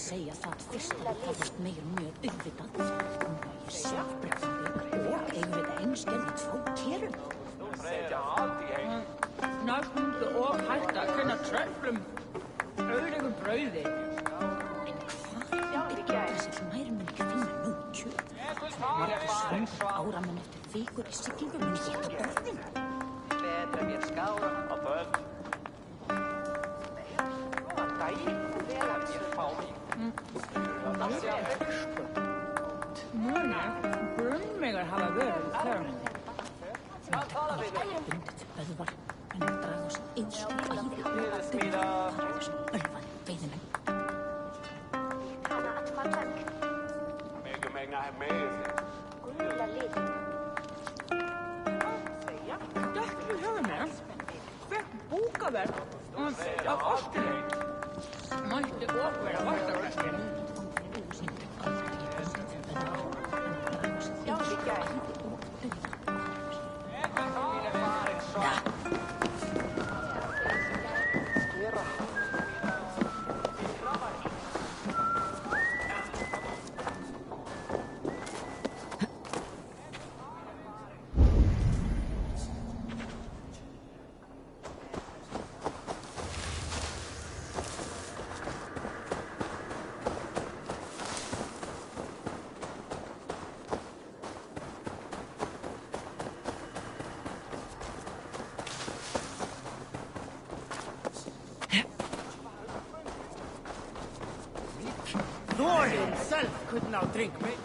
Segja það fyrst að við komast meir mjög auðvitað. Núna ég sjálfbreyfandi og auðvitað einskjöldigt frá kerum. Næst myndi og hægt að kenna tröflum auðlegu brauði. En hvað er þessi hlumæri mun ekki finna nú kjöt? Margur svöng áramenn eftir vikur í siglingum mun ekki eftir borðinu. Betra mér skára á börn. Góðan daginn, vel að mér fá mig. Brunmegar hafa verið í þörunni. Bundið böðvar, en draga oss eins og æði og fara þessum ölvaði veiðimenn. Dekkur höfumir fekk búkaverk af ástinni. Mætti og vera vastarverkinn. Thor himself could now drink meat.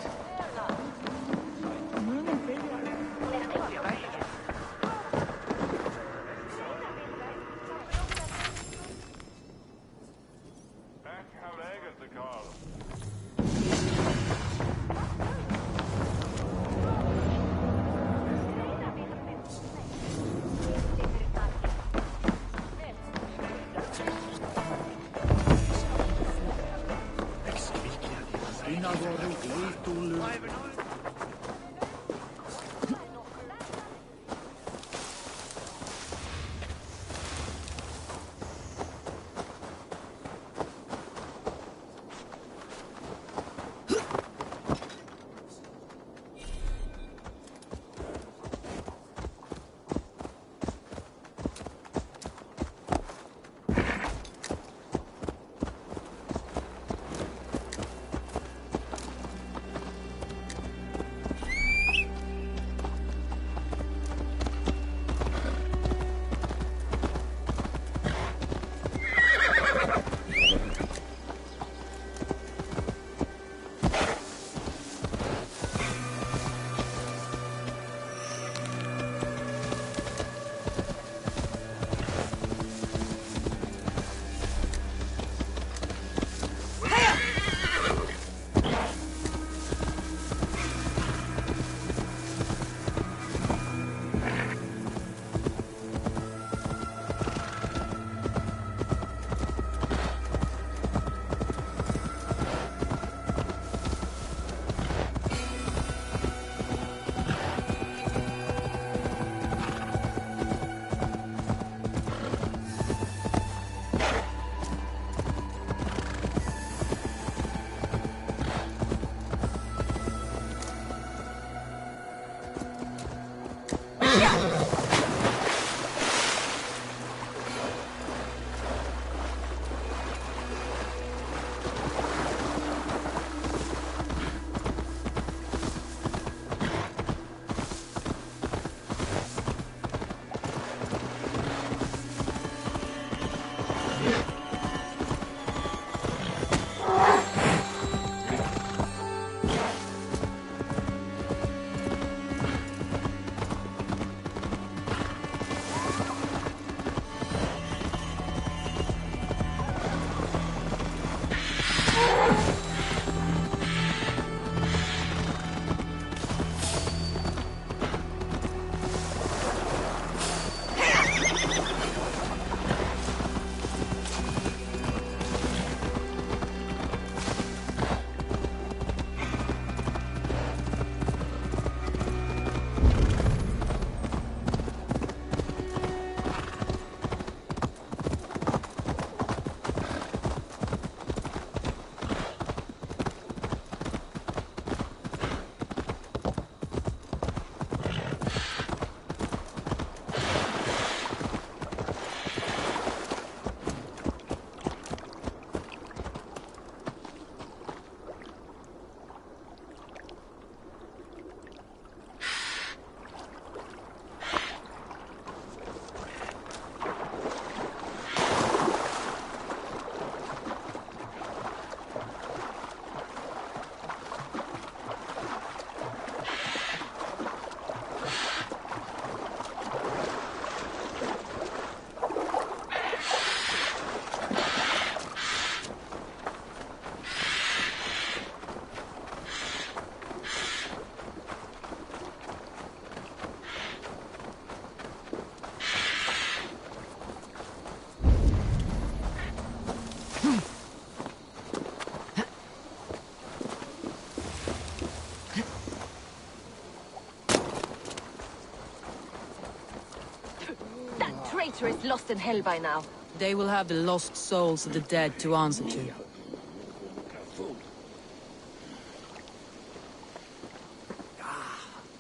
traitor is lost in hell by now. They will have the lost souls of the dead to answer to.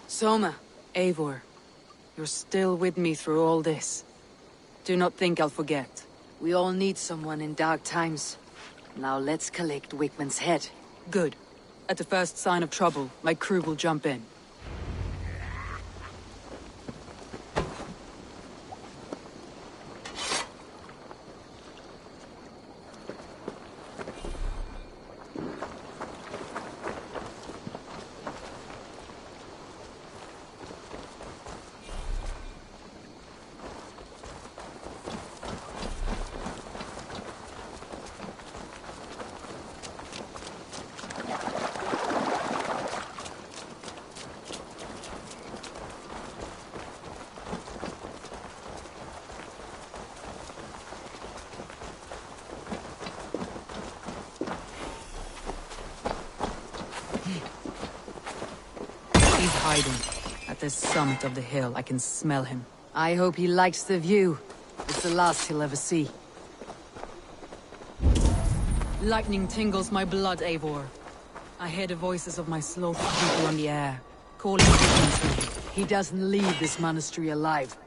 Soma, Eivor, you're still with me through all this. Do not think I'll forget. We all need someone in dark times. Now let's collect Wickman's head. Good. At the first sign of trouble, my crew will jump in. He's hiding. At the summit of the hill, I can smell him. I hope he likes the view. It's the last he'll ever see. Lightning tingles my blood, Eivor. I hear the voices of my slaughtered people on the air, calling Wickman's name. He doesn't leave this monastery alive.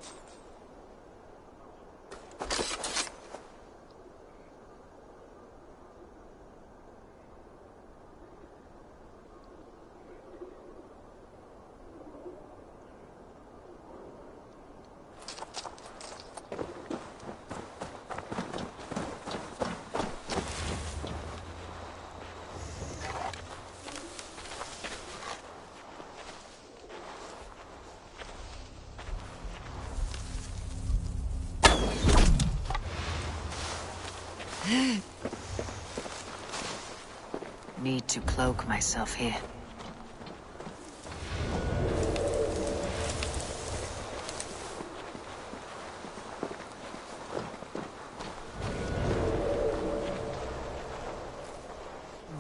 Need to cloak myself here.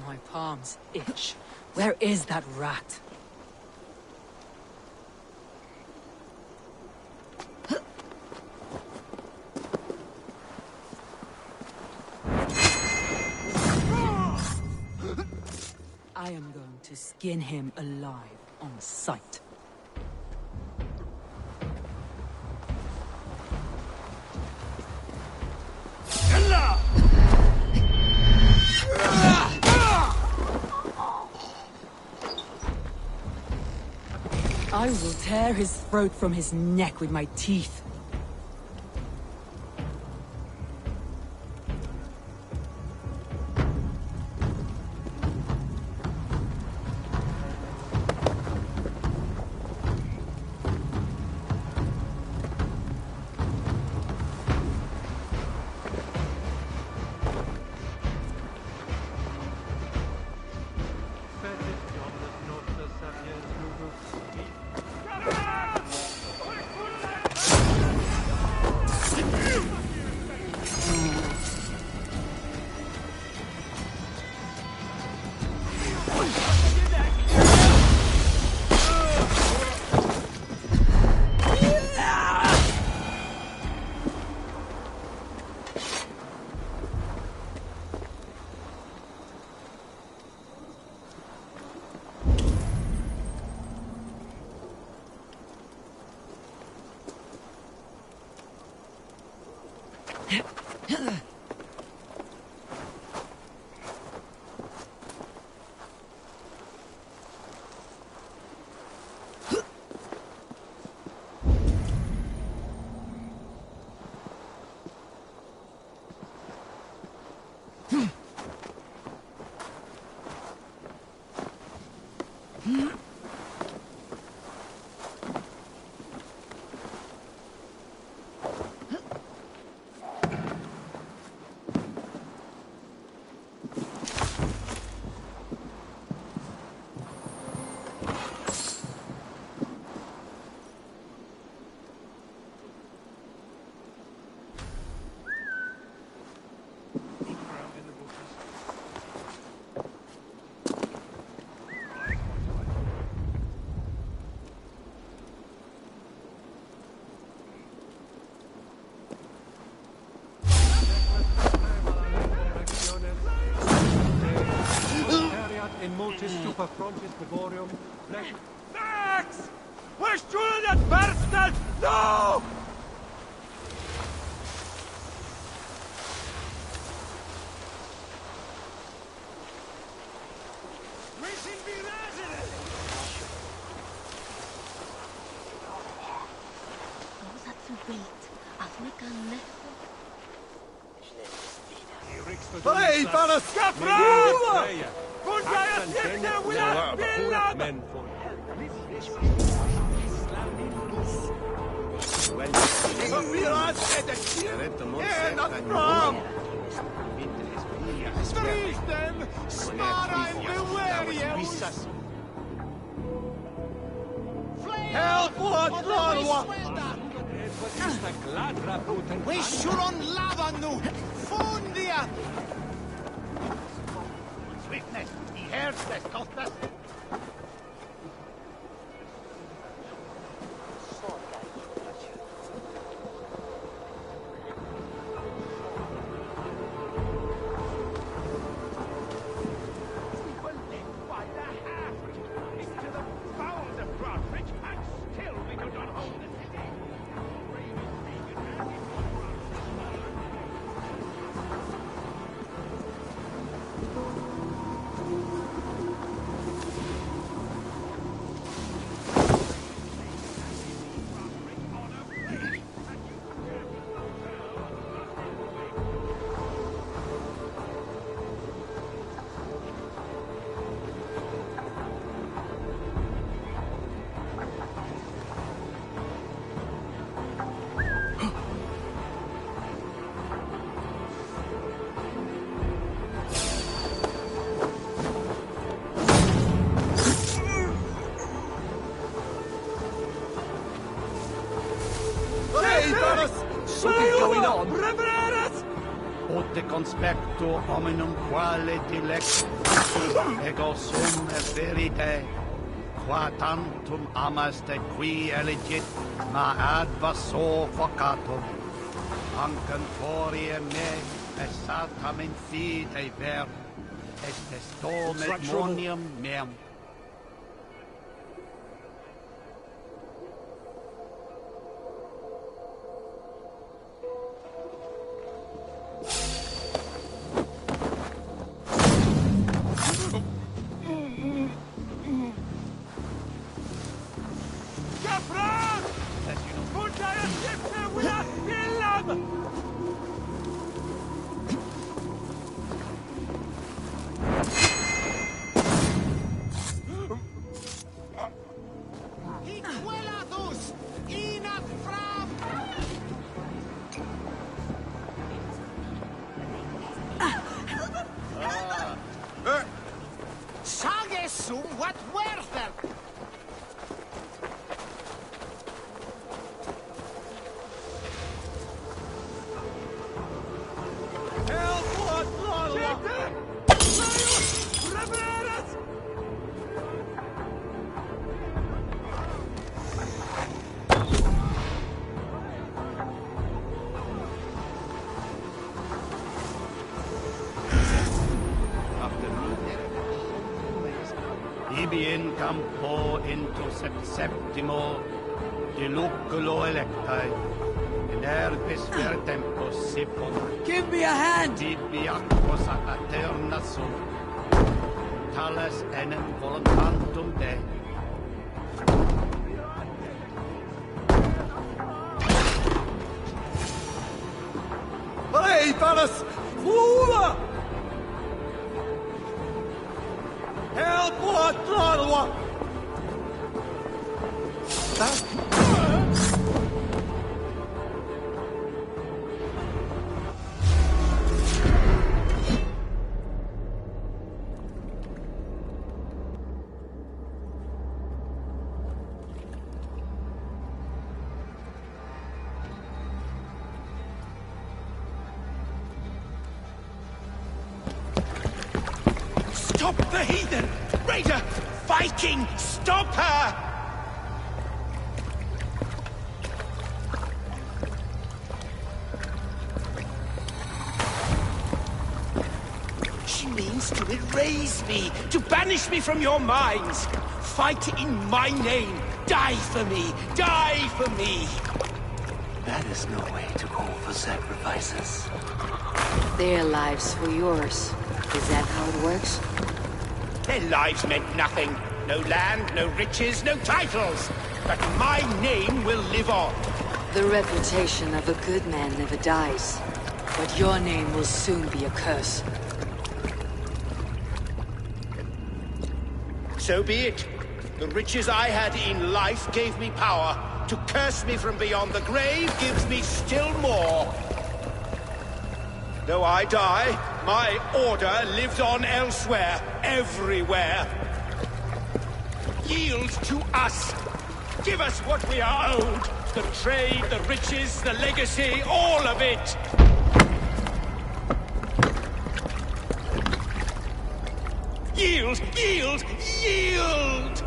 My palms itch. Where is that rat? I am going to skin him alive on sight. I will tear his throat from his neck with my teeth. Aqua frontis pivorium, flesh. Max! Where's Julian Bersted? No! Rosa þú vilt að við ganni. Hej, bara skaffa! Kunde jag sitta without bilden? Help what Lorwa! Wissuron lavanu! Fundia! Swiftness, he hears the stoltas. Ote conspecto hominum quale dilect ego sum est verite qua tantum amaste qui elegit ma advaso focatum ancam forie me essatam in fide ver est stormet monium meam. What werther? Help what Lorwa! Revereras! Ibi in campo into septimo diluculo electae in herbis ver tempus sipum. Give me a hand! Tibi aquos a aeterna sum tales enem voluntantum Dei. Hey, Palas! Flula! Help what Lorwa! Stop the heathen! Raider! Viking! Stop her! She means to erase me, to banish me from your minds. Fight in my name. Die for me. Die for me. That is no way to call for sacrifices. Their lives for yours. Is that how it works? Their lives meant nothing. No land, no riches, no titles. But my name will live on. The reputation of a good man never dies. But your name will soon be a curse. So be it. The riches I had in life gave me power. To curse me from beyond the grave gives me still more. Though I die, my order lives on elsewhere, everywhere. Yield to us. Give us what we are owed. The trade, the riches, the legacy, all of it. Yield! Yield! Yield!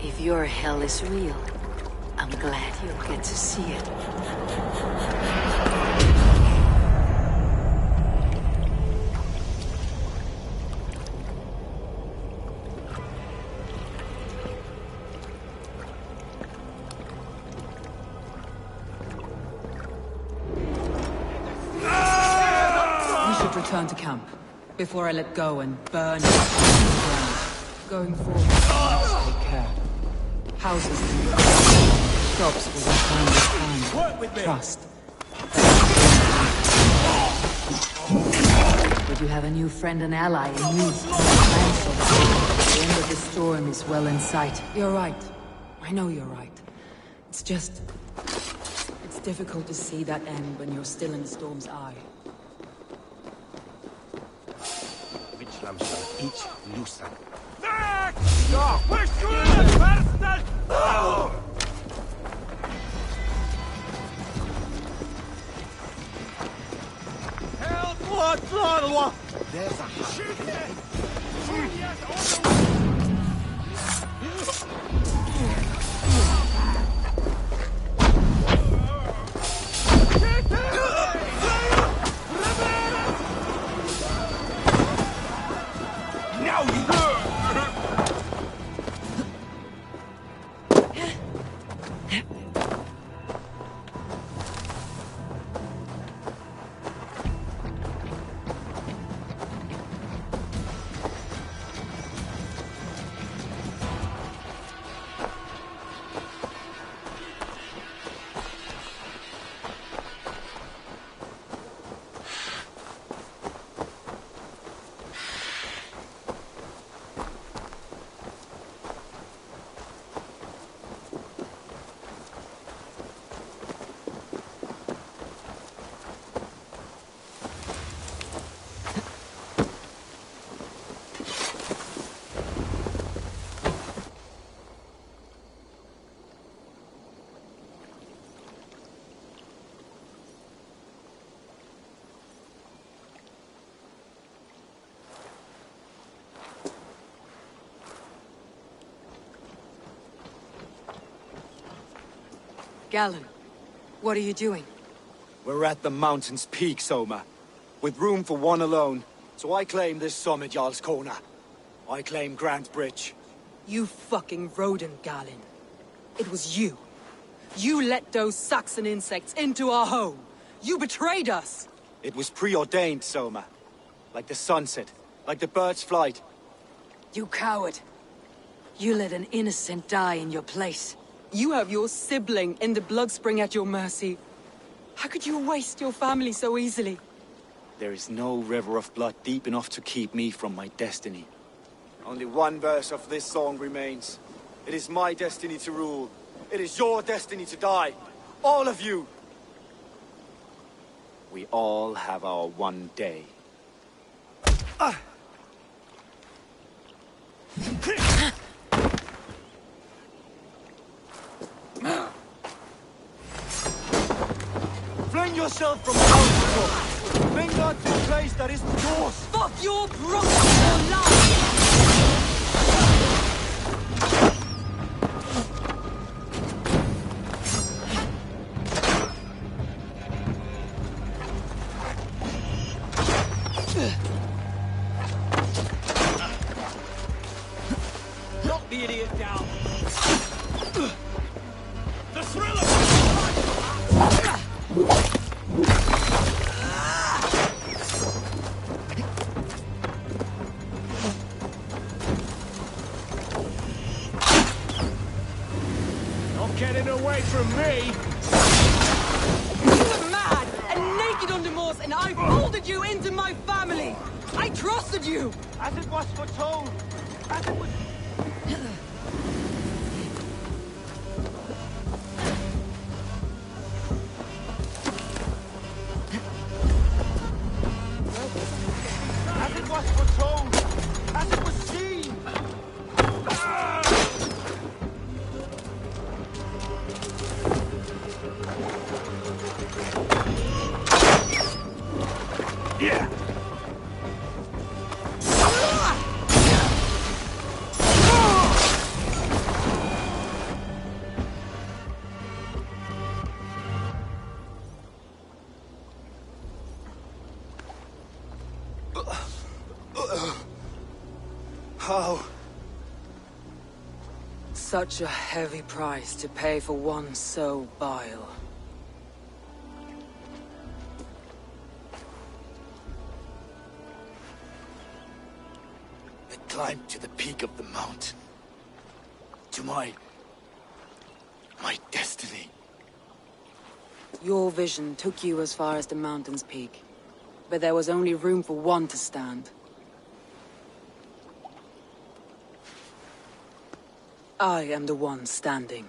If your hell is real, I'm glad you'll get to see it. We should return to camp before I let go and burn you to the ground. Going forward, take care. Houses can be shops will be found with time. Work with me. Trust. But you have a new friend and ally in me. The end of the storm is well in sight. You're right. I know you're right. It's just... it's difficult to see that end when you're still in the storm's eye. There's a Galen, what are you doing? We're at the mountain's peak, Soma. With room for one alone. So I claim this summit, Jarl's Kona. I claim Grant Bridge. You fucking rodent, Galen. It was you. You let those Saxon insects into our home. You betrayed us. It was preordained, Soma. Like the sunset, like the bird's flight. You coward. You let an innocent die in your place. You have your sibling in the Bloodspring at your mercy. How could you waste your family so easily? There is no river of blood deep enough to keep me from my destiny. Only one verse of this song remains. It is my destiny to rule. It is your destiny to die. All of you. We all have our one day. Fling yourself from out. Fling not to a place that isn't yours. Fuck your brother for life! me! You were mad and naked on the moors, and I folded you into my family! I trusted you! As it was foretold! As it was... As it was foretold! As it was seen! Yeah! How? Such a heavy price to pay for one so vile. I climbed to the peak of the mountain. To my destiny. Your vision took you as far as the mountain's peak. But there was only room for one to stand. I am the one standing.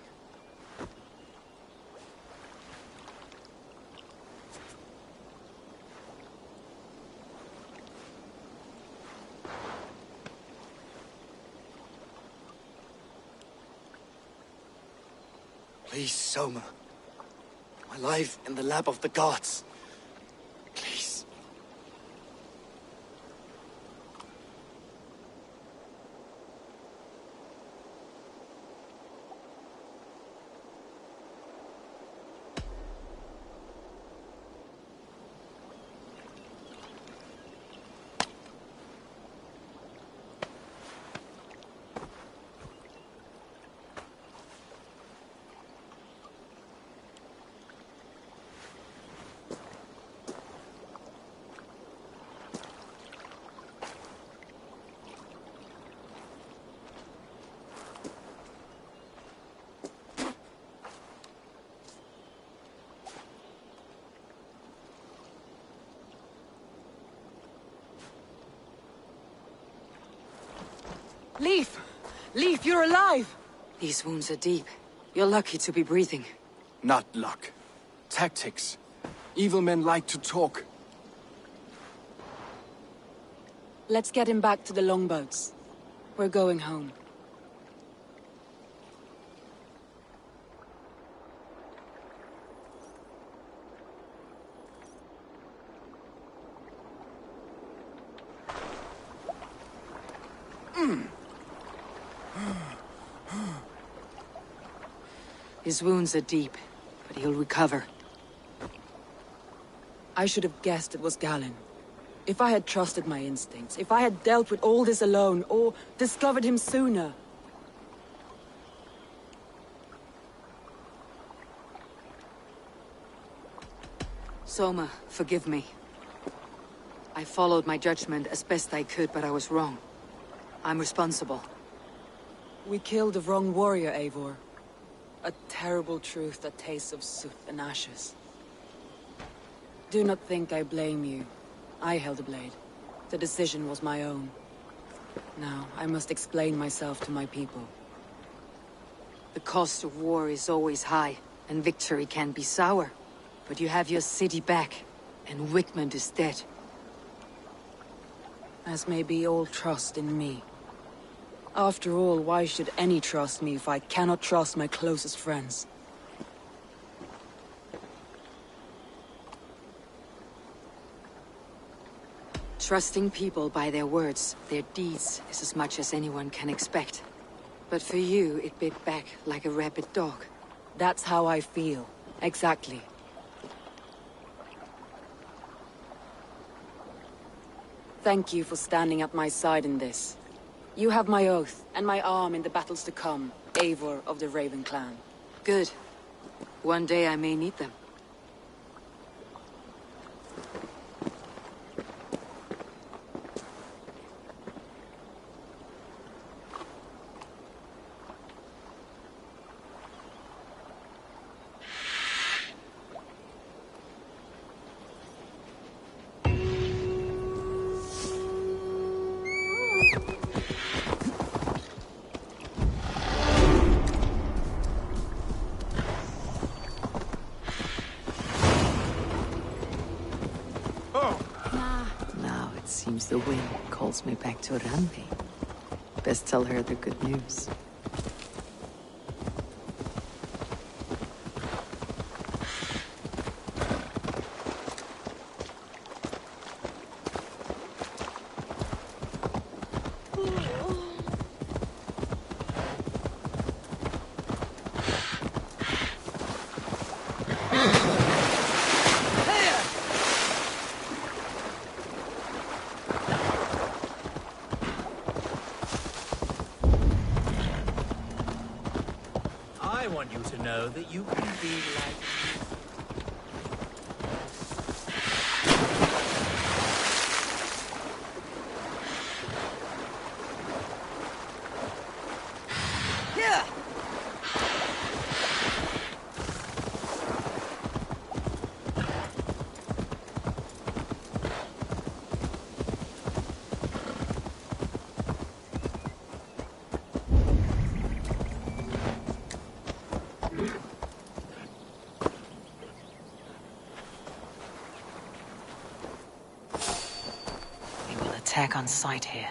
Please, Soma. My life in the lap of the gods. Please. Leaf! Leaf, you're alive! These wounds are deep. You're lucky to be breathing. Not luck. Tactics. Evil men like to talk. Let's get him back to the longboats. We're going home. His wounds are deep, but he'll recover. I should have guessed it was Galen. If I had trusted my instincts, if I had dealt with all this alone, or discovered him sooner. Soma, forgive me. I followed my judgment as best I could, but I was wrong. I'm responsible. We killed the wrong warrior, Eivor. A terrible truth that tastes of soot and ashes. Do not think I blame you. I held the blade. The decision was my own. Now, I must explain myself to my people. The cost of war is always high, and victory can be sour. But you have your city back, and Wickman is dead. As may be all trust in me. After all, why should any trust me if I cannot trust my closest friends? Trusting people by their words, their deeds, is as much as anyone can expect. But for you, it bit back like a rabid dog. That's how I feel. Exactly. Thank you for standing at my side in this. You have my oath, and my arm in the battles to come, Eivor of the Raven clan. Good. One day I may need them. Seems the wind calls me back to Randi. Best tell her the good news. I want you to know that you can be like... Attack on sight here.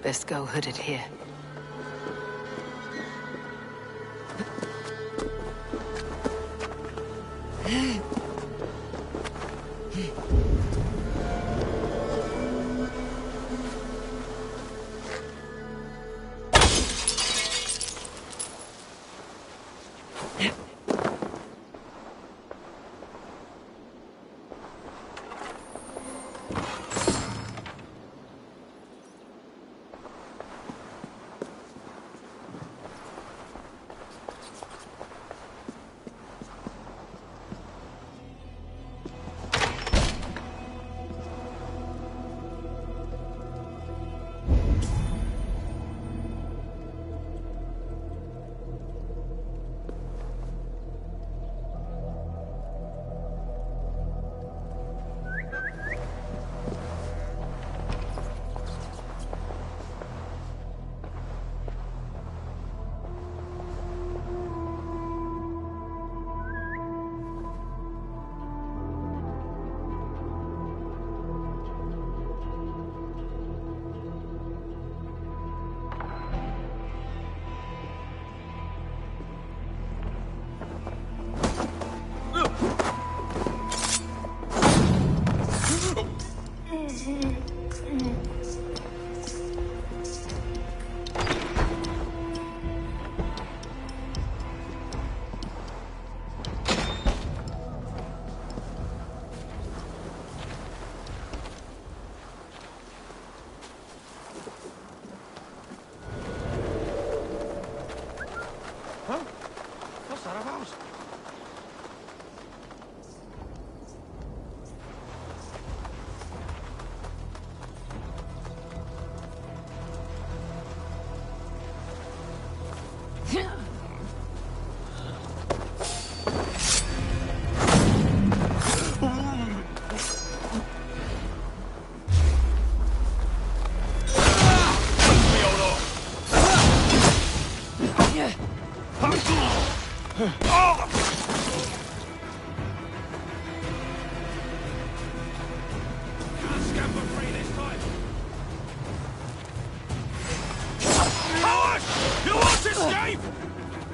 Best go hooded here.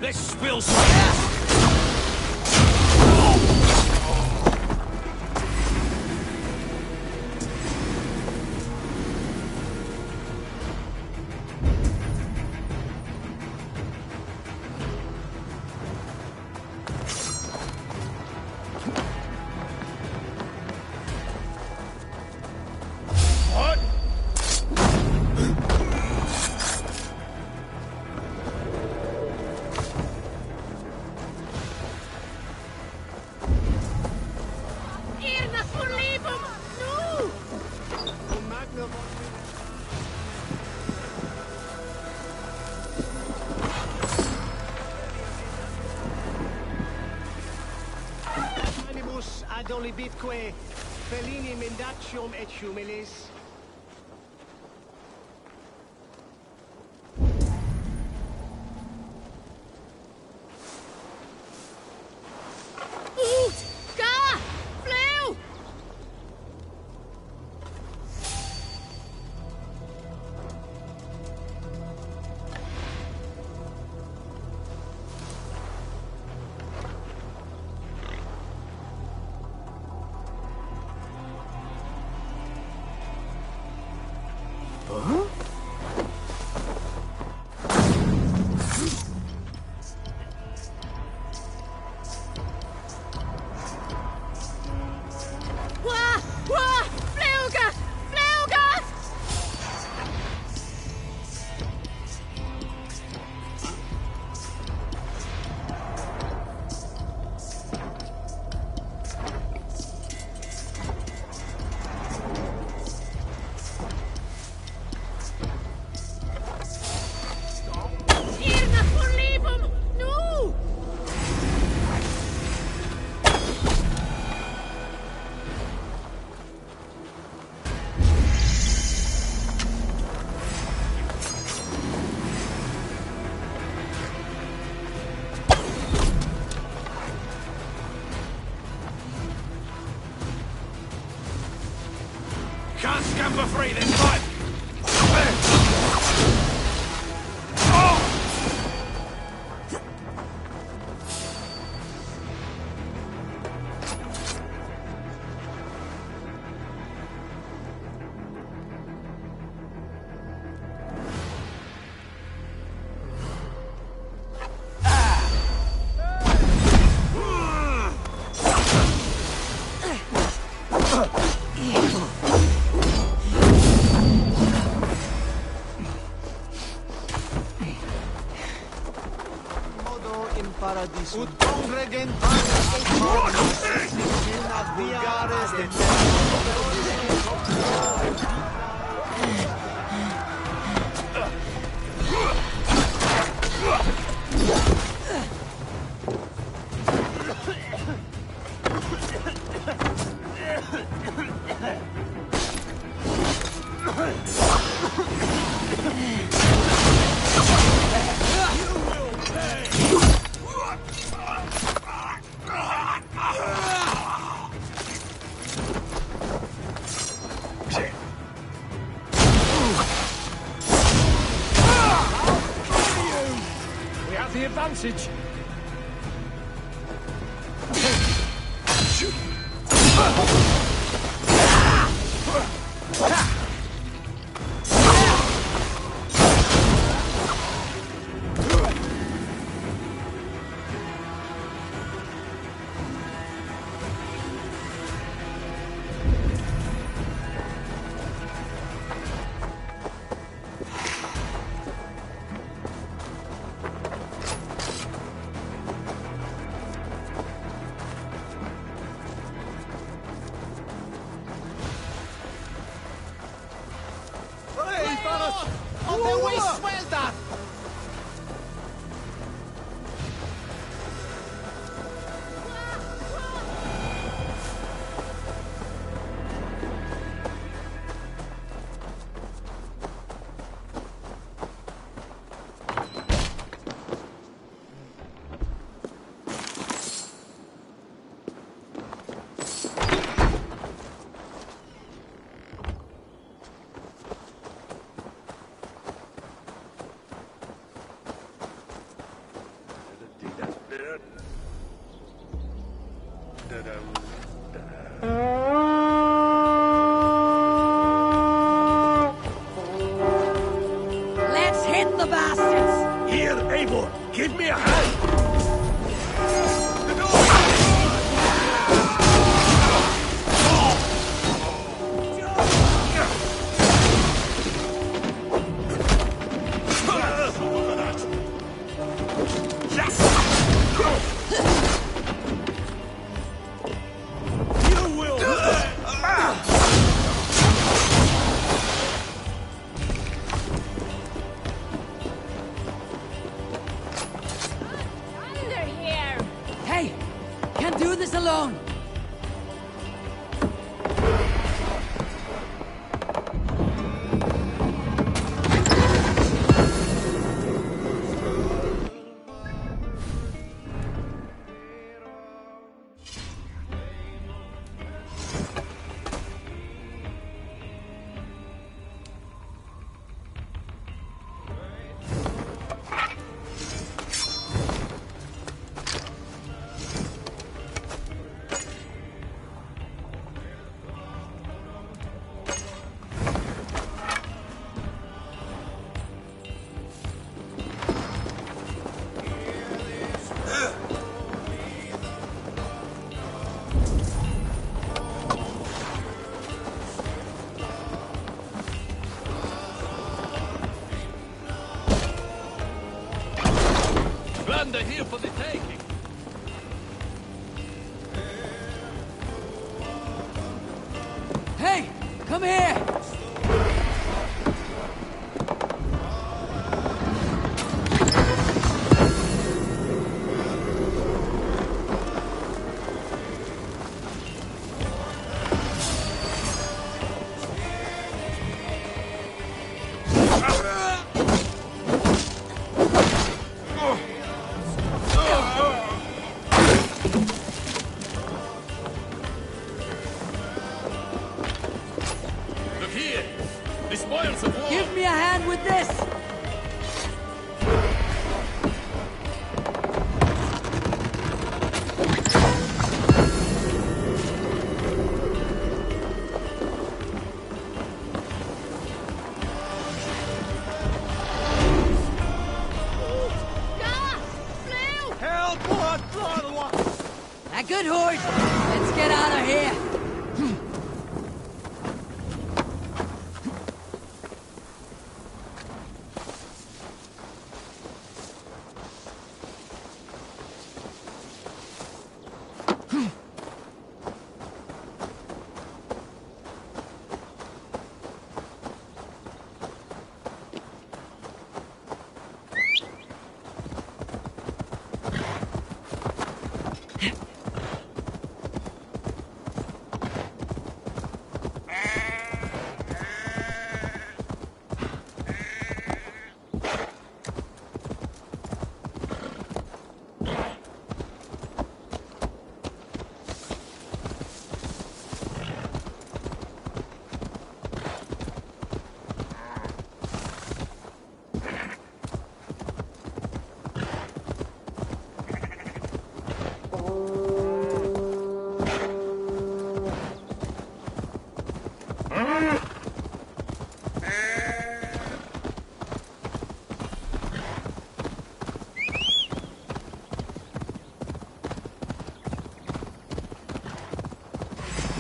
Let's spill some. Ad olibitque Fellini mendacium et humilis. Can't scamper free this time! Modo in paradiso. Ut congregentatis vulgares de We have the advantage. On their way, swell that! Let's hit the bastards! Here, Eivor, give me a hand. Hey! Can't do this alone! Plunder here for the taking. Hey! Come here! Look here. The spoils of war. Give me a hand with this! Help! Blood! A good horse! Let's get out of here!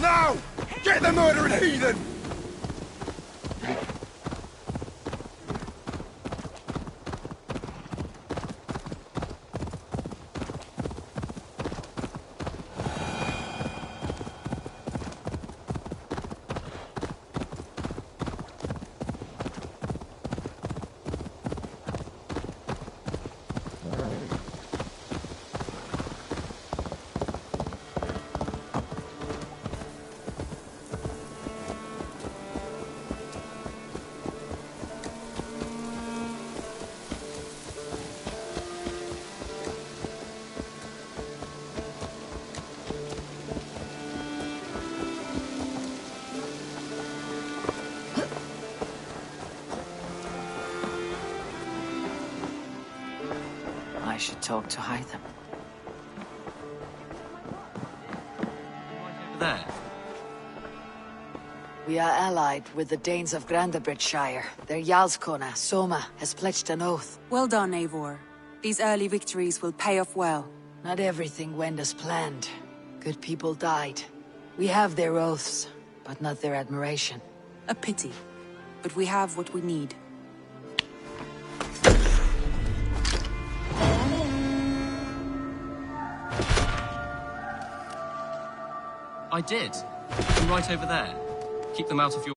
Now! Get the murdering heathen! I should talk to Hytham. There. We are allied with the Danes of Grandabridgeshire. Their Jarlskona, Soma, has pledged an oath. Well done, Eivor. These early victories will pay off well. Not everything went as planned. Good people died. We have their oaths, but not their admiration. A pity. But we have what we need. I did. I'm right over there. Keep them out of your...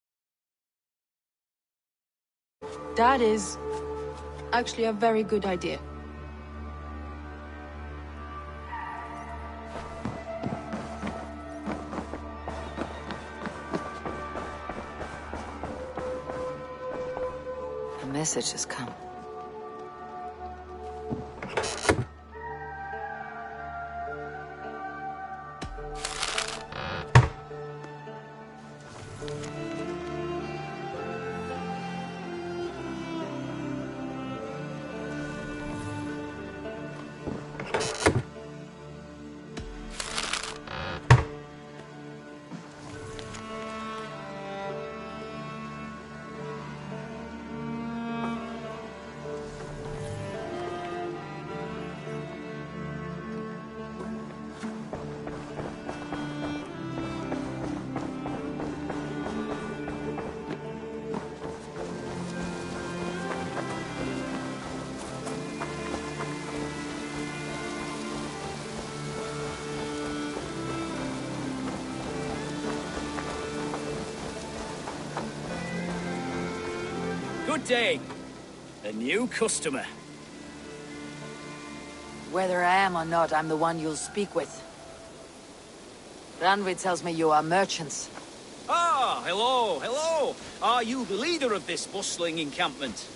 That is actually a very good idea. A message has come. Good day. A new customer. Whether I am or not, I'm the one you'll speak with. Ranvid tells me you are merchants. Ah, hello, hello. Are you the leader of this bustling encampment?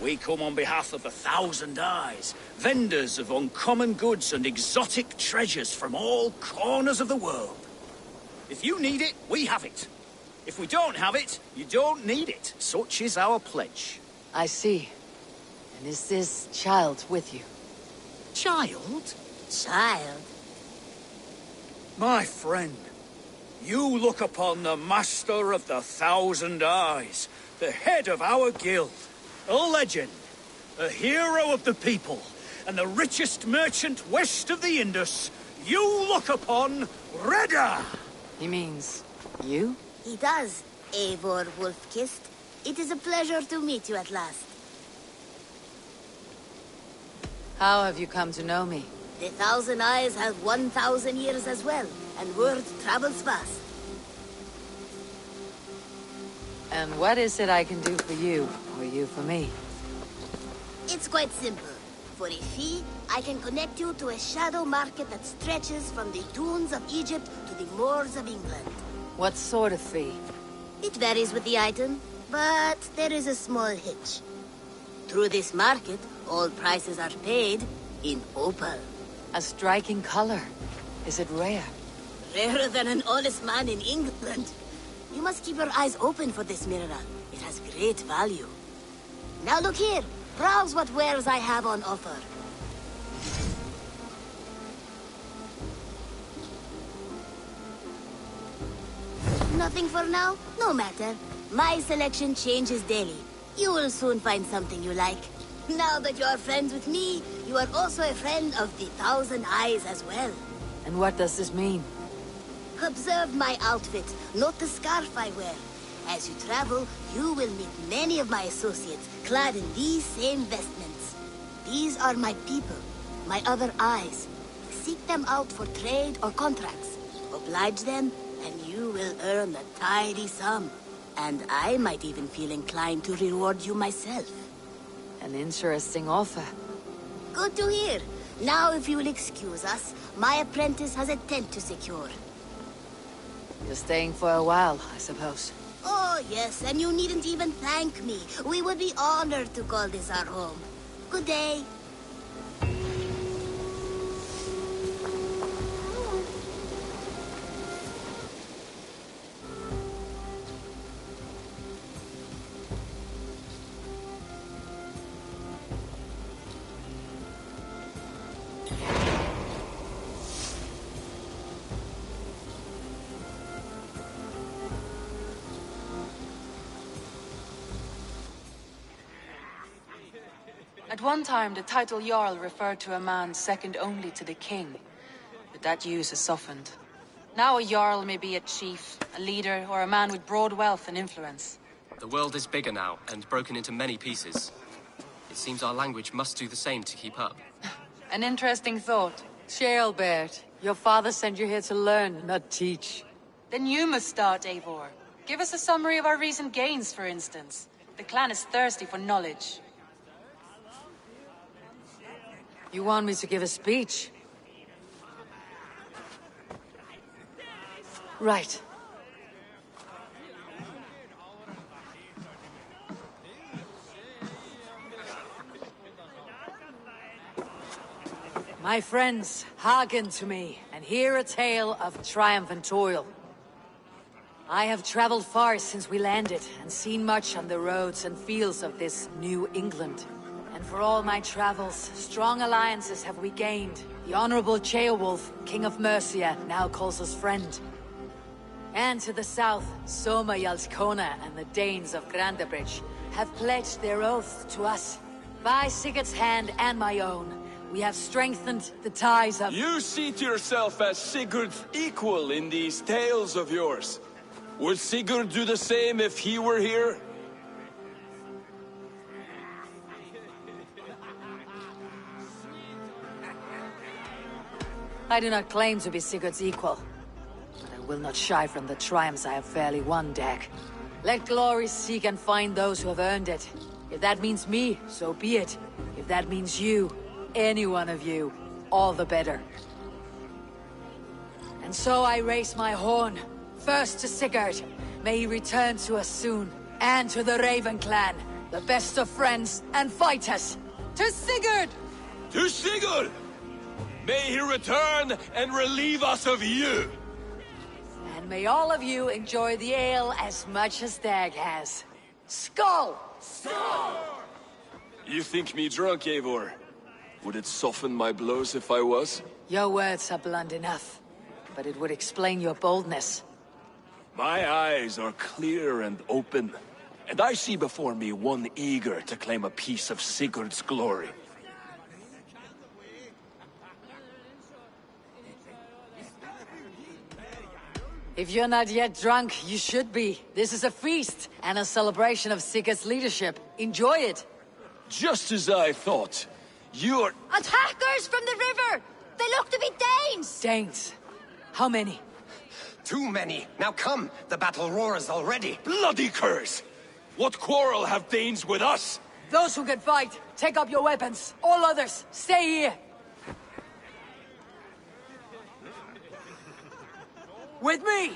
We come on behalf of the Thousand Eyes, vendors of uncommon goods and exotic treasures from all corners of the world. If you need it, we have it. If we don't have it, you don't need it. Such is our pledge. I see. And is this child with you? Child? Child? My friend, you look upon the master of the Thousand Eyes, the head of our guild, a legend, a hero of the people, and the richest merchant west of the Indus. You look upon Reda! He means you? He does, Eivor Wolf-Kissed. It is a pleasure to meet you at last. How have you come to know me? The Thousand Eyes have 1,000 years as well, and word travels fast. And what is it I can do for you, or you for me? It's quite simple. For a fee, I can connect you to a shadow market that stretches from the dunes of Egypt to the moors of England. What sort of fee? It varies with the item, but there is a small hitch. Through this market, all prices are paid in opal. A striking color. Is it rare? Rarer than an honest man in England. You must keep your eyes open for this mineral. It has great value. Now look here. Browse what wares I have on offer. nothing for now? No matter. My selection changes daily. You will soon find something you like. Now that you are friends with me, you are also a friend of the Thousand Eyes as well. And what does this mean? Observe my outfit, not the scarf I wear. As you travel, you will meet many of my associates, clad in these same vestments. These are my people, my other eyes. Seek them out for trade or contracts. Oblige them, and you will earn a tidy sum. And I might even feel inclined to reward you myself. An interesting offer. Good to hear. Now, if you will excuse us, my apprentice has a tent to secure. You're staying for a while, I suppose. Oh, yes, and you needn't even thank me. We would be honored to call this our home. Good day. At one time, the title Jarl referred to a man second only to the king. But that use has softened. Now a Jarl may be a chief, a leader, or a man with broad wealth and influence. The world is bigger now, and broken into many pieces. It seems our language must do the same to keep up. An interesting thought. Shealbert, your father sent you here to learn, not teach. Then you must start, Eivor. Give us a summary of our recent gains, for instance. The clan is thirsty for knowledge. You want me to give a speech? Right. My friends, hearken to me, and hear a tale of triumph and toil. I have traveled far since we landed, and seen much on the roads and fields of this New England. And for all my travels, strong alliances have we gained. The Honorable Ceolwulf, King of Mercia, now calls us friend. And to the south, Soma Jarlskona and the Danes of Grandebridge have pledged their oath to us. By Sigurd's hand and my own, we have strengthened the ties of— You seat yourself as Sigurd's equal in these tales of yours. Would Sigurd do the same if he were here? I do not claim to be Sigurd's equal, but I will not shy from the triumphs I have fairly won, Dag. Let glory seek and find those who have earned it. If that means me, so be it. If that means you, any one of you, all the better. And so I raise my horn, first to Sigurd. May he return to us soon, and to the Raven clan, the best of friends and fighters. To Sigurd! To Sigurd! May he return and relieve us of you! And may all of you enjoy the ale as much as Dag has. Skull! Skull! You think me drunk, Eivor? Would it soften my blows if I was? Your words are blunt enough, but it would explain your boldness. My eyes are clear and open, and I see before me one eager to claim a piece of Sigurd's glory. If you're not yet drunk, you should be. This is a feast, and a celebration of Sigurd's leadership. Enjoy it. Just as I thought. You're— Attackers from the river! They look to be Danes! Danes? How many? Too many. Now come, the battle roars already. Bloody curse! What quarrel have Danes with us? Those who can fight, take up your weapons. All others, stay here. With me!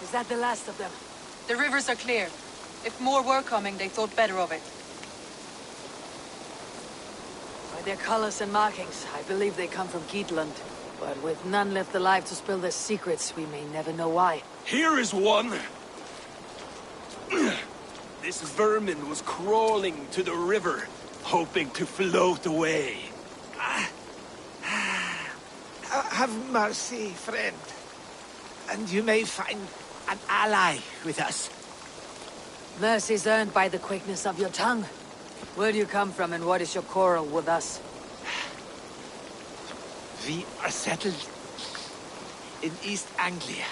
Is that the last of them? The rivers are clear. If more were coming, they thought better of it. By their colors and markings, I believe they come from Geatland. But with none left alive to spill their secrets, we may never know why. Here is one. This vermin was crawling to the river, hoping to float away. Have mercy, friend. And you may find an ally with us. Mercy's earned by the quickness of your tongue. Where do you come from and what is your quarrel with us? We are settled in East Anglia.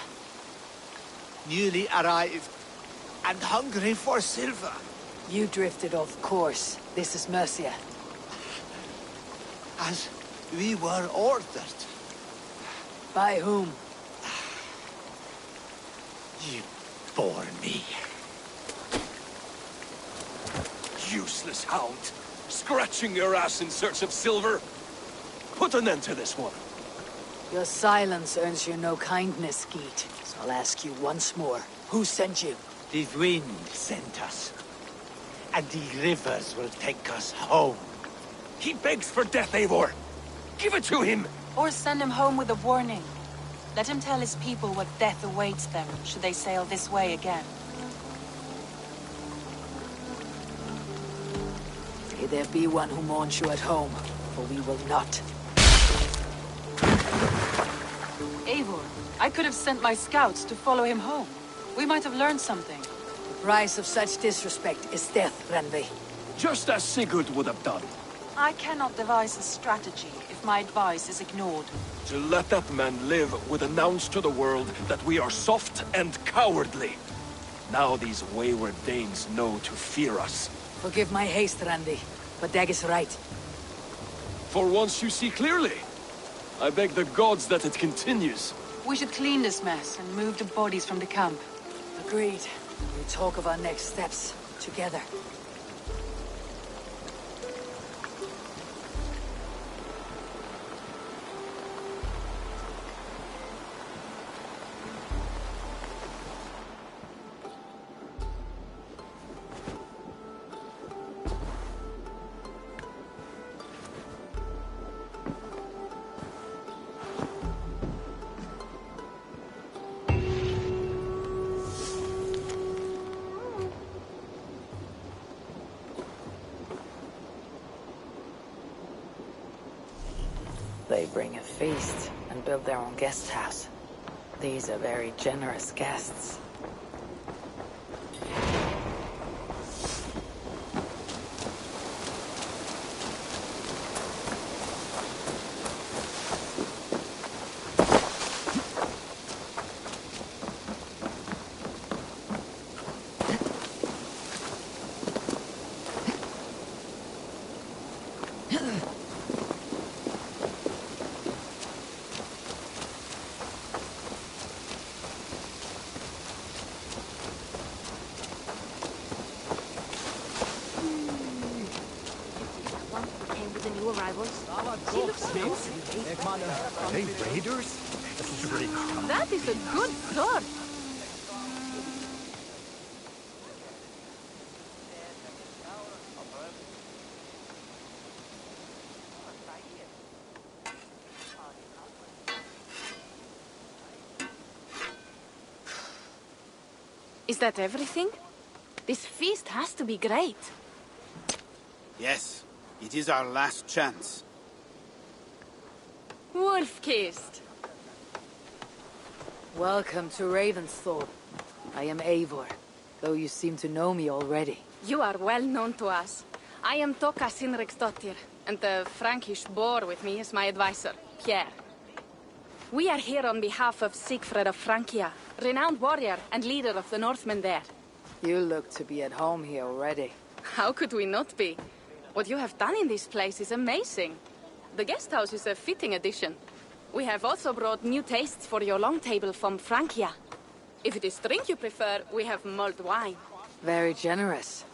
Newly arrived and hungry for silver. You drifted off course. This is Mercia. As we were ordered. By whom? You bore me. Useless hound. Scratching your ass in search of silver. Put an end to this one. Your silence earns you no kindness, Geet. So I'll ask you once more. Who sent you? The wind sent us. And the rivers will take us home. He begs for death, Eivor. Give it to him! Or send him home with a warning. Let him tell his people what death awaits them, should they sail this way again. May there be one who mourns you at home, for we will not. Eivor, I could have sent my scouts to follow him home. We might have learned something. The price of such disrespect is death, Randvi. Just as Sigurd would have done. I cannot devise a strategy if my advice is ignored. To let that man live would announce to the world that we are soft and cowardly. Now these wayward Danes know to fear us. Forgive my haste, Randy, but Dag is right. For once you see clearly. I beg the gods that it continues. We should clean this mess and move the bodies from the camp. Agreed. We talk of our next steps together. They bring a feast and build their own guest house. These are very generous guests. Are they raiders? That is a good sword. Is that everything? This feast has to be great. Yes, it is our last chance. Wolf-kissed. Welcome to Ravensthorpe. I am Eivor, though you seem to know me already. You are well known to us. I am Toka Sinriksdottir, and the Frankish boar with me is my advisor, Pierre. We are here on behalf of Sigfred of Francia, renowned warrior and leader of the Northmen there. You look to be at home here already. How could we not be? What you have done in this place is amazing. The guest house is a fitting addition. We have also brought new tastes for your long table from Francia. If it is drink you prefer, we have mulled wine. Very generous.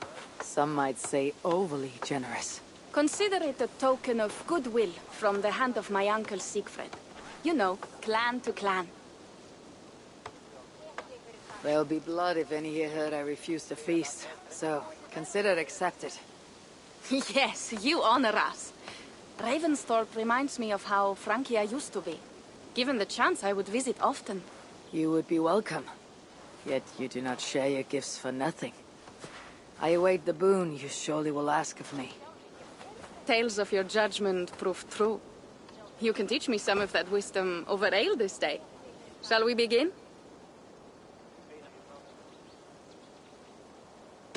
Some might say overly generous. Consider it a token of goodwill from the hand of my uncle Siegfried. You know, clan to clan. There'll be blood if any here heard I refuse the feast, so consider it accepted. Yes, you honor us. Ravensthorpe reminds me of how Francia used to be. Given the chance, I would visit often. You would be welcome. Yet you do not share your gifts for nothing. I await the boon you surely will ask of me. Tales of your judgment prove true. You can teach me some of that wisdom over ale this day. Shall we begin?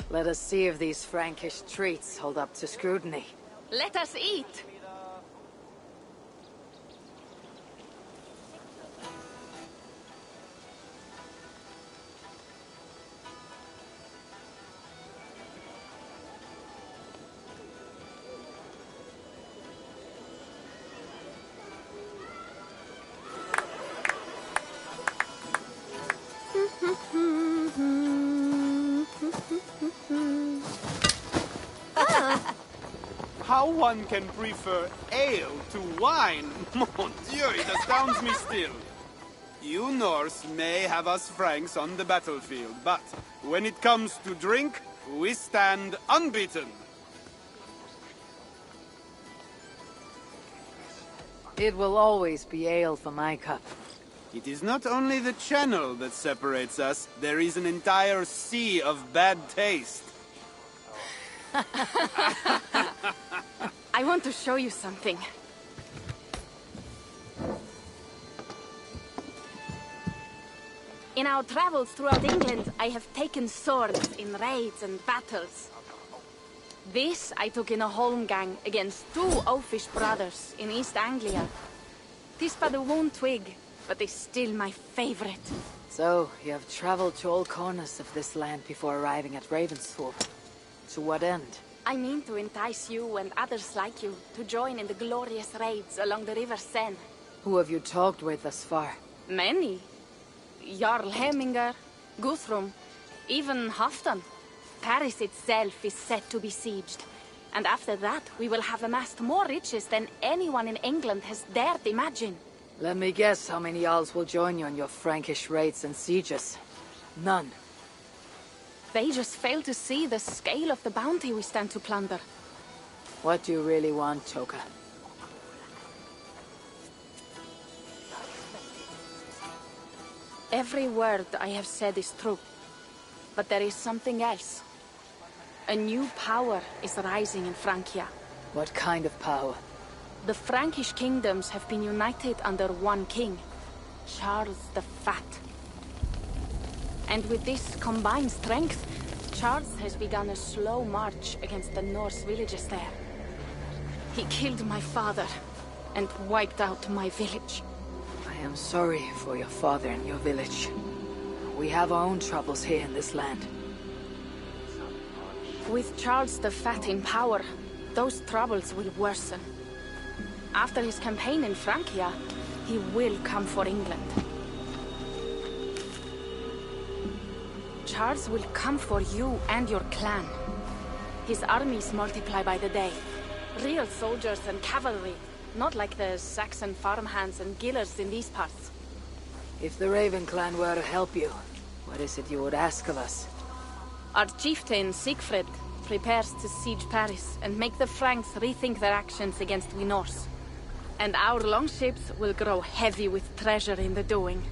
Let us see if these Frankish treats hold up to scrutiny. Let us eat! How one can prefer ale to wine? Mon Dieu, it astounds me still. You Norse may have us Franks on the battlefield, but when it comes to drink, we stand unbeaten. It will always be ale for my cup. It is not only the channel that separates us, there is an entire sea of bad taste. I want to show you something. In our travels throughout England, I have taken swords in raids and battles. This I took in a holmgang against 2 oafish brothers in East Anglia. 'Tis but a worn twig, but is still my favorite. So, you have traveled to all corners of this land before arriving at Ravensthorpe. To what end? I mean to entice you and others like you to join in the glorious raids along the River Seine. Who have you talked with thus far? Many. Jarl Hemminger, Guthrum, even Halfdan. Paris itself is set to be besieged. And after that, we will have amassed more riches than anyone in England has dared imagine. Let me guess how many Jarls will join you on your Frankish raids and sieges. None. They just fail to see the scale of the bounty we stand to plunder. What do you really want, Toka? Every word I have said is true. But there is something else. A new power is rising in Francia. What kind of power? The Frankish kingdoms have been united under one king, Charles the Fat. And with this combined strength, Charles has begun a slow march against the Norse villages there. He killed my father and wiped out my village. I am sorry for your father and your village. We have our own troubles here in this land. With Charles the Fat in power, those troubles will worsen. After his campaign in Francia, he will come for England. Charles will come for you and your clan. His armies multiply by the day. Real soldiers and cavalry, not like the Saxon farmhands and gillers in these parts. If the Raven clan were to help you, what is it you would ask of us? Our chieftain, Siegfried, prepares to siege Paris and make the Franks rethink their actions against we Norse. And our longships will grow heavy with treasure in the doing.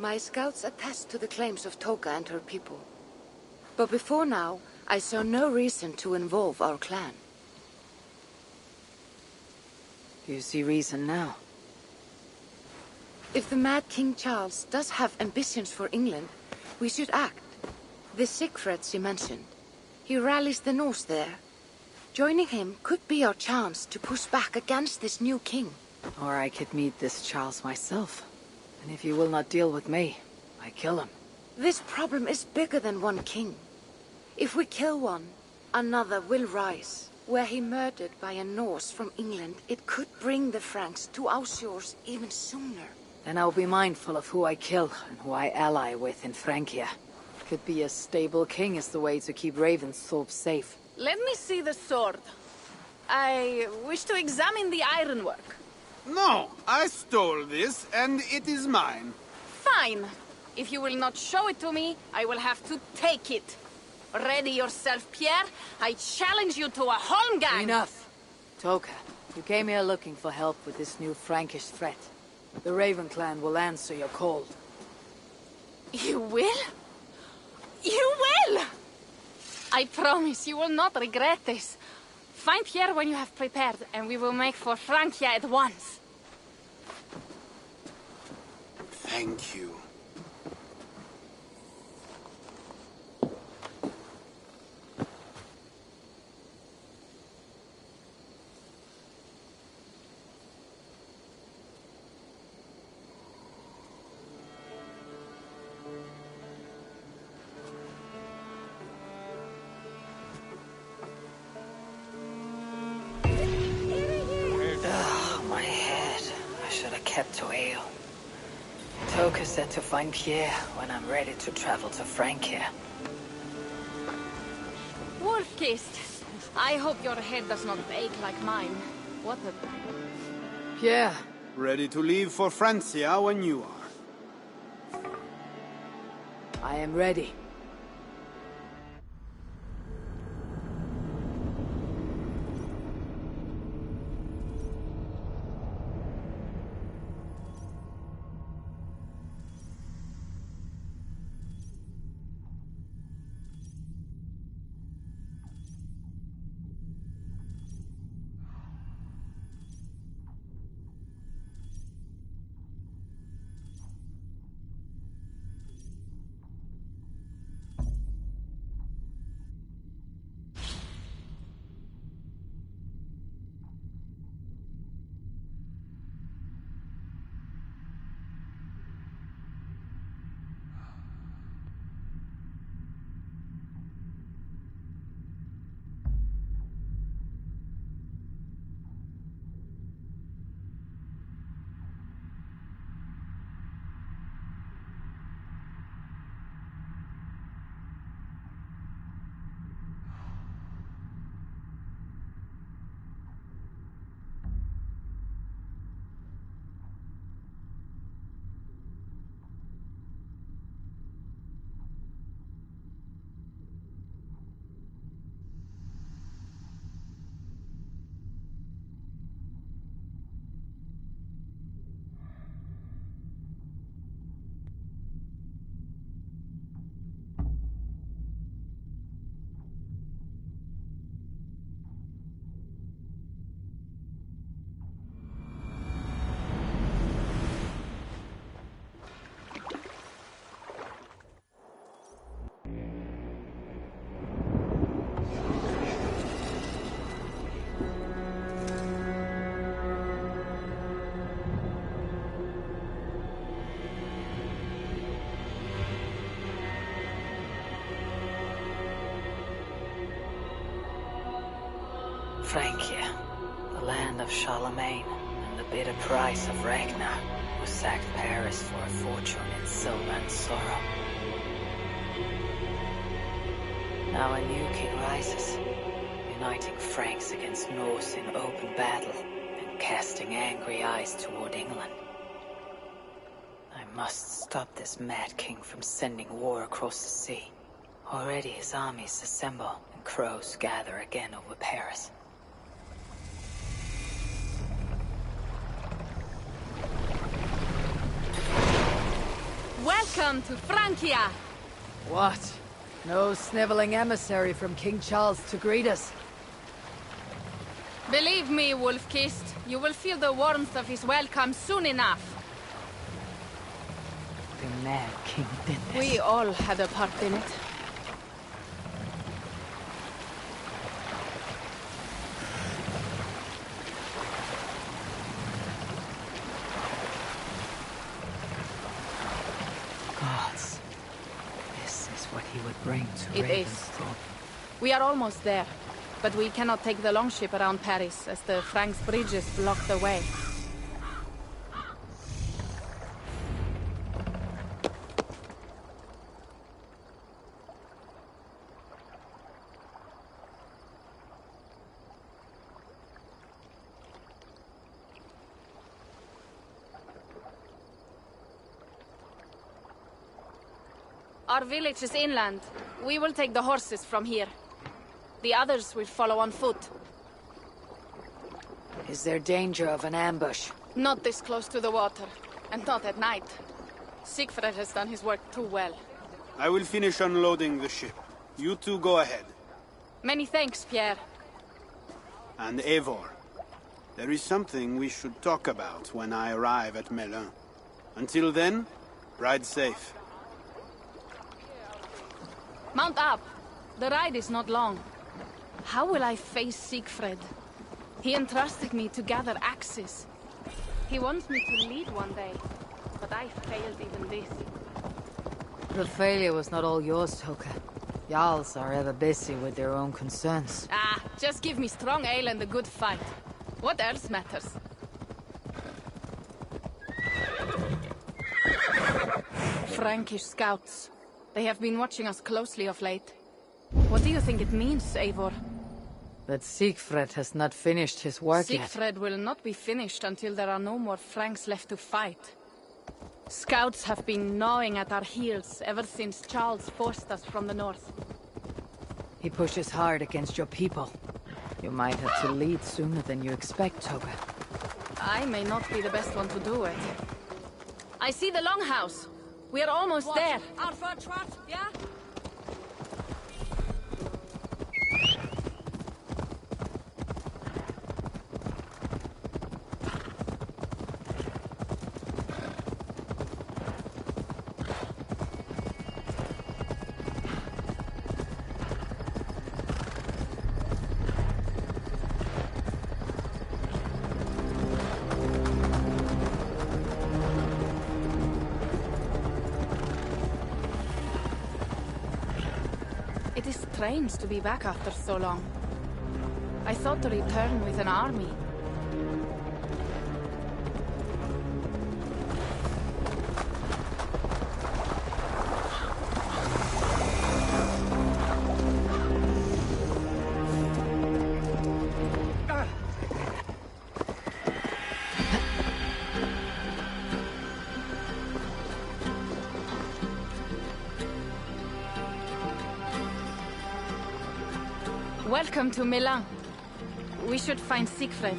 My scouts attest to the claims of Toka and her people. But before now, I saw no reason to involve our clan. You see reason now? If the Mad King Charles does have ambitions for England, we should act. The Sigfrids you mentioned, he rallies the Norse there. Joining him could be our chance to push back against this new king. Or I could meet this Charles myself. And if you will not deal with me, I kill him. This problem is bigger than one king. If we kill one, another will rise. Were he murdered by a Norse from England, it could bring the Franks to our shores even sooner. Then I'll be mindful of who I kill and who I ally with in Francia. Could be a stable king is the way to keep Ravensthorpe safe. Let me see the sword. I wish to examine the ironwork. No, I stole this, and it is mine. Fine. If you will not show it to me, I will have to take it. Ready yourself, Pierre. I challenge you to a holmgang. Enough. Toka, you came here looking for help with this new Frankish threat. The Raven clan will answer your call. You will? You will! I promise you will not regret this. Find Pierre when you have prepared, and we will make for Francia at once. Thank you. My head. I should have kept to ale. Toka said to find Pierre when I'm ready to travel to Francia. Wolf-kissed. I hope your head does not ache like mine. What a... Pierre. Ready to leave for Francia when you are. I am ready. Francia, the land of Charlemagne, and the bitter price of Ragnar, who sacked Paris for a fortune in silver and sorrow. Now a new king rises, uniting Franks against Norse in open battle, and casting angry eyes toward England. I must stop this mad king from sending war across the sea. Already his armies assemble, and crows gather again over Paris. Welcome to Francia! What? No sniveling emissary from King Charles to greet us? Believe me, Wolf-Kissed, you will feel the warmth of his welcome soon enough. The mad king did this. We all had a part in it. Gods. This is what he would bring to It is. Ravensthorpe. We are almost there, but we cannot take the longship around Paris as the Franks' bridges block the way. Our village is inland. We will take the horses from here. The others will follow on foot. Is there danger of an ambush? Not this close to the water, and not at night. Siegfried has done his work too well. I will finish unloading the ship. You two go ahead. Many thanks, Pierre. And Eivor, there is something we should talk about when I arrive at Melun. Until then, ride safe. Mount up. The ride is not long. How will I face Siegfried? He entrusted me to gather axes. He wants me to lead one day, but I failed even this. The failure was not all yours, Toka. Jarls are ever busy with their own concerns. Ah, just give me strong ale and a good fight. What else matters? Frankish scouts. They have been watching us closely of late. What do you think it means, Eivor? That Siegfried has not finished his work yet. Siegfried will not be finished until there are no more Franks left to fight. Scouts have been gnawing at our heels ever since Charles forced us from the north. He pushes hard against your people. You might have to lead sooner than you expect, Toga. I may not be the best one to do it. I see the longhouse. We are almost there. Out for a trot, yeah? It is strange to be back after so long. I thought to return with an army. Welcome to Milan. We should find Siegfried.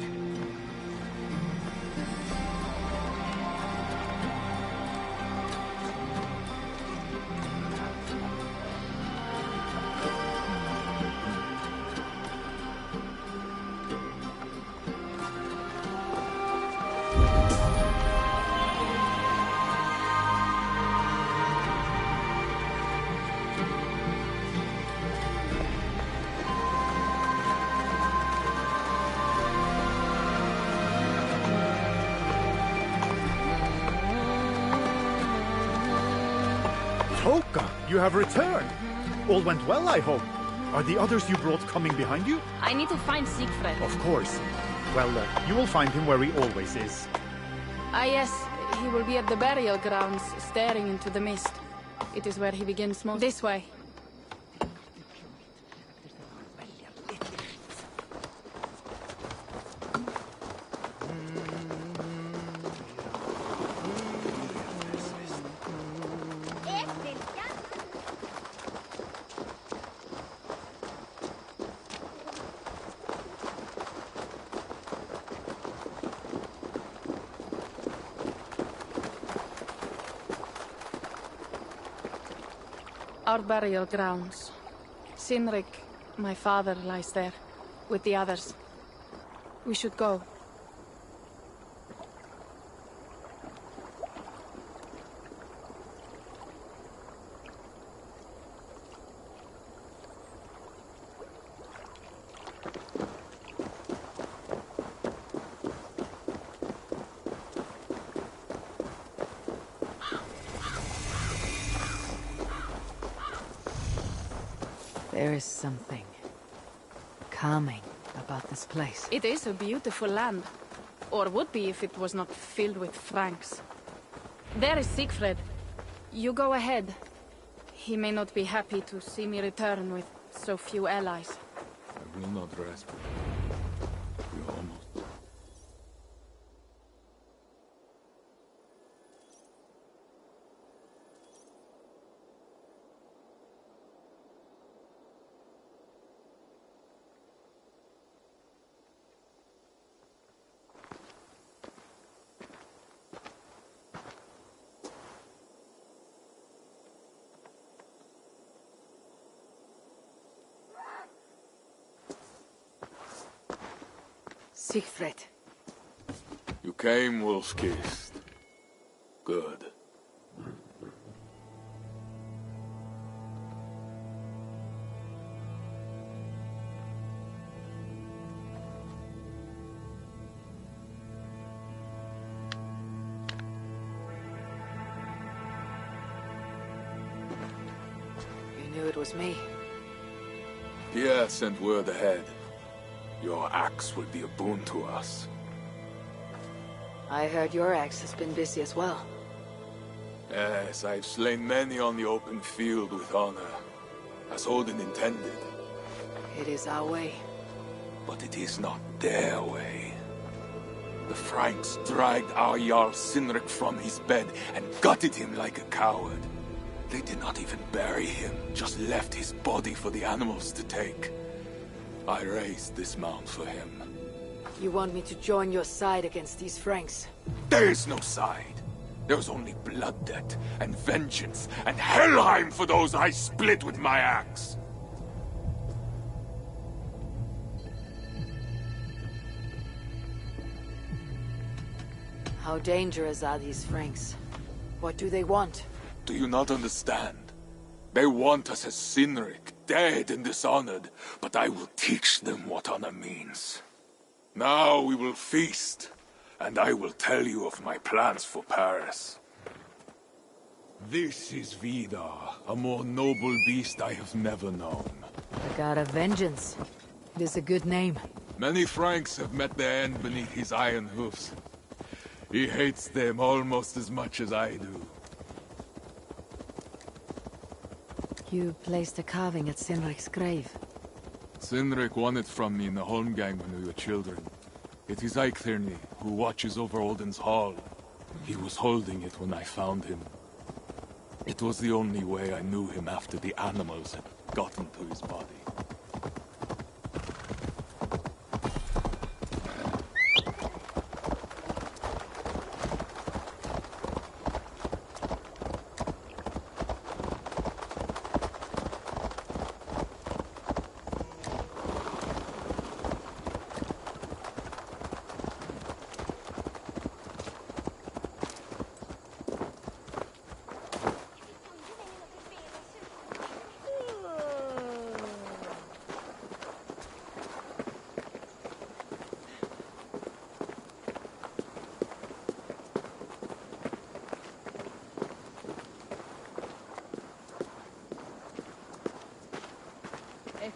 Toka, you have returned. All went well, I hope. Are the others you brought coming behind you? I need to find Siegfried. Of course. Well, you will find him where he always is. Ah yes, he will be at the burial grounds, staring into the mist. It is where he begins most. This way. our burial grounds. Sinrik, my father, lies there, with the others. We should go. There is something calming about this place. It is a beautiful land. Or would be if it was not filled with Franks. There is Siegfried. You go ahead. He may not be happy to see me return with so few allies. I will not rest. We almost... Siegfried. You came, wolf-kissed. Good. You knew it was me. Pierre sent word ahead. Your axe will be a boon to us. I heard your axe has been busy as well. Yes, I've slain many on the open field with honor, as Odin intended. It is our way. But it is not their way. The Franks dragged our Jarl Sinrik from his bed and gutted him like a coward. They did not even bury him, just left his body for the animals to take. I raised this mound for him. You want me to join your side against these Franks? There is no side. There is only blood debt, and vengeance, and Helheim for those I split with my axe. How dangerous are these Franks? What do they want? Do you not understand? They want us as Sinrik, dead and dishonored, but I will teach them what honor means. Now we will feast, and I will tell you of my plans for Paris. This is Vidar, a more noble beast I have never known. The god of vengeance. It is a good name. Many Franks have met their end beneath his iron hoofs. He hates them almost as much as I do. You placed a carving at Sinrik's grave. Sinrik won it from me in the Holmgang when we were children. It is Eiklirni, who watches over Odin's hall. He was holding it when I found him. It was the only way I knew him after the animals had gotten to his body.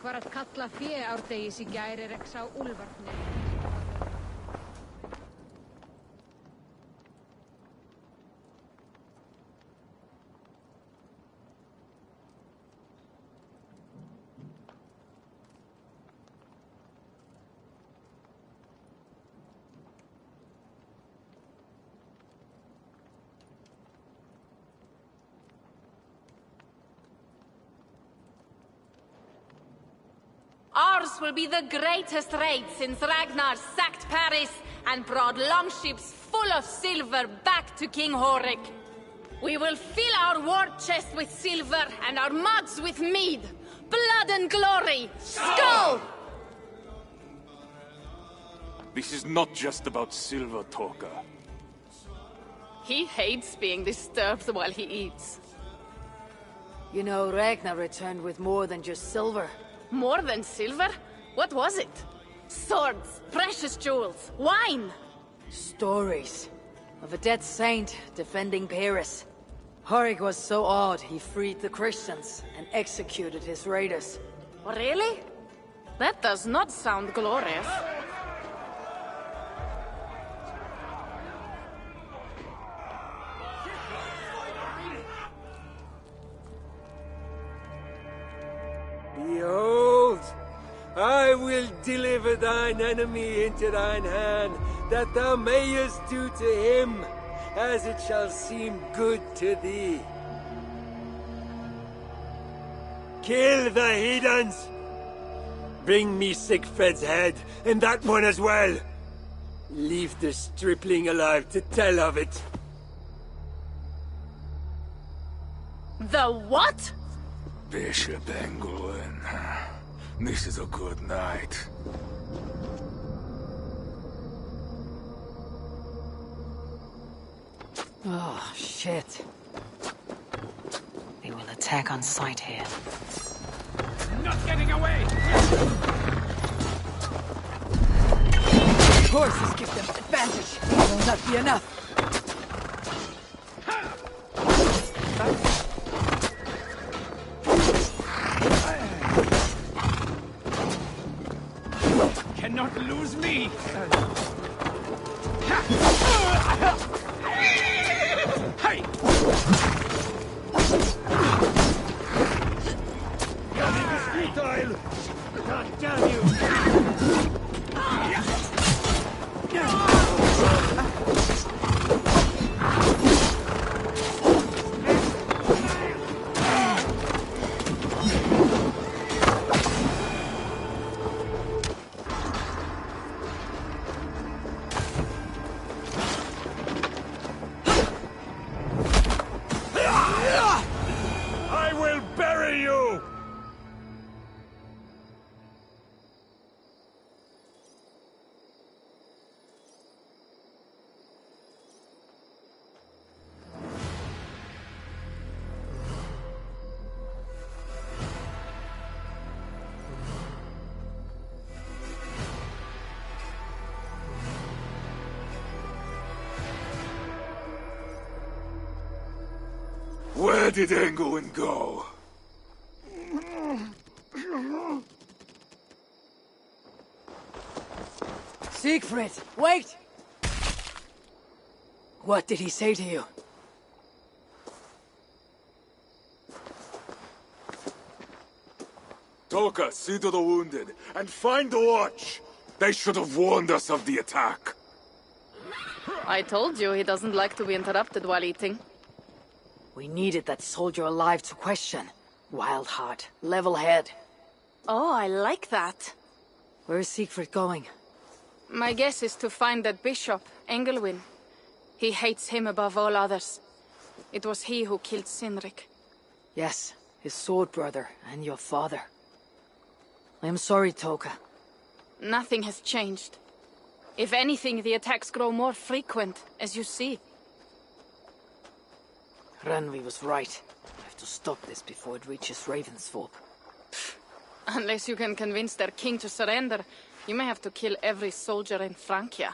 Var att kalla fjeártegis í gær ekki sá úlfarnir. Ours will be the greatest raid since Ragnar sacked Paris and brought longships full of silver back to King Horik. We will fill our war chest with silver and our mugs with mead. Blood and glory! Skull! This is not just about silver, Toka. He hates being disturbed while he eats. You know, Ragnar returned with more than just silver. More than silver? What was it? Swords, precious jewels, wine! Stories of a dead saint defending Paris. Horik was so awed he freed the Christians and executed his raiders. Really? That does not sound glorious. Behold, I will deliver thine enemy into thine hand, that thou mayest do to him as it shall seem good to thee. Kill the heathens! Bring me Sigfred's head, and that one as well. Leave the stripling alive to tell of it. The what? Bishop Engelwin. This is a good night. Oh, shit. They will attack on sight here. Not getting away! Horses give them advantage. It will not be enough. Cannot lose me! Hey! Nothing is futile! God damn you! I will bury you! Where did Engelwin go? Siegfried, wait! What did he say to you? Toka, see to the wounded, and find the watch! They should have warned us of the attack. I told you he doesn't like to be interrupted while eating. We needed that soldier alive to question. Wild heart, level head. Oh, I like that. Where is Siegfried going? My guess is to find that bishop, Engelwin. He hates him above all others. It was he who killed Cynric. Yes, his sword brother and your father. I am sorry, Toka. Nothing has changed. If anything, the attacks grow more frequent, as you see. Randvi was right. I have to stop this before it reaches Ravensthorpe. Unless you can convince their king to surrender, you may have to kill every soldier in Francia.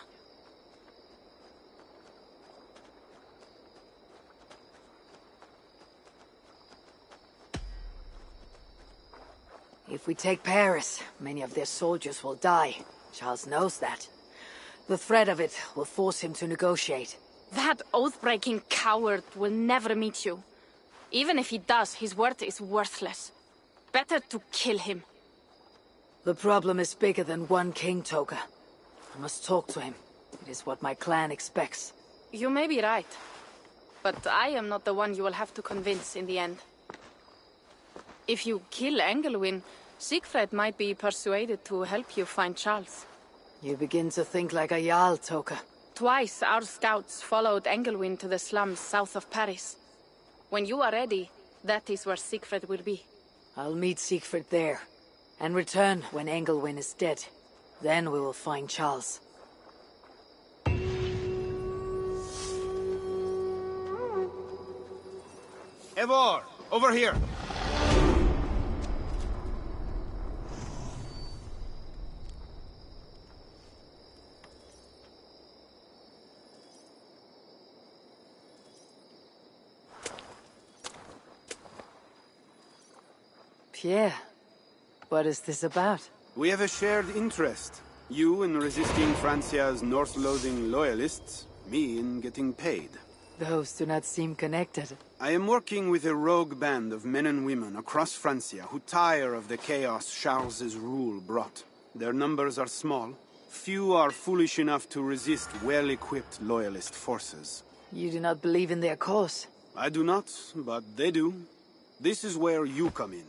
If we take Paris, many of their soldiers will die. Charles knows that. The threat of it will force him to negotiate. That oath-breaking coward will never meet you. Even if he does, his word is worthless. Better to kill him. The problem is bigger than one king, Toka. I must talk to him. It is what my clan expects. You may be right. But I am not the one you will have to convince in the end. If you kill Engelwin, Siegfried might be persuaded to help you find Charles. You begin to think like a Jarl, Toka. Twice our scouts followed Engelwin to the slums south of Paris. When you are ready, that is where Siegfried will be. I'll meet Siegfried there, and return when Engelwin is dead. Then we will find Charles. Eivor, over here! Pierre, what is this about? We have a shared interest. You in resisting Francia's North-loathing loyalists, me in getting paid. Those do not seem connected. I am working with a rogue band of men and women across Francia who tire of the chaos Charles's rule brought. Their numbers are small. Few are foolish enough to resist well-equipped loyalist forces. You do not believe in their cause? I do not, but they do. This is where you come in.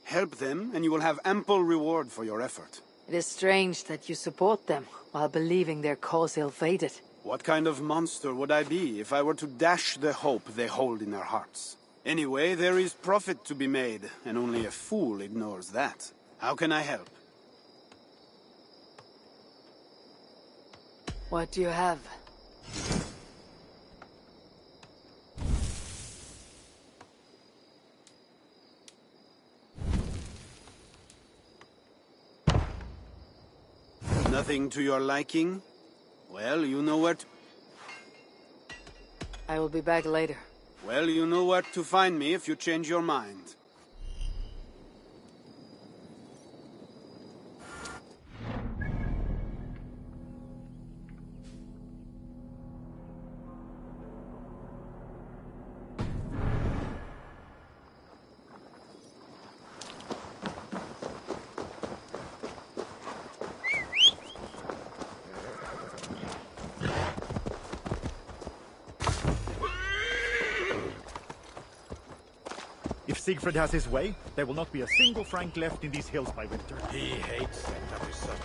Help them, and you will have ample reward for your effort. It is strange that you support them, while believing their cause ill-fated. What kind of monster would I be if I were to dash the hope they hold in their hearts? Anyway, there is profit to be made, and only a fool ignores that. How can I help? What do you have? Nothing to your liking? Well, you know where to... I will be back later. Well, you know where to find me if you change your mind. If Siegfried has his way, there will not be a single Frank left in these hills by winter. He hates it, that is certain.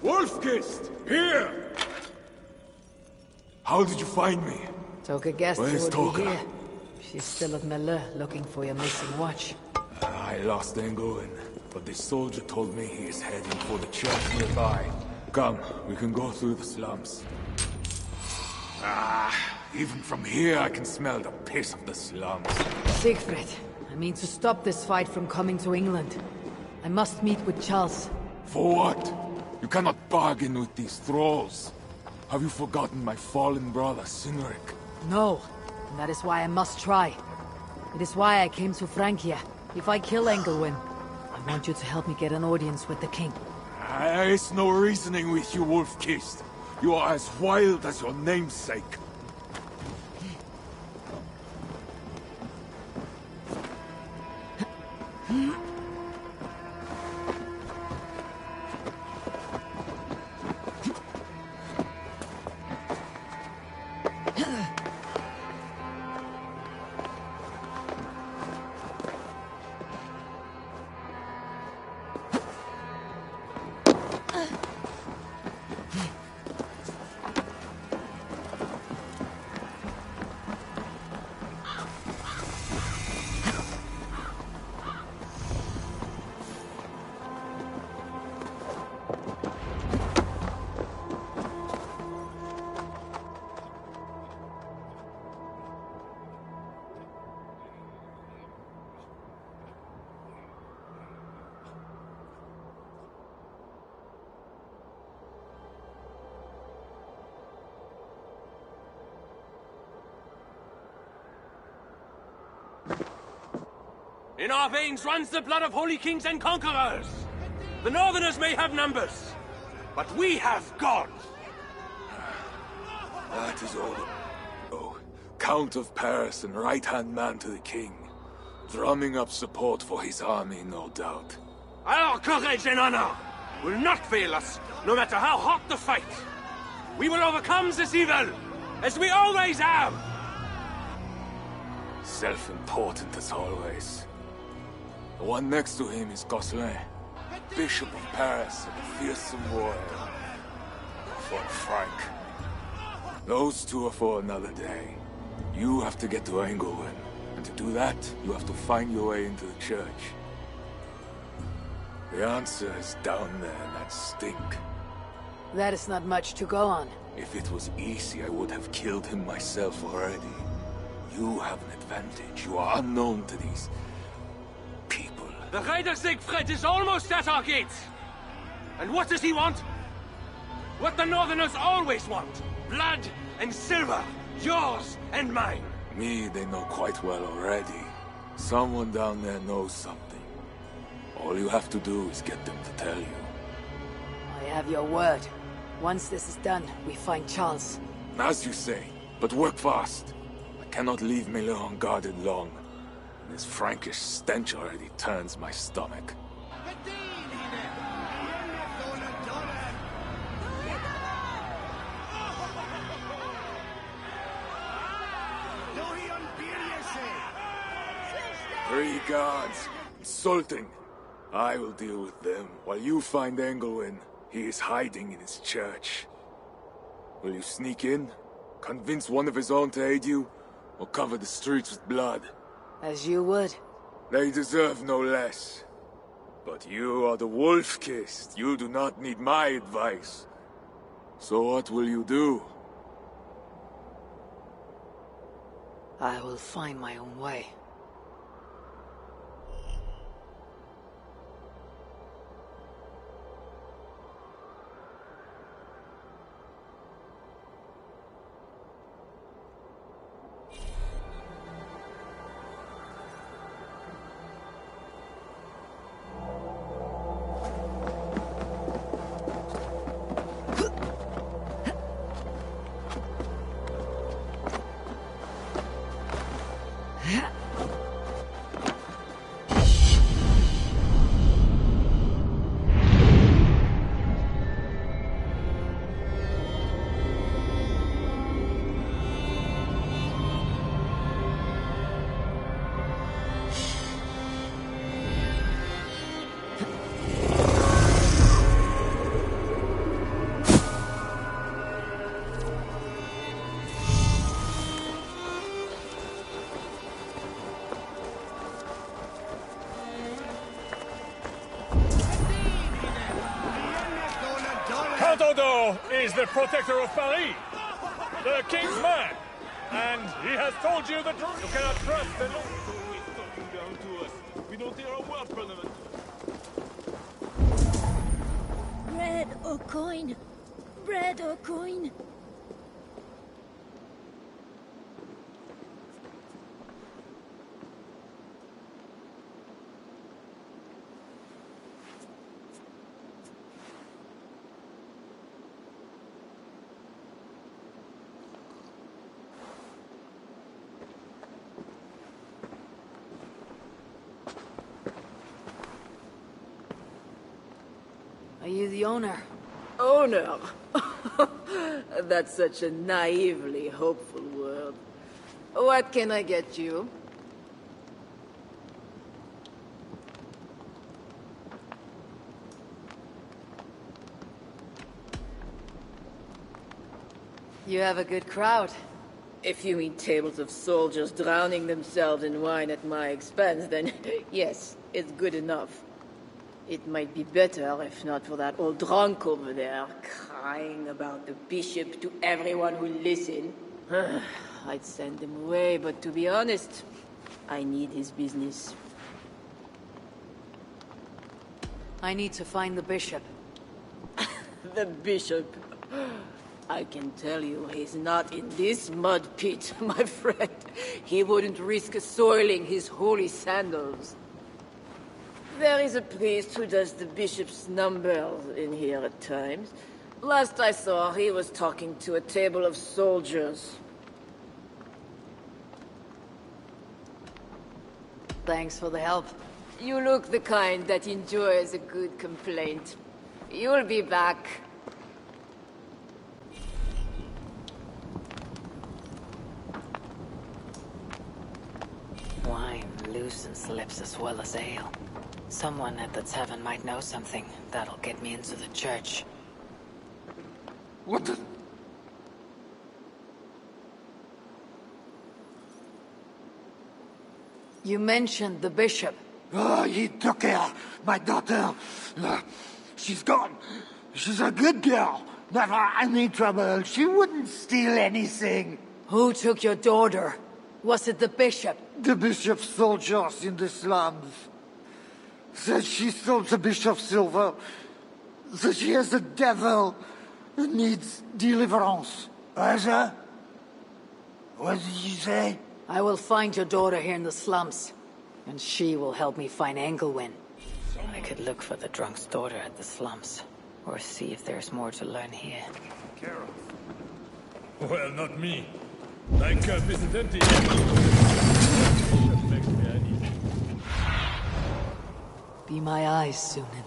Wolfkist! Here! How did you find me? Toka guessed you Where's would Toka? be here. She's still at Melle, looking for your missing watch. I lost Engelwin, but this soldier told me he is heading for the church nearby. Come, we can go through the slums. Even from here I can smell the piss of the slums. Siegfried, I mean to stop this fight from coming to England. I must meet with Charles. For what? You cannot bargain with these thralls. Have you forgotten my fallen brother, Cynric? No, and that is why I must try. It is why I came to Francia. If I kill Engelwin, I want you to help me get an audience with the king. There is no reasoning with you, Wolfkist. You are as wild as your namesake. In our veins runs the blood of holy kings and conquerors. The Northerners may have numbers, but we have God. That is all. Oh, Count of Paris and right-hand man to the king. Drumming up support for his army, no doubt. Our courage and honor will not fail us, no matter how hot the fight. We will overcome this evil, as we always have. Self-important as always. The one next to him is Gosselin, Bishop of Paris and a fearsome warrior. For Frank. Those two are for another day. You have to get to Engelwin, and to do that, you have to find your way into the church. The answer is down there in that stink. That is not much to go on. If it was easy, I would have killed him myself already. You have an advantage. You are unknown to these people. The Raider Siegfried is almost at our gates. And what does he want? What the Northerners always want. Blood and silver. Yours and mine. Me, they know quite well already. Someone down there knows something. All you have to do is get them to tell you. I have your word. Once this is done, we find Charles. As you say, but work fast. I cannot leave Miller unguarded long. This Frankish stench already turns my stomach. Three guards. Insulting. I will deal with them, while you find Engelwin. He is hiding in his church. Will you sneak in? Convince one of his own to aid you? Or cover the streets with blood? As you would. They deserve no less. But you are the Wolf-Kissed. You do not need my advice. So what will you do? I will find my own way. Count Odo is the protector of Paris, the king's man, and he has told you the truth. You cannot trust the law. Down to us. We don't hear a word from them. Bread or coin? Bread or coin? Are you the owner? Owner? That's such a naively hopeful word. What can I get you? You have a good crowd. If you mean tables of soldiers drowning themselves in wine at my expense, then yes, it's good enough. It might be better if not for that old drunk over there, crying about the bishop to everyone who listen. I'd send him away, but to be honest, I need his business. I need to find the bishop. The bishop? I can tell you he's not in this mud pit, my friend. He wouldn't risk soiling his holy sandals. There is a priest who does the bishop's numbers in here at times. Last I saw, he was talking to a table of soldiers. Thanks for the help. You look the kind that enjoys a good complaint. You'll be back. Wine loosens lips as well as ale. Someone at the tavern might know something. That'll get me into the church. What the... You mentioned the bishop. Oh, he took her, my daughter. She's gone. She's a good girl. Never any trouble. She wouldn't steal anything. Who took your daughter? Was it the bishop? The bishop's soldiers in the slums. Said she stole the bishop's silver. Said she has a devil who needs deliverance. What did you say? I will find your daughter here in the slums, and she will help me find Engelwin. I could look for the drunk's daughter at the slums, or see if there's more to learn here. Carol. Well, not me. My cup isn't empty yet. Makes me uneasy. Be my eyes, Sunan.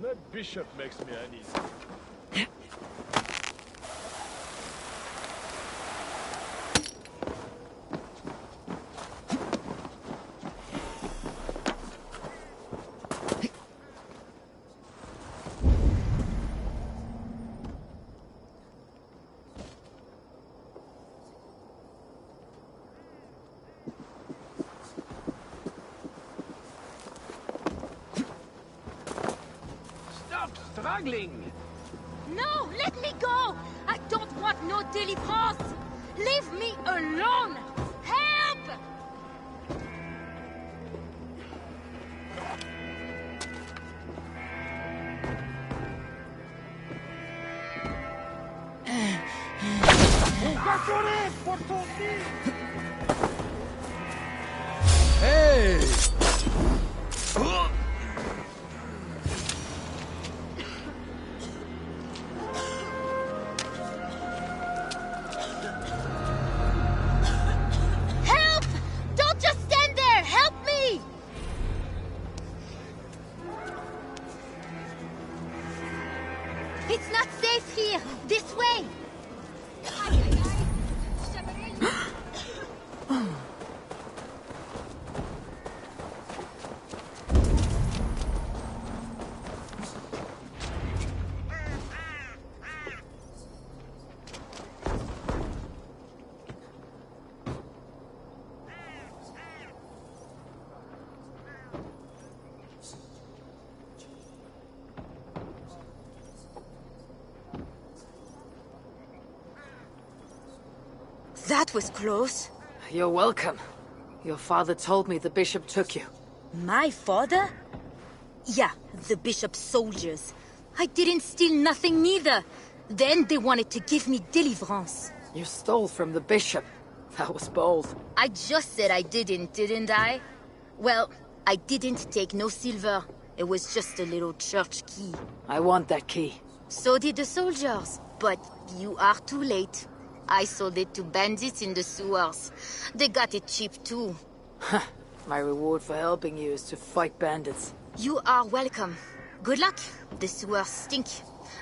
That bishop makes me uneasy. Struggling! No, let me go! I don't want no deliverance! Leave me alone! Help! Hey! Help! Don't just stand there! Help me! It's not safe here! This way! That was close. You're welcome. Your father told me the bishop took you. My father? Yeah, the bishop's soldiers. I didn't steal nothing neither. Then they wanted to give me deliverance. You stole from the bishop. That was bold. I just said I didn't I? Well, I didn't take no silver. It was just a little church key. I want that key. So did the soldiers. But you are too late. I sold it to bandits in the sewers. They got it cheap too. My reward for helping you is to fight bandits. You are welcome. Good luck. The sewers stink.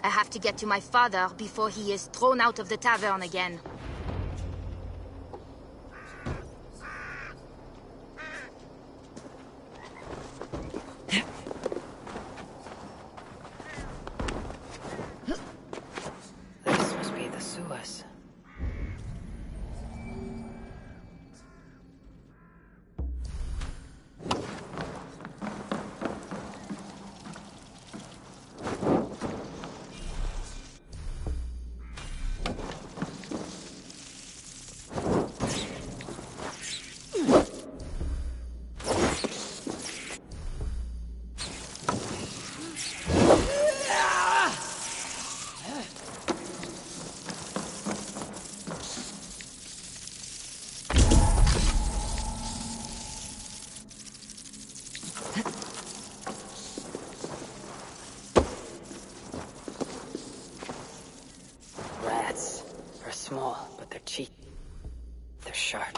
I have to get to my father before he is thrown out of the tavern again. This must be the sewers. Small, but they're cheap. They're sharp.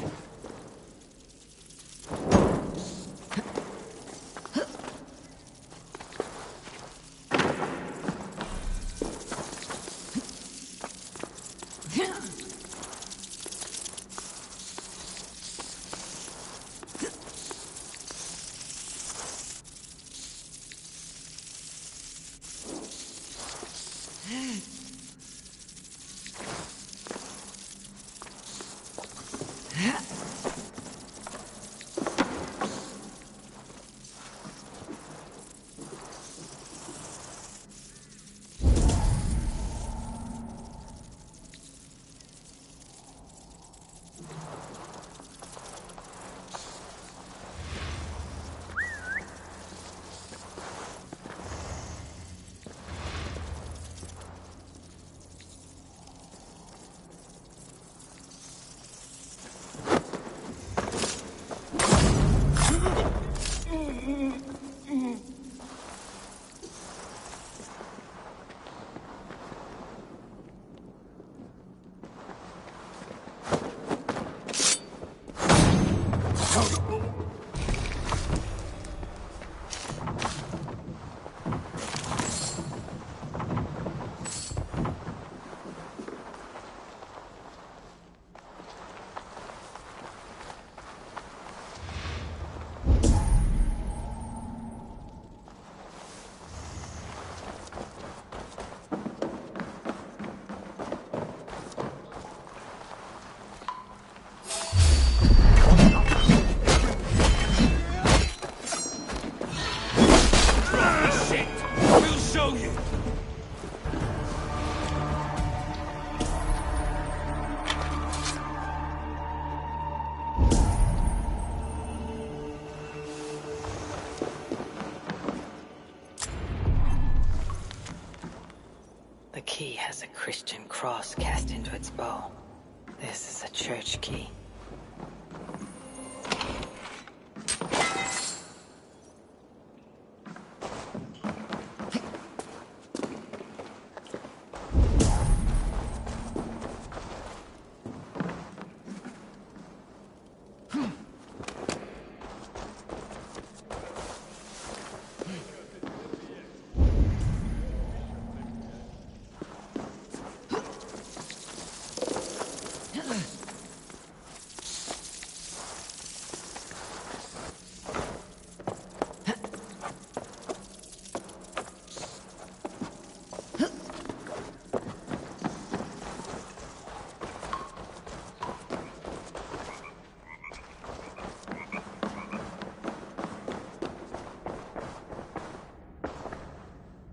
The key has a Christian cross cast into its bow. This is a church key.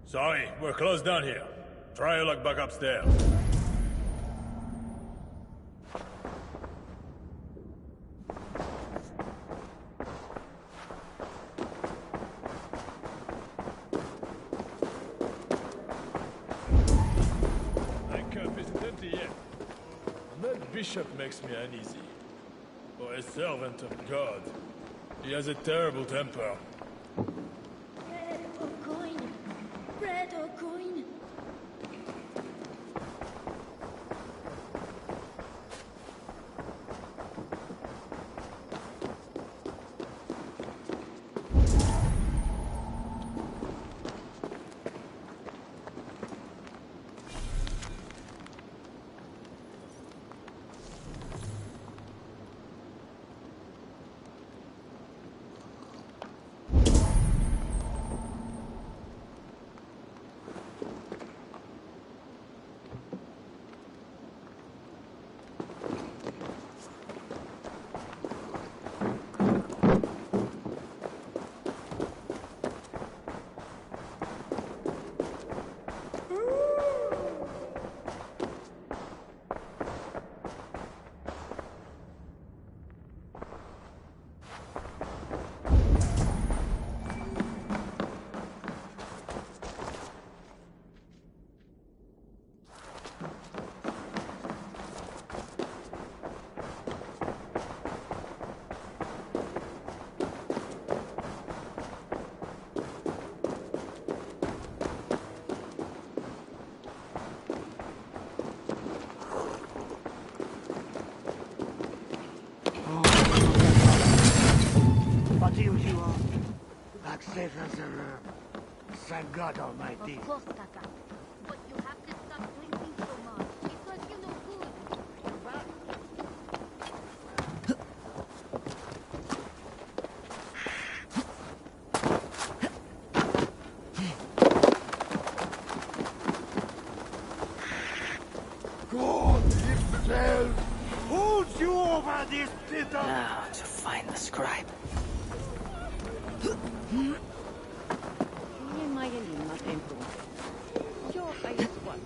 Sorry, we're closed down here. Try your luck back upstairs. makes me uneasy. For a servant of God, he has a terrible temper. Bread or coin? Bread or coin? But here you are, back safe as ever. Thank God Almighty. Of course, Kaka. But you have to stop drinking so much. It does you no good. God himself holds you over this pit of... Now to find the scribe. Nie ma jelima tempo. Yo hay squad.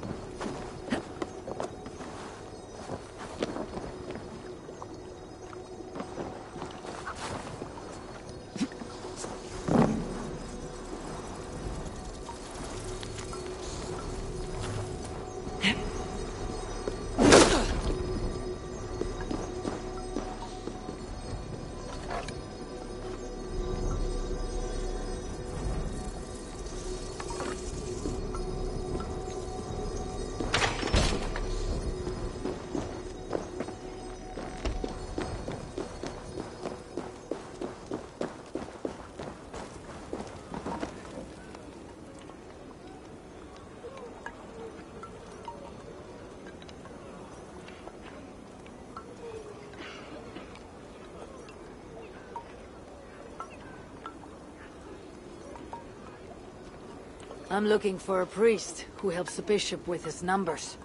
I'm looking for a priest who helps the bishop with his numbers.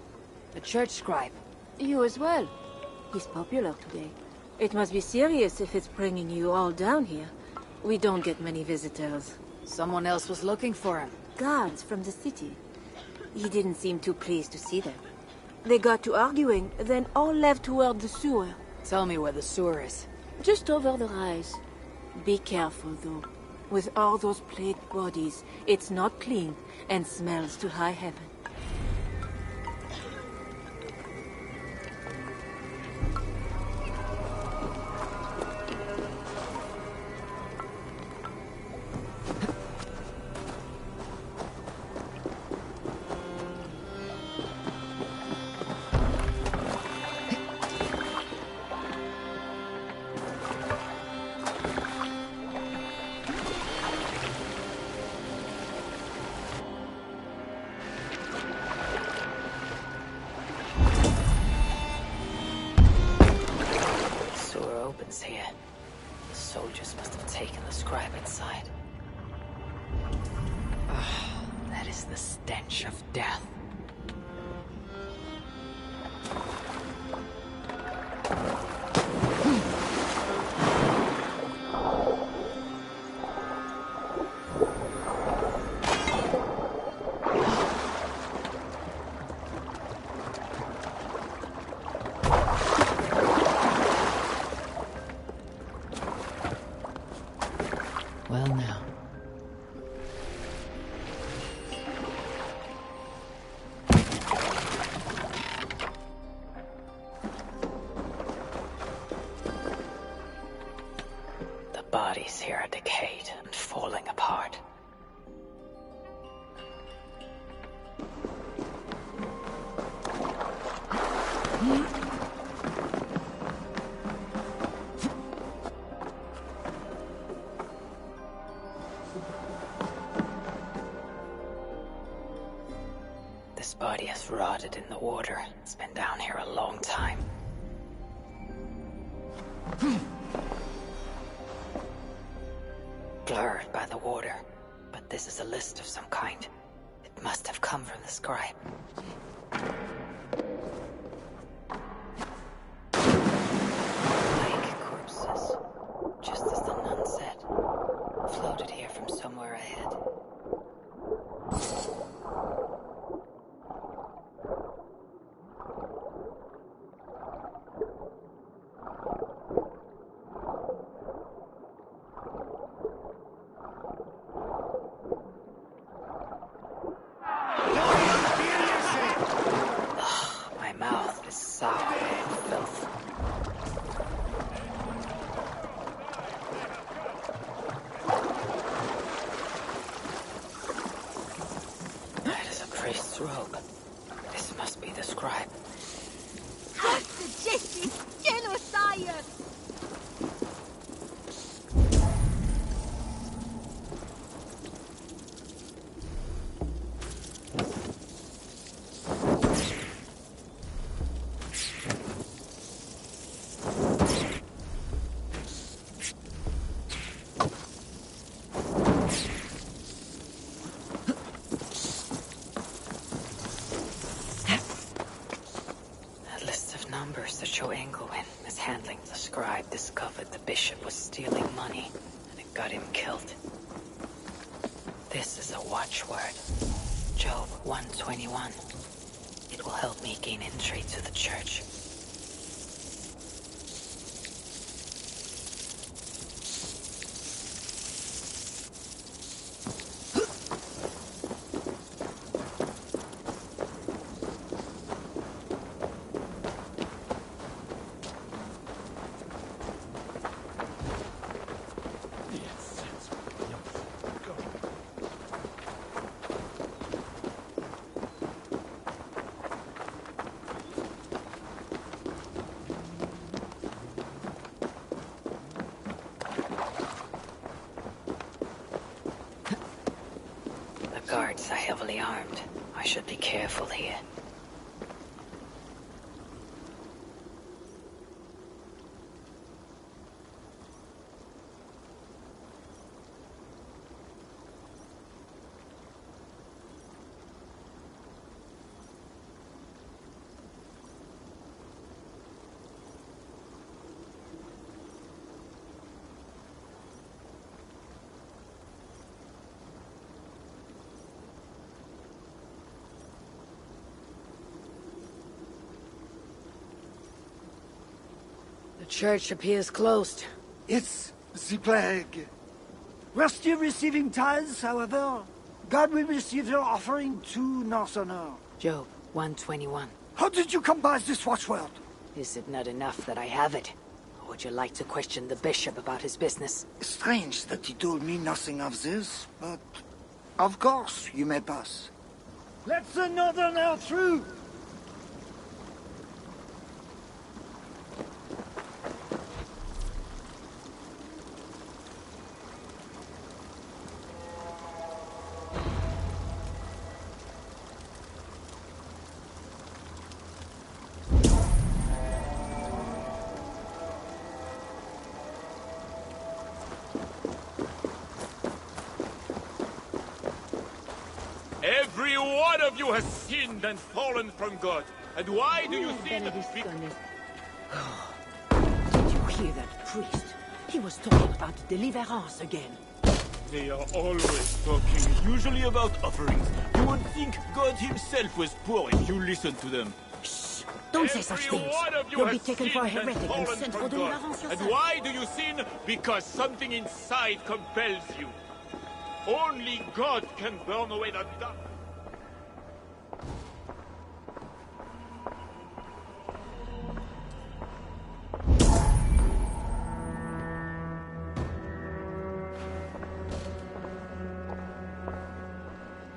A church scribe. You as well. He's popular today. It must be serious if it's bringing you all down here. We don't get many visitors. Someone else was looking for him. Guards from the city. He didn't seem too pleased to see them. They got to arguing, then all left toward the sewer. Tell me where the sewer is. Just over the rise. Be careful, though. With all those plagued bodies, it's not clean and smells to high heaven. Here. The soldiers must have taken the scribe inside. That is the stench of death. Well now. bodies here are decayed and falling apart. This body has rotted in the water. It's been down here a long time. Blurred by the water, but this is a list of some kind. It must have come from the scribe. Like corpses, just as the nun said, floated here from somewhere ahead. My mouth is sour with filth. That is a priest's robe. This must be the scribe. Genocide! A list of numbers that show Englewen, mishandling the scribe, discovered the bishop was stealing money, and it got him killed. This is a watchword. Job 121. It will help me gain entry to the church. The guards are heavily armed. I should be careful here. The church appears closed. It's the plague. We're still receiving tithes, however. God will receive your offering to Northerner. Job 121. How did you come by this watchword? Is it not enough that I have it? Or would you like to question the bishop about his business? Strange that he told me nothing of this, but of course you may pass. Let the Northerner through! Every one of you has sinned and fallen from God. And why do you sin? Did you hear that priest? He was talking about deliverance again. They are always talking, usually about offerings. You would think God himself was poor if you listened to them. Shh! Don't say such things. You'll be taken for a heretic and sent for deliverance yourself. And why do you sin? Because something inside compels you. Only God can burn away the dark.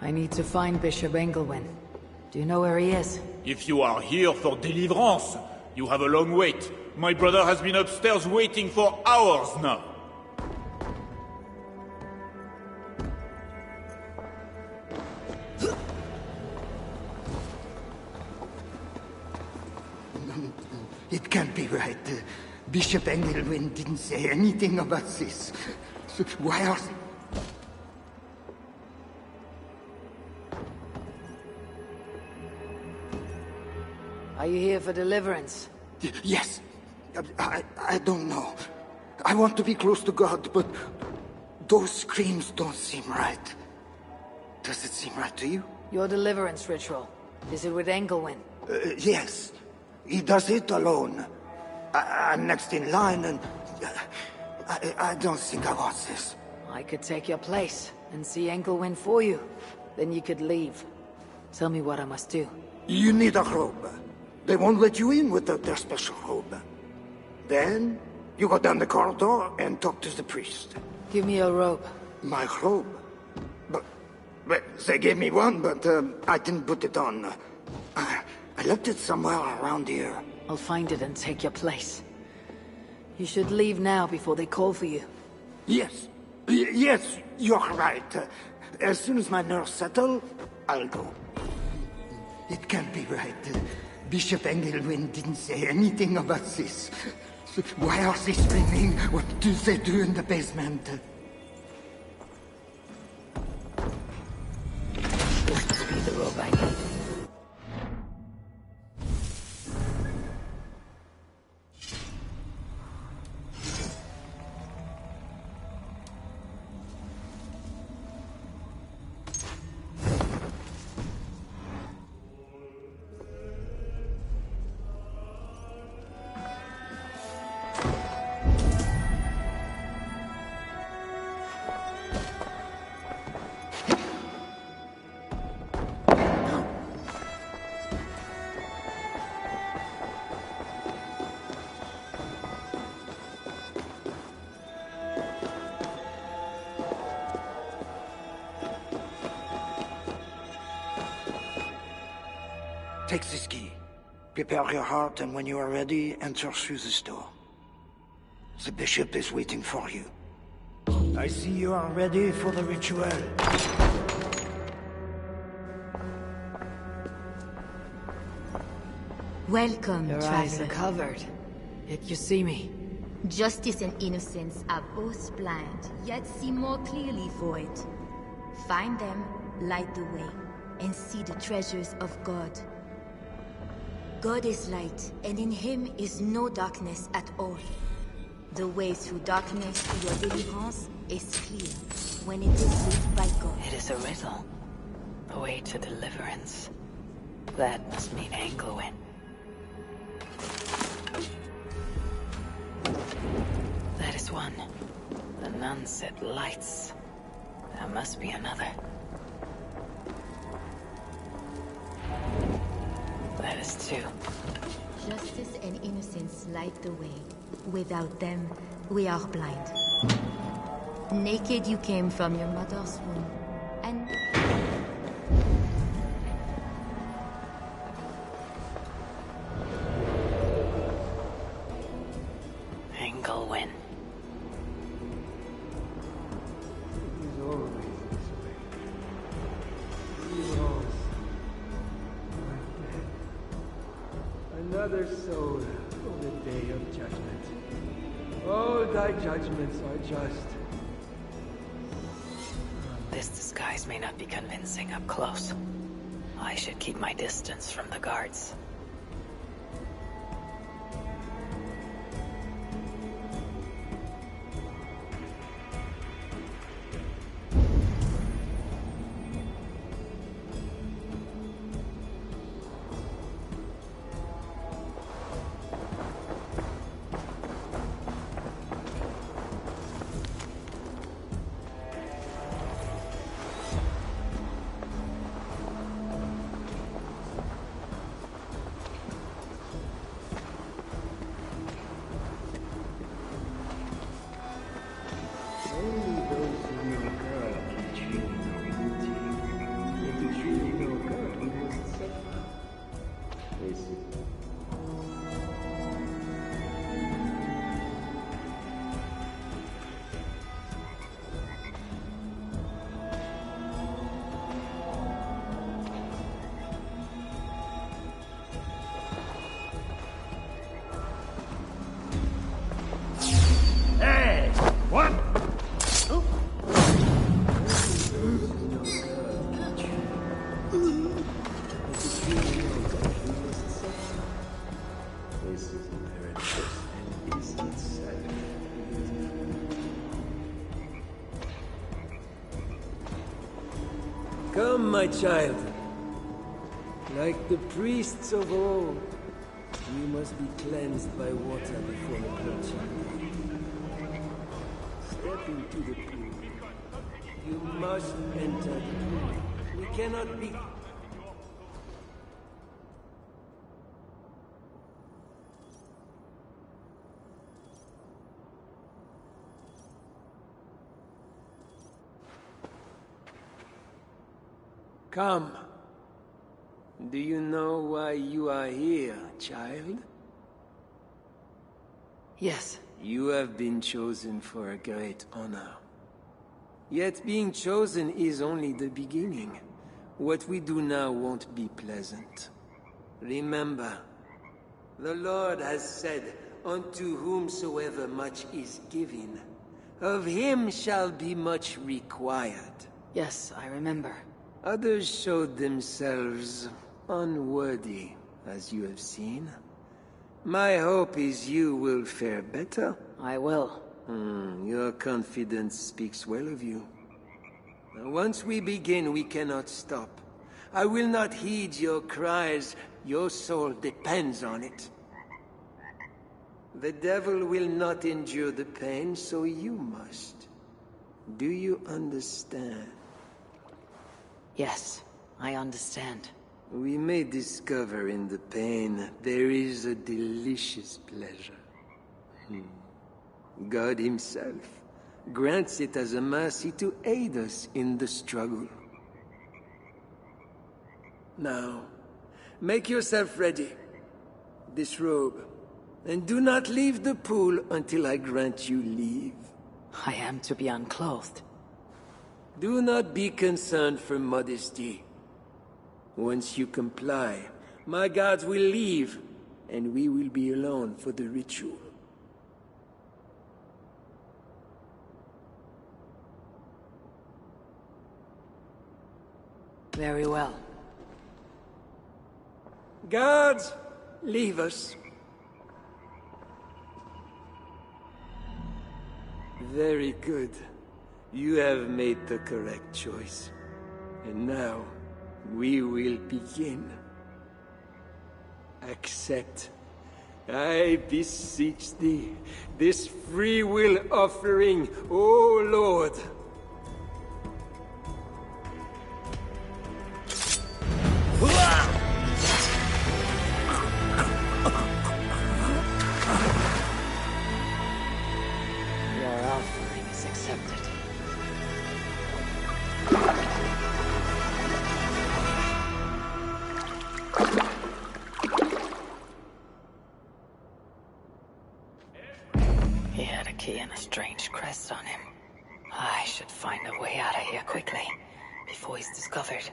I need to find Bishop Engelwin. Do you know where he is? If you are here for deliverance, you have a long wait. My brother has been upstairs waiting for hours now. It can't be right. Bishop Engelwin didn't say anything about this. So why are... Are you here for deliverance? Yes. I don't know. I want to be close to God, but those screams don't seem right. Does it seem right to you? Your deliverance ritual. Is it with Engelwin? Yes. He does it alone. I'm next in line, and I don't think I want this. I could take your place and see Engelwin for you. Then you could leave. Tell me what I must do. You need a robe. They won't let you in without their special robe. Then, you go down the corridor and talk to the priest. Give me your robe. My robe? But they gave me one, but I didn't put it on. I left it somewhere around here. I'll find it and take your place. You should leave now before they call for you. Yes. Yes, you're right. As soon as my nerves settle, I'll go. It can't be right. Bishop Engelwin didn't say anything about this. Why are they screaming? What do they do in the basement? This must be the robe I need. Take this key. Prepare your heart, and when you are ready, enter through this door. The bishop is waiting for you. I see you are ready for the ritual. Welcome, Your traveler. eyes are covered. Yet you see me. Justice and innocence are both blind, yet see more clearly for it. Find them, light the way, and see the treasures of God. God is light, and in him is no darkness at all. The way through darkness to your deliverance is clear, when it is lit by God. It is a riddle. The way to deliverance. That must mean Engelwin. That is one. The nun said lights. There must be another. That is two. Justice and innocence light the way. Without them, we are blind. Naked you came from your mother's womb, and... Engelwin. Another soul on the day of judgment. Oh, thy judgments are just. This disguise may not be convincing up close. I should keep my distance from the guards. Come, my child. Like the priests of old, you must be cleansed by water before approaching. Step into the pool. You must enter the pool. We cannot be... Come. Do you know why you are here, child? Yes. You have been chosen for a great honor. Yet being chosen is only the beginning. What we do now won't be pleasant. Remember, the Lord has said, "Unto whomsoever much is given, of him shall be much required." Yes, I remember. Others showed themselves unworthy, as you have seen. My hope is you will fare better. I will. Your confidence speaks well of you. Now, once we begin, we cannot stop. I will not heed your cries. Your soul depends on it. The devil will not endure the pain, so you must. Do you understand? Yes, I understand. We may discover in the pain there is a delicious pleasure. God himself grants it as a mercy to aid us in the struggle. Now, make yourself ready. Disrobe, and do not leave the pool until I grant you leave. I am to be unclothed. Do not be concerned for modesty. Once you comply, my guards will leave, and we will be alone for the ritual. Very well. Guards, leave us. Very good. You have made the correct choice. And now, we will begin. Accept, I beseech thee, this free will offering, O Lord. Your offering is accepted. He had a key and a strange crest on him. I should find a way out of here quickly, before he's discovered.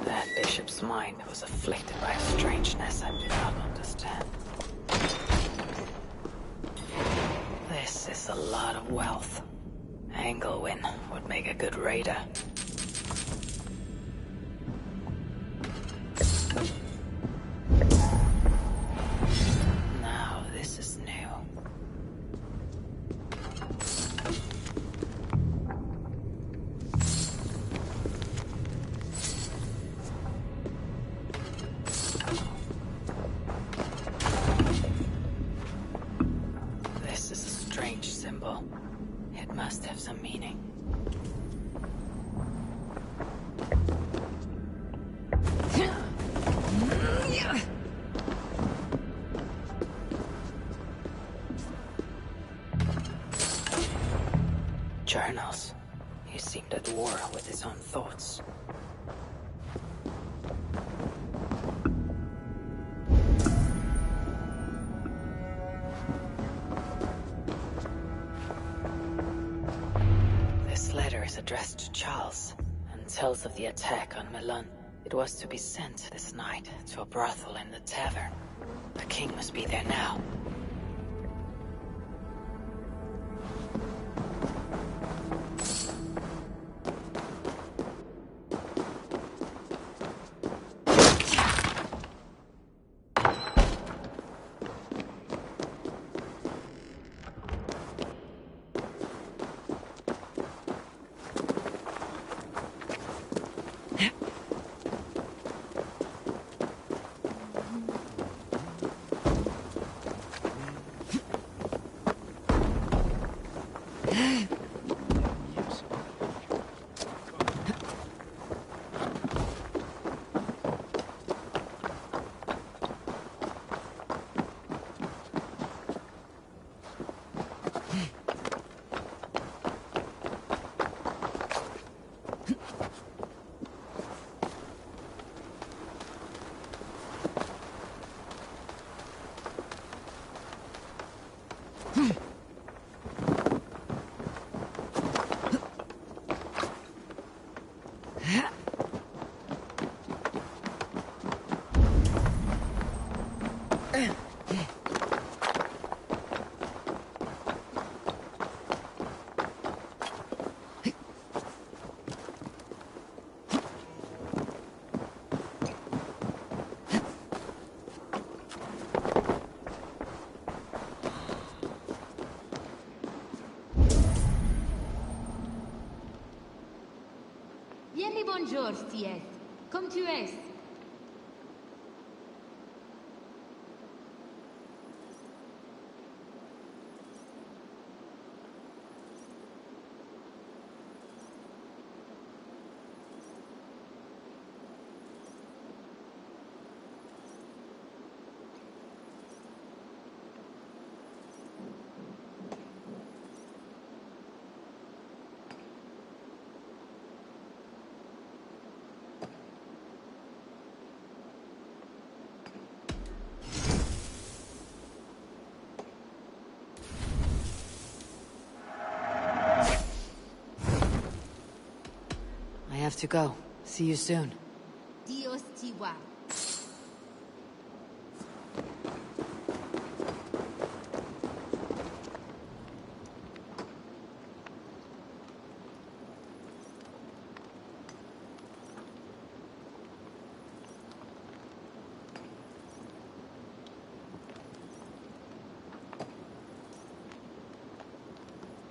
That bishop's mind was afflicted by a strangeness I do not understand. This is a lot of wealth. Engelwin would make a good raider. Now, this is new. This is a strange symbol. It must have some meaning. Journals. He seemed at war with his own thoughts. This letter is addressed to Charles and tells of the attack on Milan. It was to be sent this night to a brothel in the tavern. The king must be there now. Vieni bonjour, Stieth. Comme tu es. I have to go. See you soon. Dios te guarde.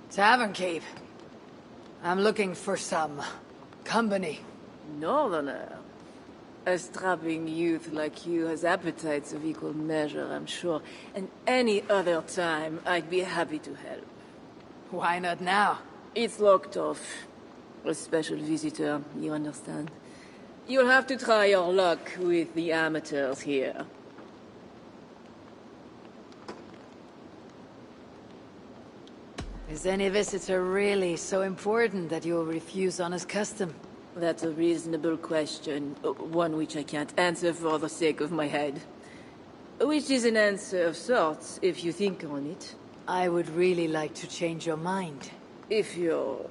Tavern keep. I'm looking for some company. Northerner. A strapping youth like you has appetites of equal measure, I'm sure. And any other time, I'd be happy to help. Why not now? It's locked off. A special visitor, you understand. You'll have to try your luck with the amateurs here. Is any visitor really so important that you'll refuse honest custom? That's a reasonable question, one which I can't answer for the sake of my head. Which is an answer of sorts, if you think on it. I would really like to change your mind. If your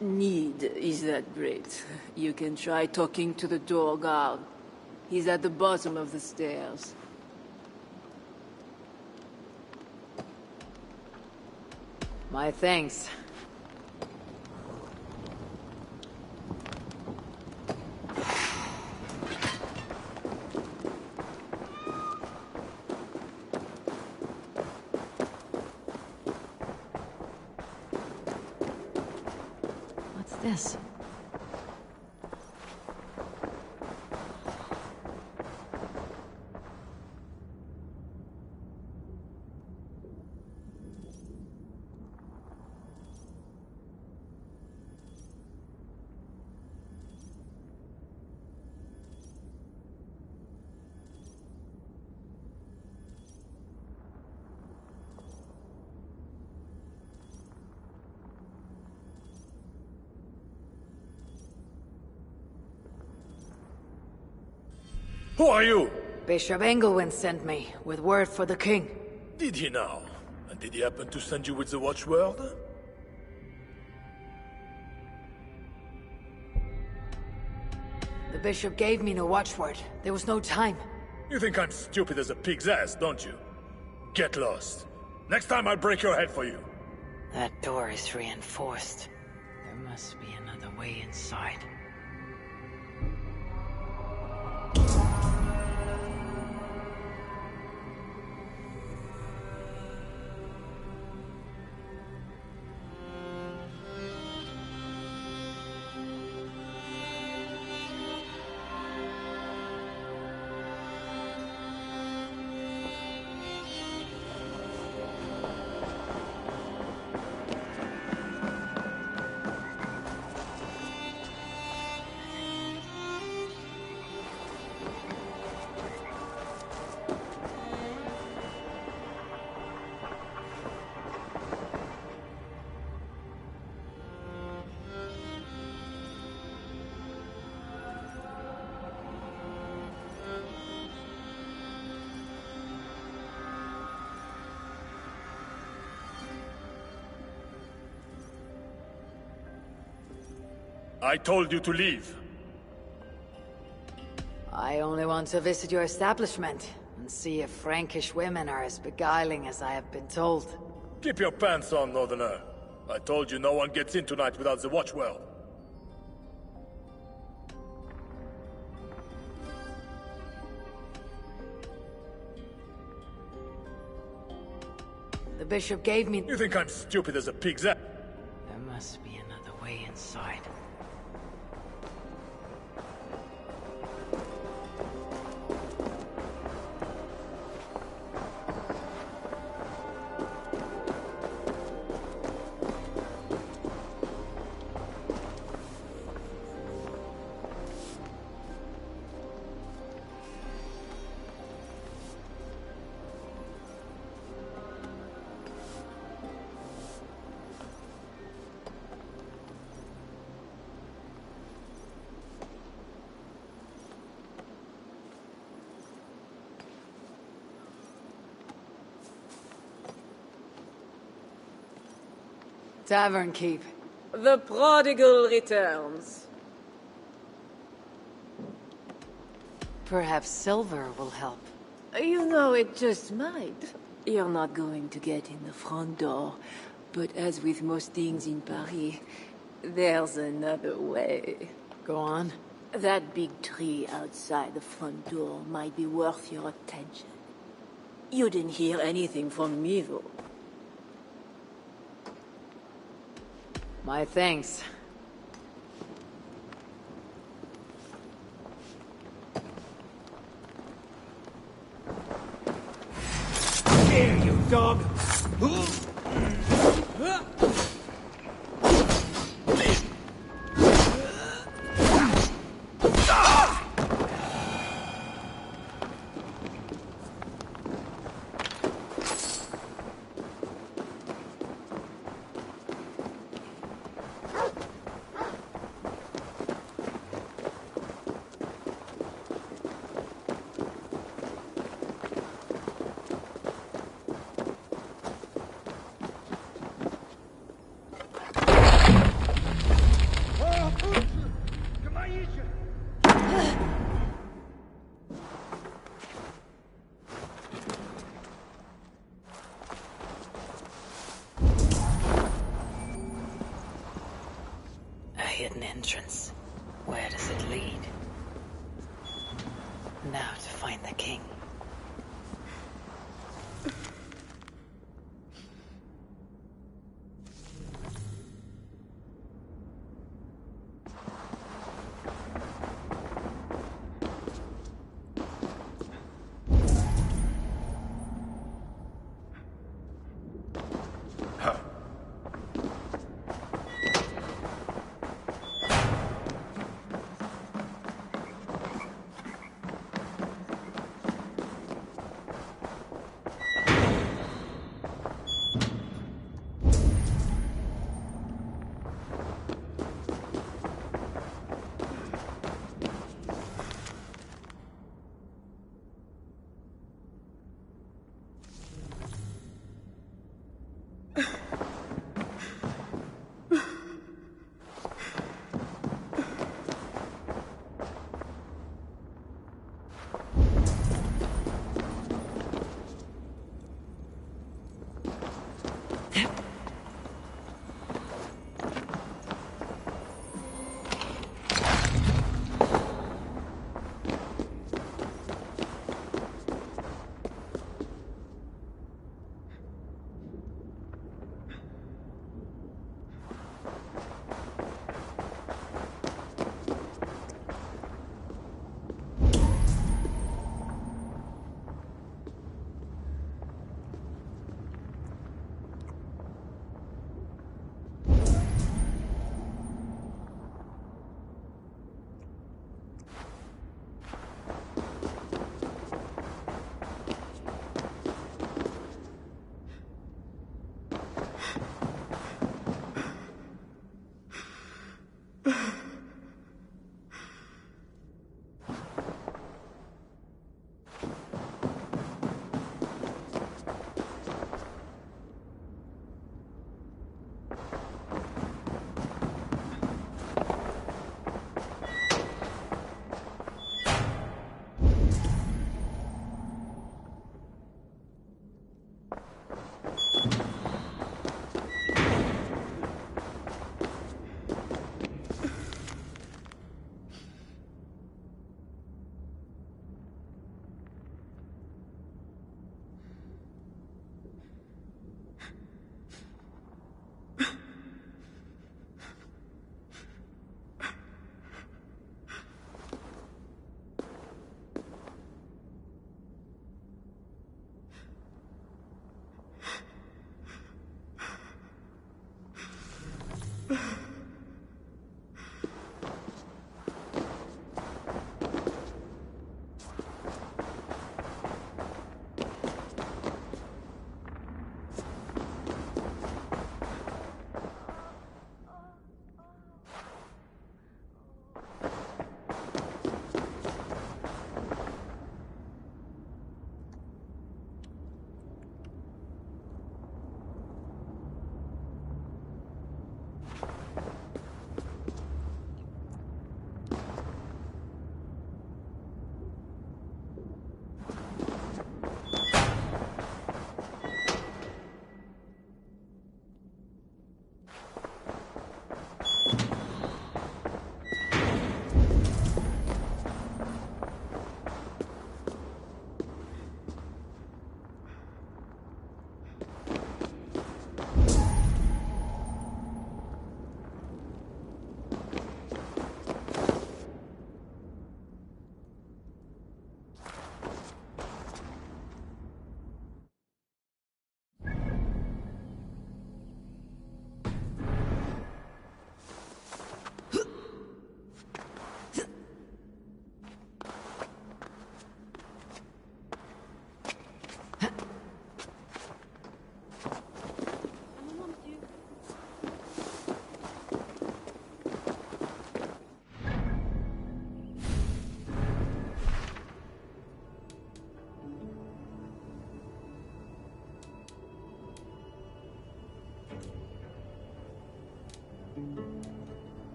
need is that great, you can try talking to the door guard. He's at the bottom of the stairs. My thanks. What's this? Who are you? Bishop Engelwin sent me, with word for the king. Did he now? And did he happen to send you with the watchword? The bishop gave me no watchword. There was no time. You think I'm stupid as a pig's ass, don't you? Get lost. Next time I'll break your head for you. That door is reinforced. There must be another way inside. I told you to leave. I only want to visit your establishment and see if Frankish women are as beguiling as I have been told. Keep your pants on, Northerner. I told you no one gets in tonight without the watchwell. The bishop gave me... You think I'm stupid as a pig's ass? There must be another way inside. Tavern keep. The prodigal returns. Perhaps silver will help. You know, it just might. You're not going to get in the front door, but as with most things in Paris, there's another way. Go on. That big tree outside the front door might be worth your attention. You didn't hear anything from me, though. My thanks. Here, you dog! Hidden entrance. Where does it lead? Now to find the king.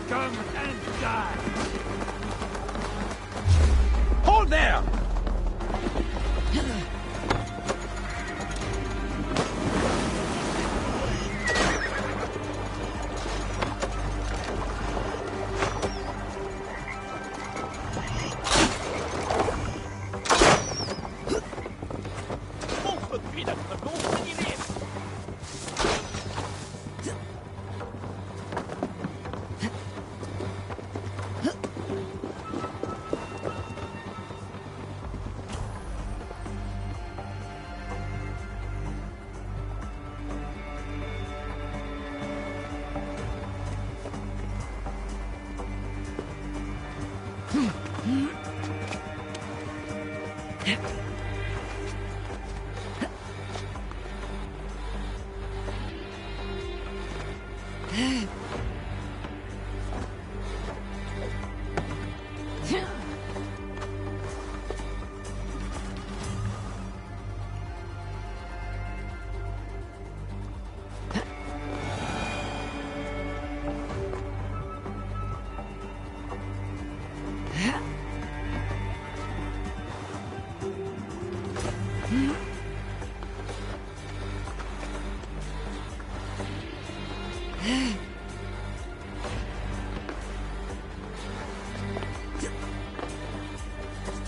Come and die! Hold there!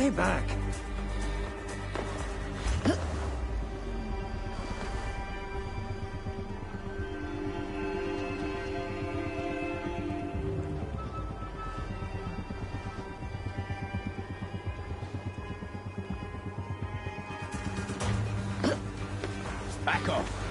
Stay back. Back off.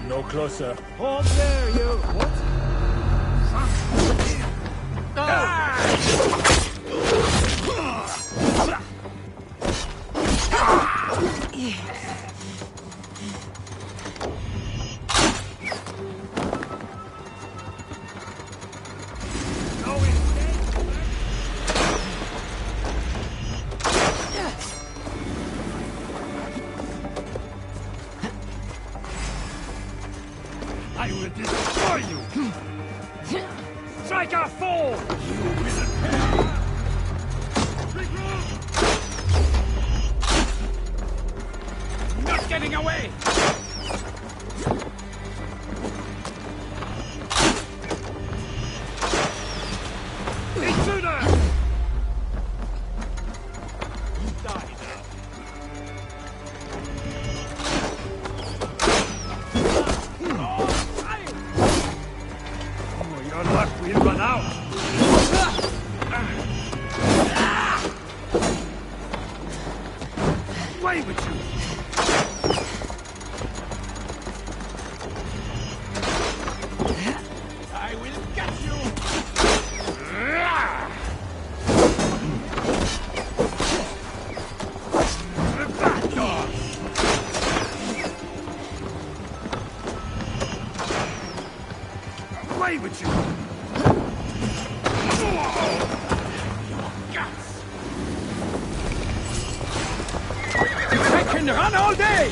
No closer. Hold there, you! What? I will destroy you! Strike a fool! You will pay! Not getting away! Intruder! You die now. Oh, your luck will run out! Away with you! I will get you! Bad dog! Away with you! Your guts! I can run all day!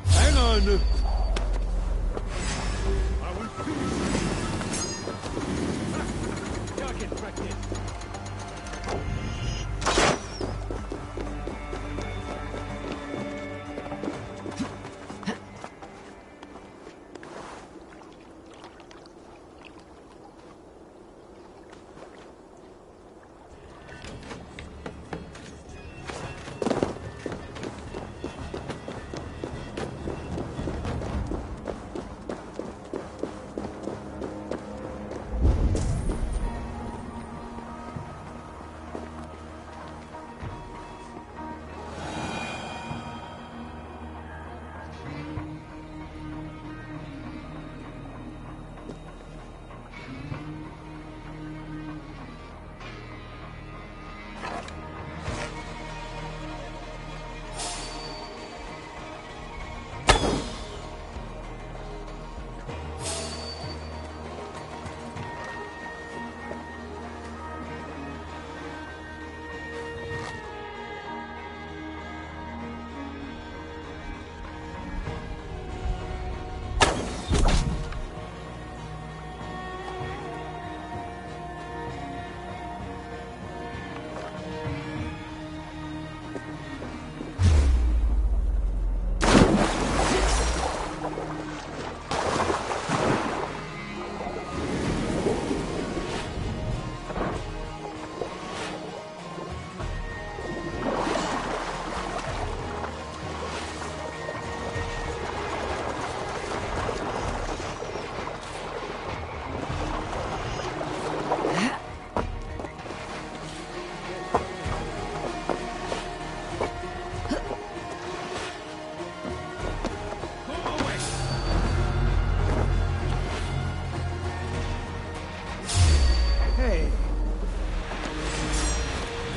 Hang on! I will finish you! Y'all get back in.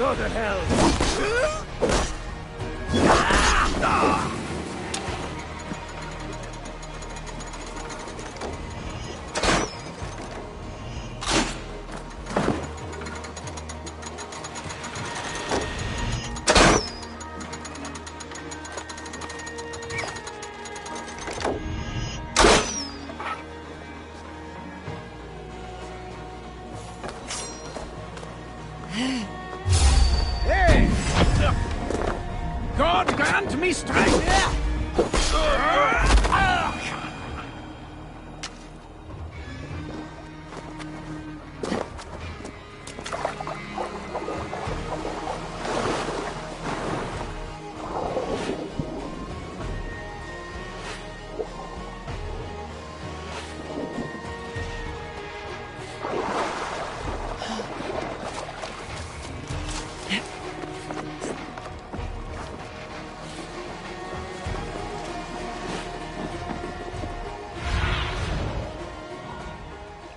Go to hell! Hey! God grant me strength!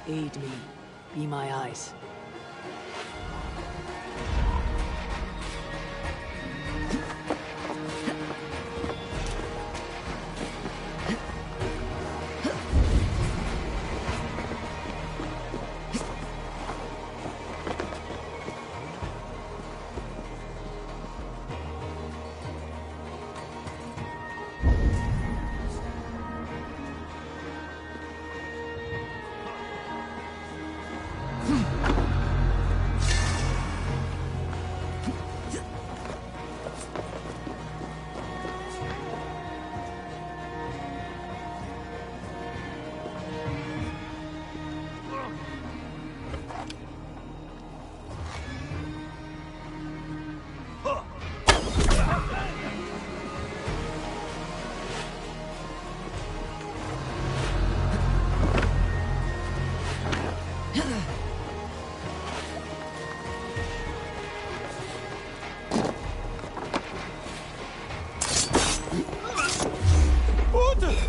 Aid me. Be my eyes.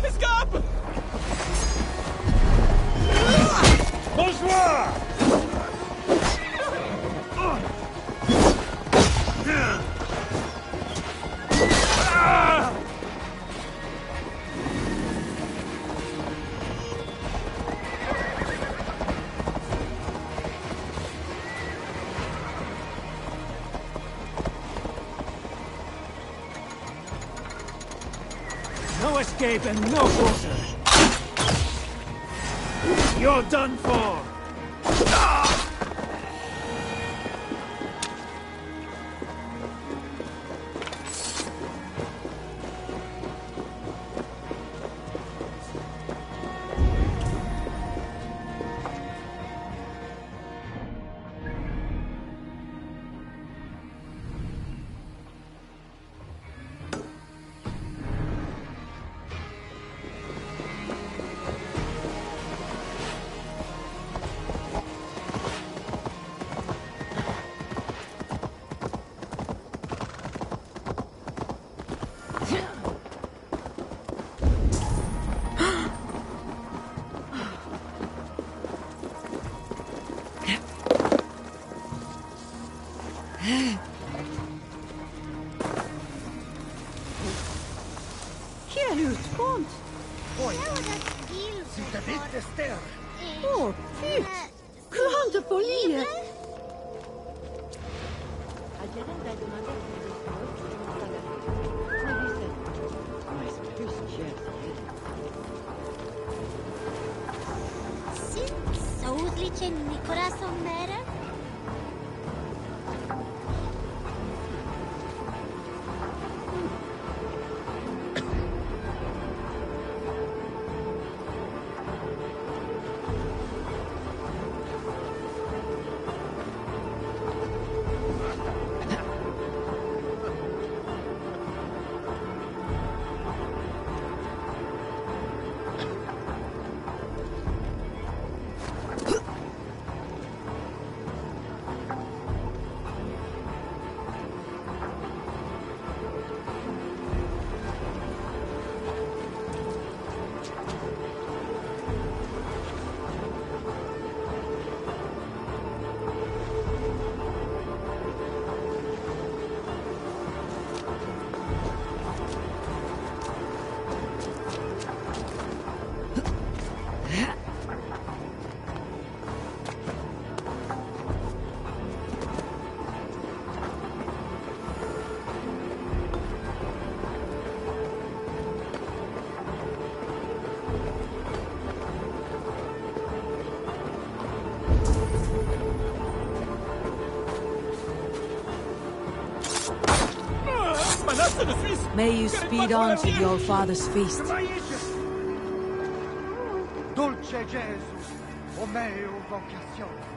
Escape! Bonsoir! No escape and no closer. You're done for. Quel utspont! Oj! Sitter lite still. Åh, pytt! Grande folie! Saudlice Nicolas Omere? May you speed on to your father's feast. Dulce Jesus, o meo vocación.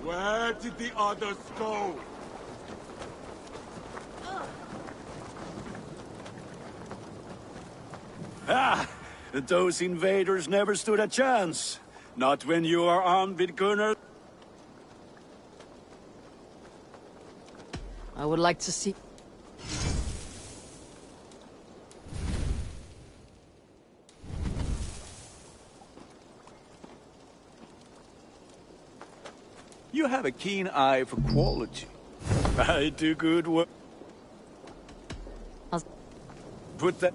Where did the others go? Ah! Those invaders never stood a chance. Not when you are armed with gunners. I would like to see... You have a keen eye for quality. I do good work. Put that...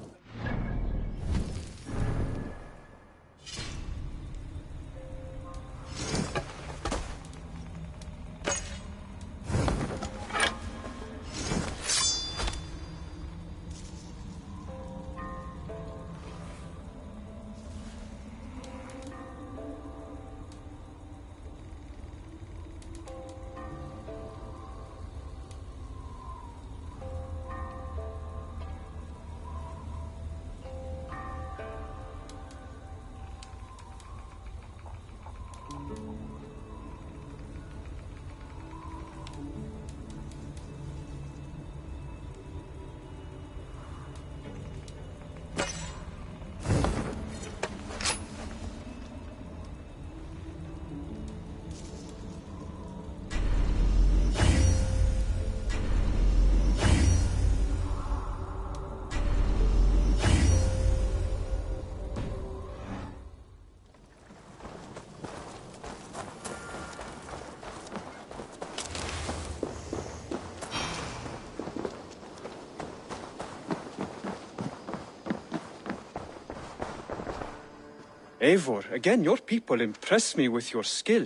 Eivor, again, your people impress me with your skill.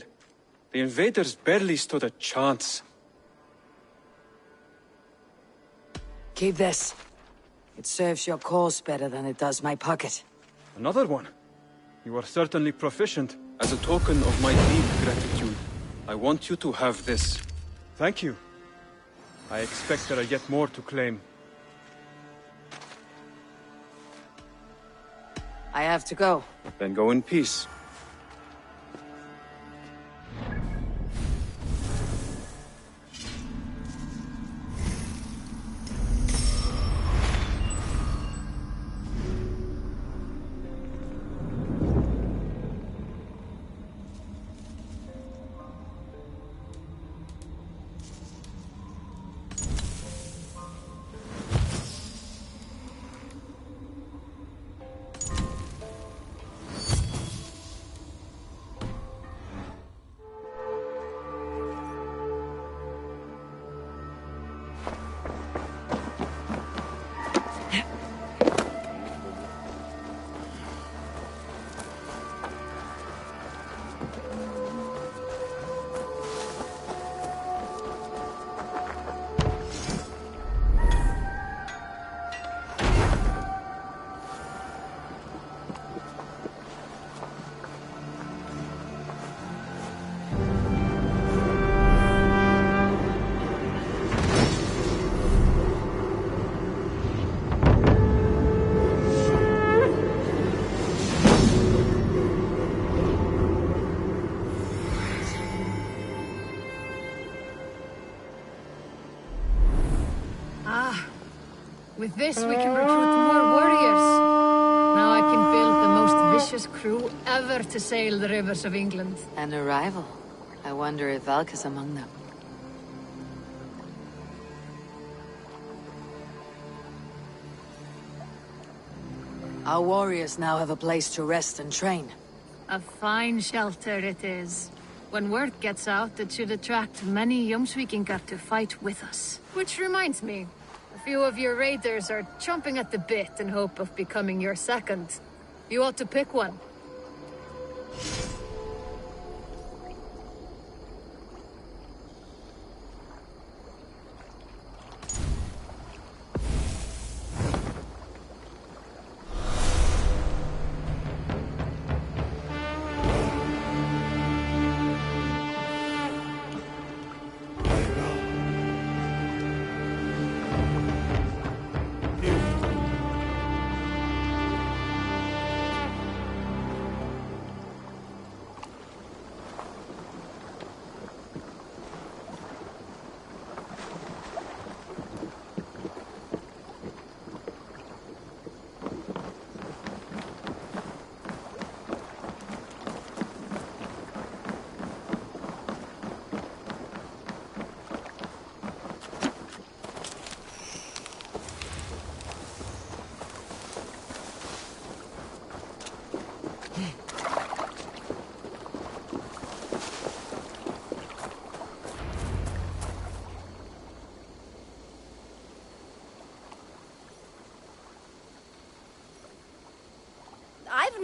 The invaders barely stood a chance. Keep this. It serves your cause better than it does my pocket. Another one? You are certainly proficient. As a token of my deep gratitude, I want you to have this. Thank you. I expect there are yet more to claim. I have to go. Then go in peace. With this, we can recruit more warriors. Now I can build the most vicious crew ever to sail the rivers of England. An arrival. I wonder if Valka's among them. Our warriors now have a place to rest and train. A fine shelter it is. When word gets out, it should attract many Jomsvikingar to fight with us. Which reminds me, a few of your raiders are chomping at the bit in hope of becoming your second. You ought to pick one.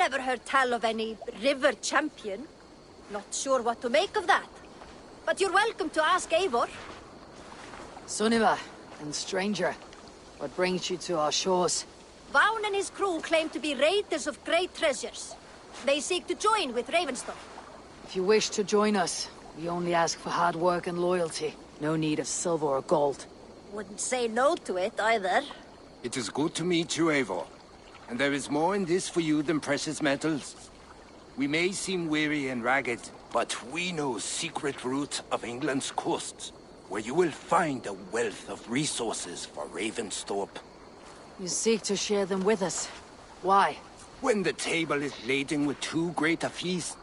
never heard tell of any river champion. Not sure what to make of that. But you're welcome to ask Eivor. Sunniva, and stranger, what brings you to our shores? Vaughn and his crew claim to be raiders of great treasures. They seek to join with Ravenstone. If you wish to join us, we only ask for hard work and loyalty. No need of silver or gold. Wouldn't say no to it, either. It is good to meet you, Eivor. And there is more in this for you than precious metals. We may seem weary and ragged, but we know secret route of England's coasts, where you will find a wealth of resources for Ravensthorpe. You seek to share them with us. Why? When the table is laden with too great a feast,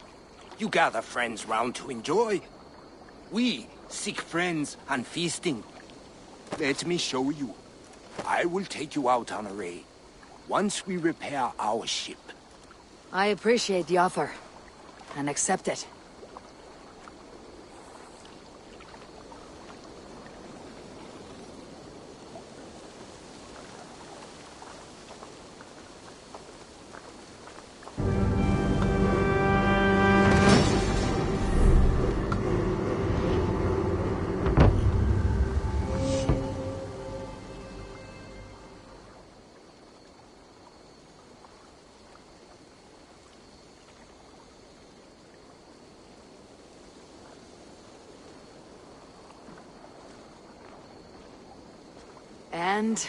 you gather friends round to enjoy. We seek friends and feasting. Let me show you. I will take you out on a raid, once we repair our ship. I appreciate the offer, and accept it. And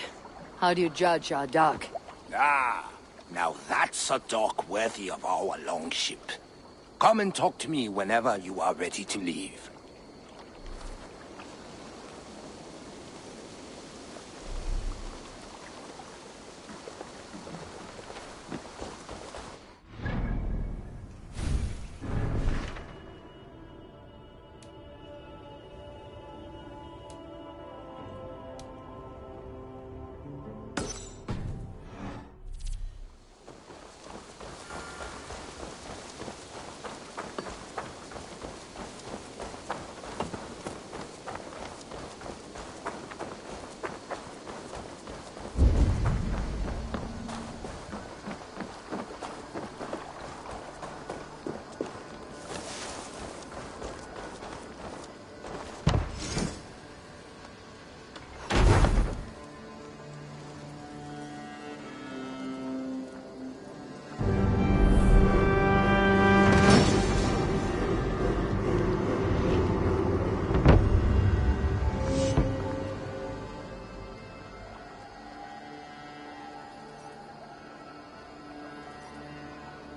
how do you judge our dock? Ah, now that's a dock worthy of our longship. Come and talk to me whenever you are ready to leave.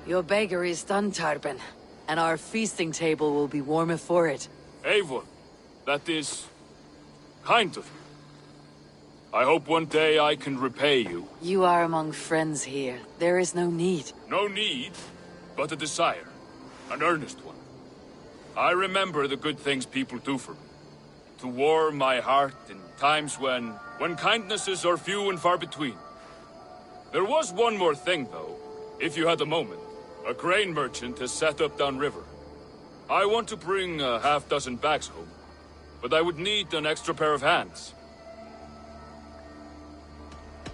Your bakery is done, Tarben, and our feasting table will be warmer for it. Eivor, that is kind of you. I hope one day I can repay you. You are among friends here. There is no need. No need, but a desire. An earnest one. I remember the good things people do for me. To warm my heart in times when kindnesses are few and far between. There was one more thing, though, if you had a moment. A grain merchant has set up downriver. I want to bring a half-dozen bags home, but I would need an extra pair of hands.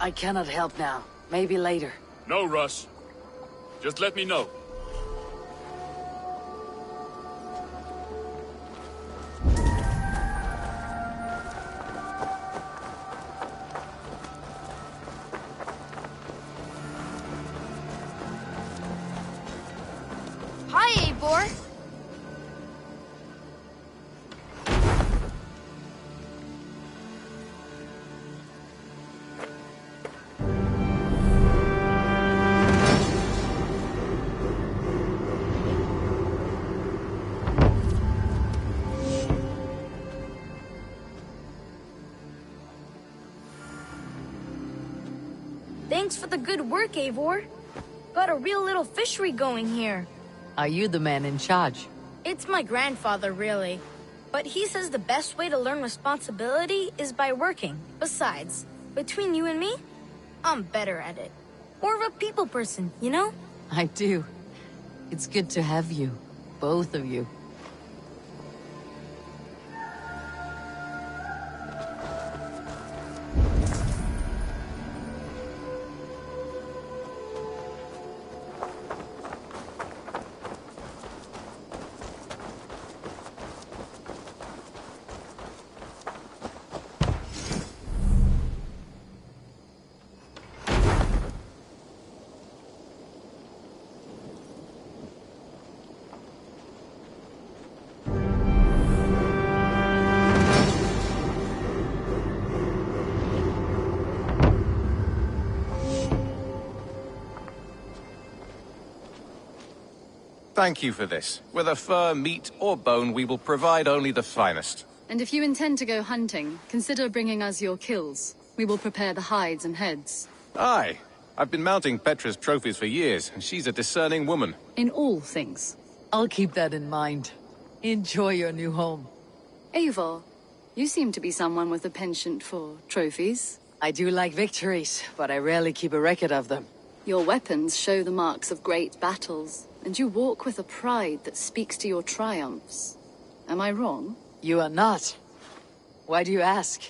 I cannot help now. Maybe later. No rush. Just let me know. Hi, Eivor. Thanks for the good work, Eivor. Got a real little fishery going here. Are you the man in charge? It's my grandfather, really. But he says the best way to learn responsibility is by working. Besides, between you and me, I'm better at it. More of a people person, you know? I do. It's good to have you. Both of you. thank you for this. Whether fur, meat, or bone, we will provide only the finest. And if you intend to go hunting, consider bringing us your kills. We will prepare the hides and heads. Aye. I've been mounting Petra's trophies for years, and she's a discerning woman. In all things. I'll keep that in mind. Enjoy your new home. Eivor, you seem to be someone with a penchant for trophies. I do like victories, but I rarely keep a record of them. Your weapons show the marks of great battles, and you walk with a pride that speaks to your triumphs. Am I wrong? You are not. Why do you ask?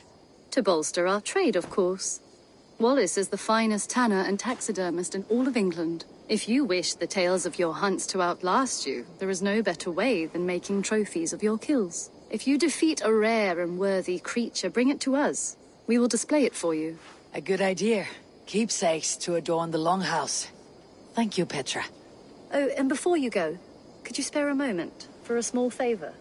To bolster our trade, of course. Wallace is the finest tanner and taxidermist in all of England. If you wish the tales of your hunts to outlast you, there is no better way than making trophies of your kills. If you defeat a rare and worthy creature, bring it to us. We will display it for you. A good idea. Keepsakes to adorn the longhouse. Thank you, Petra. Oh, and before you go, could you spare a moment for a small favor?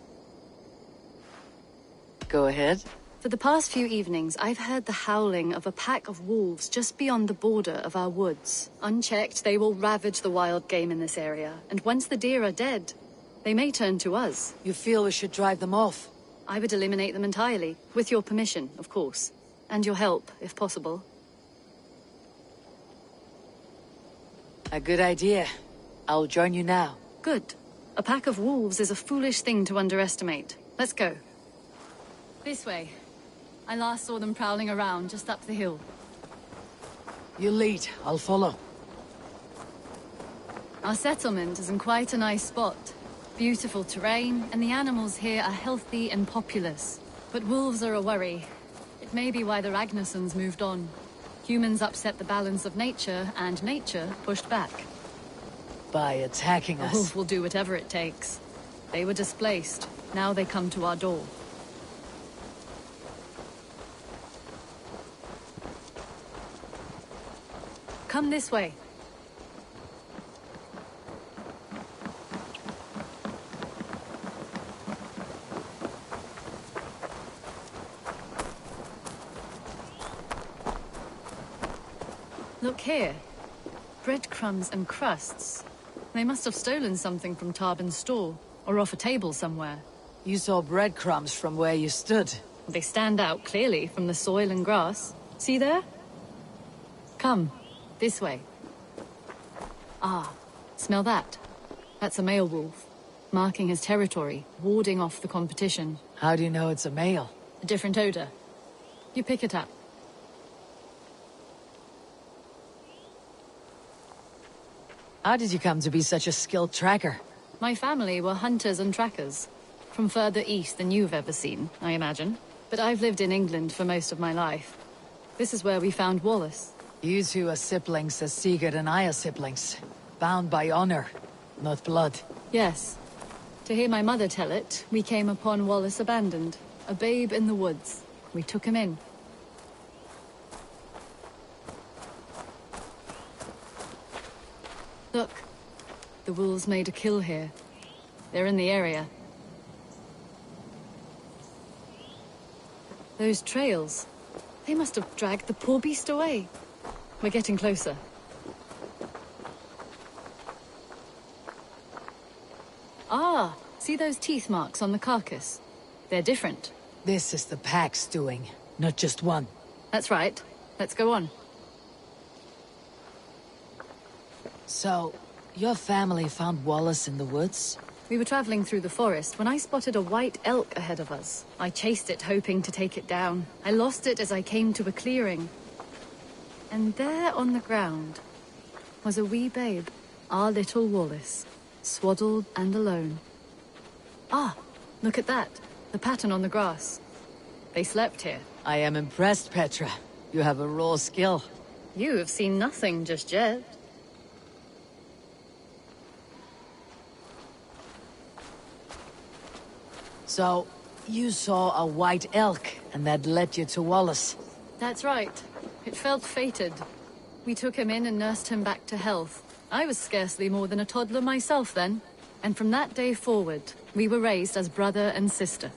Go ahead. For the past few evenings, I've heard the howling of a pack of wolves just beyond the border of our woods. Unchecked, they will ravage the wild game in this area, and once the deer are dead, they may turn to us. You feel we should drive them off? I would eliminate them entirely, with your permission, of course. And your help, if possible. A good idea. I'll join you now. Good. A pack of wolves is a foolish thing to underestimate. Let's go. This way. I last saw them prowling around just up the hill. You lead. I'll follow. Our settlement is in quite a nice spot. Beautiful terrain, and the animals here are healthy and populous. But wolves are a worry. It may be why the Ragnarsons moved on. Humans upset the balance of nature, and nature pushed back. By attacking A us. wolf will do whatever it takes. They were displaced. Now they come to our door. Come this way. Look here. Breadcrumbs and crusts. They must have stolen something from Tarbin's store, or off a table somewhere. You saw breadcrumbs from where you stood. They stand out clearly from the soil and grass. See there? Come, this way. Ah, smell that? That's a male wolf, marking his territory, warding off the competition. How do you know it's a male? A different odor. You pick it up. How did you come to be such a skilled tracker? My family were hunters and trackers. From further east than you've ever seen, I imagine. But I've lived in England for most of my life. This is where we found Wallace. You two are siblings as Sigurd and I are siblings. Bound by honor, not blood. Yes. To hear my mother tell it, we came upon Wallace abandoned. A babe in the woods. We took him in. Look. The wolves made a kill here. They're in the area. Those trails. They must have dragged the poor beast away. We're getting closer. Ah, see those teeth marks on the carcass? They're different. This is the pack's doing, not just one. That's right. Let's go on. So, your family found Wallace in the woods? We were traveling through the forest when I spotted a white elk ahead of us. I chased it, hoping to take it down. I lost it as I came to a clearing. And there on the ground was a wee babe, our little Wallace, swaddled and alone. Ah, look at that. The pattern on the grass. They slept here. I am impressed, Petra. You have a raw skill. You have seen nothing just yet. So, you saw a white elk, and that led you to Wallace? That's right. It felt fated. We took him in and nursed him back to health. I was scarcely more than a toddler myself then. And from that day forward, we were raised as brother and sister.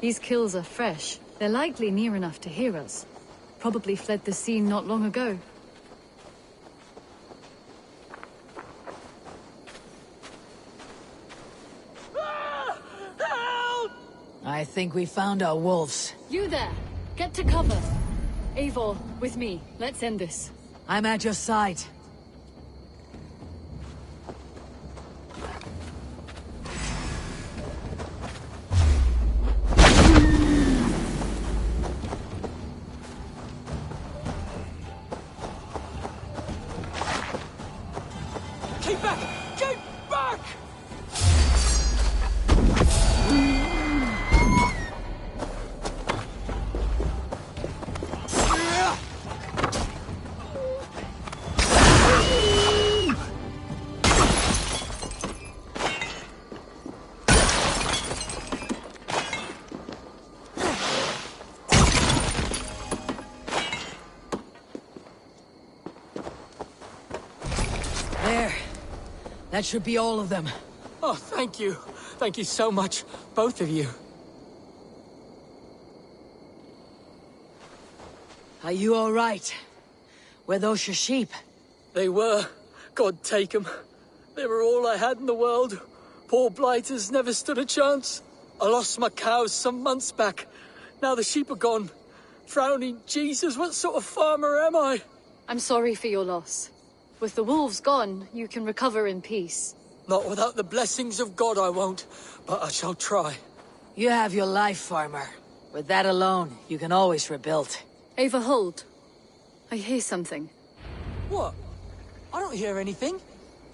These kills are fresh. They're likely near enough to hear us. Probably fled the scene not long ago. I think we found our wolves. You there! Get to cover! Eivor, with me. Let's end this. I'm at your side. Keep back! Keep back! There. That should be all of them. Oh, thank you. Thank you so much, both of you. Are you all right? Were those your sheep? They were. God take them. They were all I had in the world. Poor blighters never stood a chance. I lost my cows some months back. Now the sheep are gone. Frowning Jesus, what sort of farmer am I? I'm sorry for your loss. With the wolves gone, you can recover in peace. Not without the blessings of God I won't, but I shall try. You have your life, farmer. With that alone, you can always rebuild. Ava, hold. I hear something. What? I don't hear anything.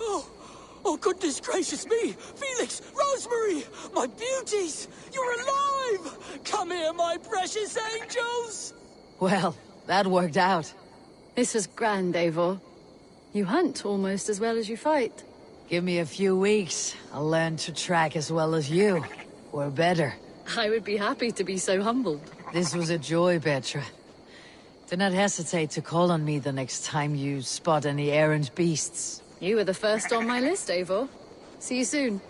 Oh, goodness gracious me! Felix, Rosemary, my beauties! You're alive! Come here, my precious angels! Well, that worked out. This was grand, Eivor. You hunt almost as well as you fight. Give me a few weeks. I'll learn to track as well as you. Or better. I would be happy to be so humbled. This was a joy, Petra. Do not hesitate to call on me the next time you spot any errant beasts. You were the first on my list, Eivor. See you soon.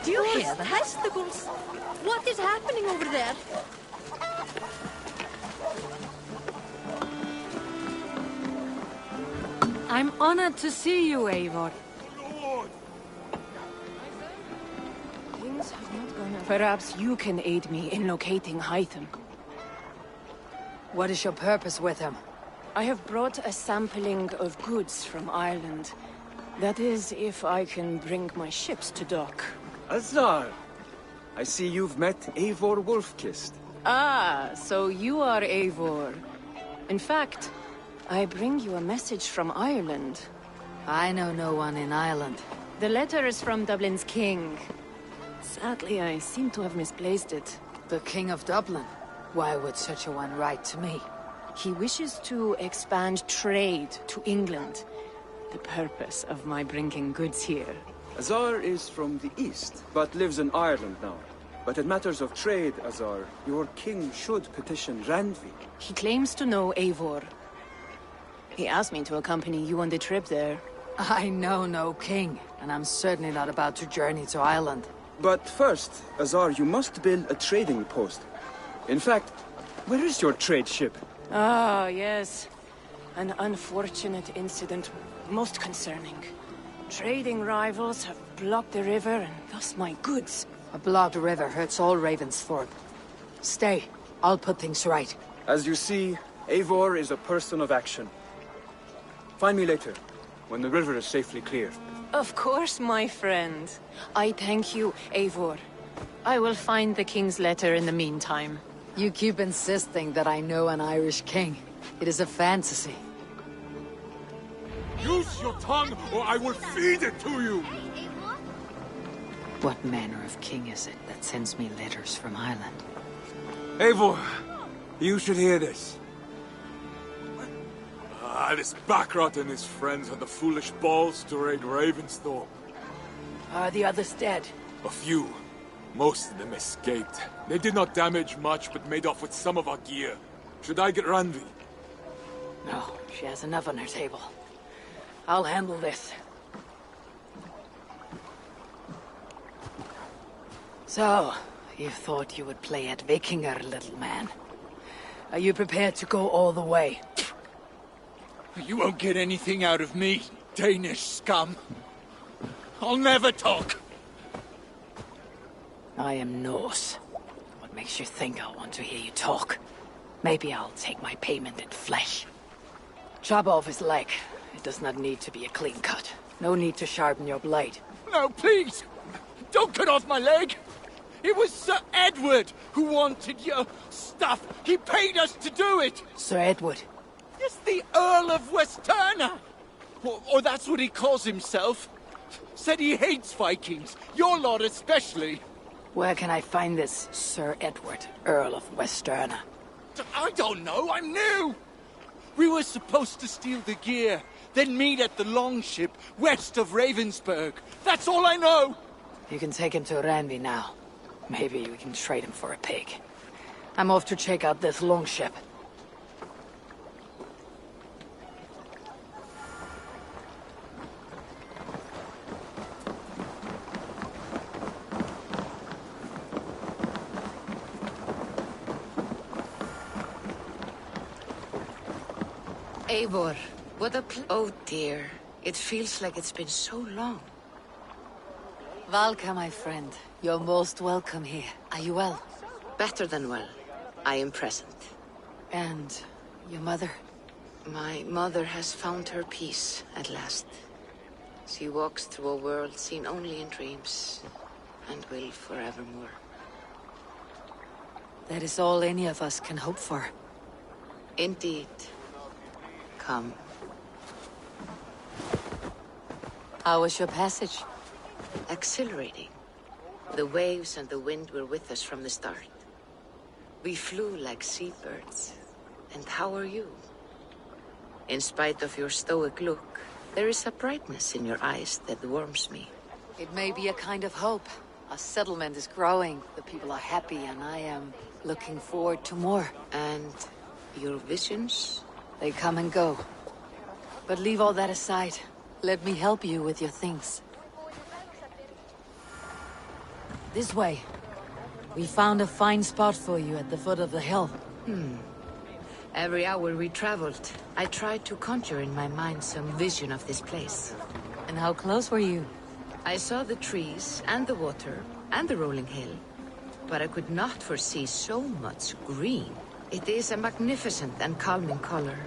Do you hear the testicles? What is happening over there? I'm honored to see you, Eivor. Things have not gone as... Perhaps you can aid me in locating Hytham. What is your purpose with him? I have brought a sampling of goods from Ireland. That is, if I can bring my ships to dock. Azar! I see you've met Eivor Wolfkist. Ah, so you are Eivor. In fact, I bring you a message from Ireland. I know no one in Ireland. The letter is from Dublin's king. Sadly, I seem to have misplaced it. The King of Dublin? Why would such a one write to me? He wishes to expand trade to England. The purpose of my bringing goods here. Azar is from the east, but lives in Ireland now. But in matters of trade, Azar, your king should petition Randvi. He claims to know Eivor. He asked me to accompany you on the trip there. I know no king, and I'm certainly not about to journey to Ireland. But first, Azar, you must build a trading post. In fact, where is your trade ship? Ah, yes. An unfortunate incident, most concerning. Trading rivals have blocked the river, and thus my goods. A blocked river hurts all Ravensthorpe. Stay. I'll put things right. As you see, Eivor is a person of action. Find me later, when the river is safely clear. Of course, my friend. I thank you, Eivor. I will find the king's letter in the meantime. You keep insisting that I know an Irish king. It is a fantasy. Use your tongue, or I will feed it to you! What manner of king is it that sends me letters from Ireland? Eivor, you should hear this. This Backrot and his friends had the foolish balls to raid Ravensthorpe. Are the others dead? A few. Most of them escaped. They did not damage much, but made off with some of our gear. Should I get Randvi? No, she has enough on her table. I'll handle this. So, you thought you would play at Vikinger, little man. Are you prepared to go all the way? You won't get anything out of me, Danish scum. I'll never talk. I am Norse. What makes you think I'll want to hear you talk? Maybe I'll take my payment in flesh. Chop off his leg. It does not need to be a clean cut. No need to sharpen your blade. No, please! Don't cut off my leg! It was Sir Edward who wanted your stuff. He paid us to do it! Sir Edward? Yes, the Earl of Westerna! Or that's what he calls himself. Said he hates Vikings, your lot especially. Where can I find this Sir Edward, Earl of Westerna? I don't know, I'm new! We were supposed to steal the gear, then meet at the longship west of Ravensburg. That's all I know! You can take him to Randvi now. Maybe we can trade him for a pig. I'm off to check out this longship. Eivor, what a oh dear. It feels like it's been so long. Valka, my friend. You're most welcome here. Are you well? Better than well. I am present. And your mother? My mother has found her peace at last. She walks through a world seen only in dreams, and will forevermore. That is all any of us can hope for. Indeed. Come. How was your passage? Exhilarating. The waves and the wind were with us from the start. We flew like seabirds. And how are you? In spite of your stoic look, there is a brightness in your eyes that warms me. It may be a kind of hope. Our settlement is growing, the people are happy, and I am looking forward to more. And your visions? They come and go. But leave all that aside. Let me help you with your things. This way. We found a fine spot for you at the foot of the hill. Every hour we traveled, I tried to conjure in my mind some vision of this place. And how close were you? I saw the trees, and the water, and the rolling hill. But I could not foresee so much green. It is a magnificent and calming color.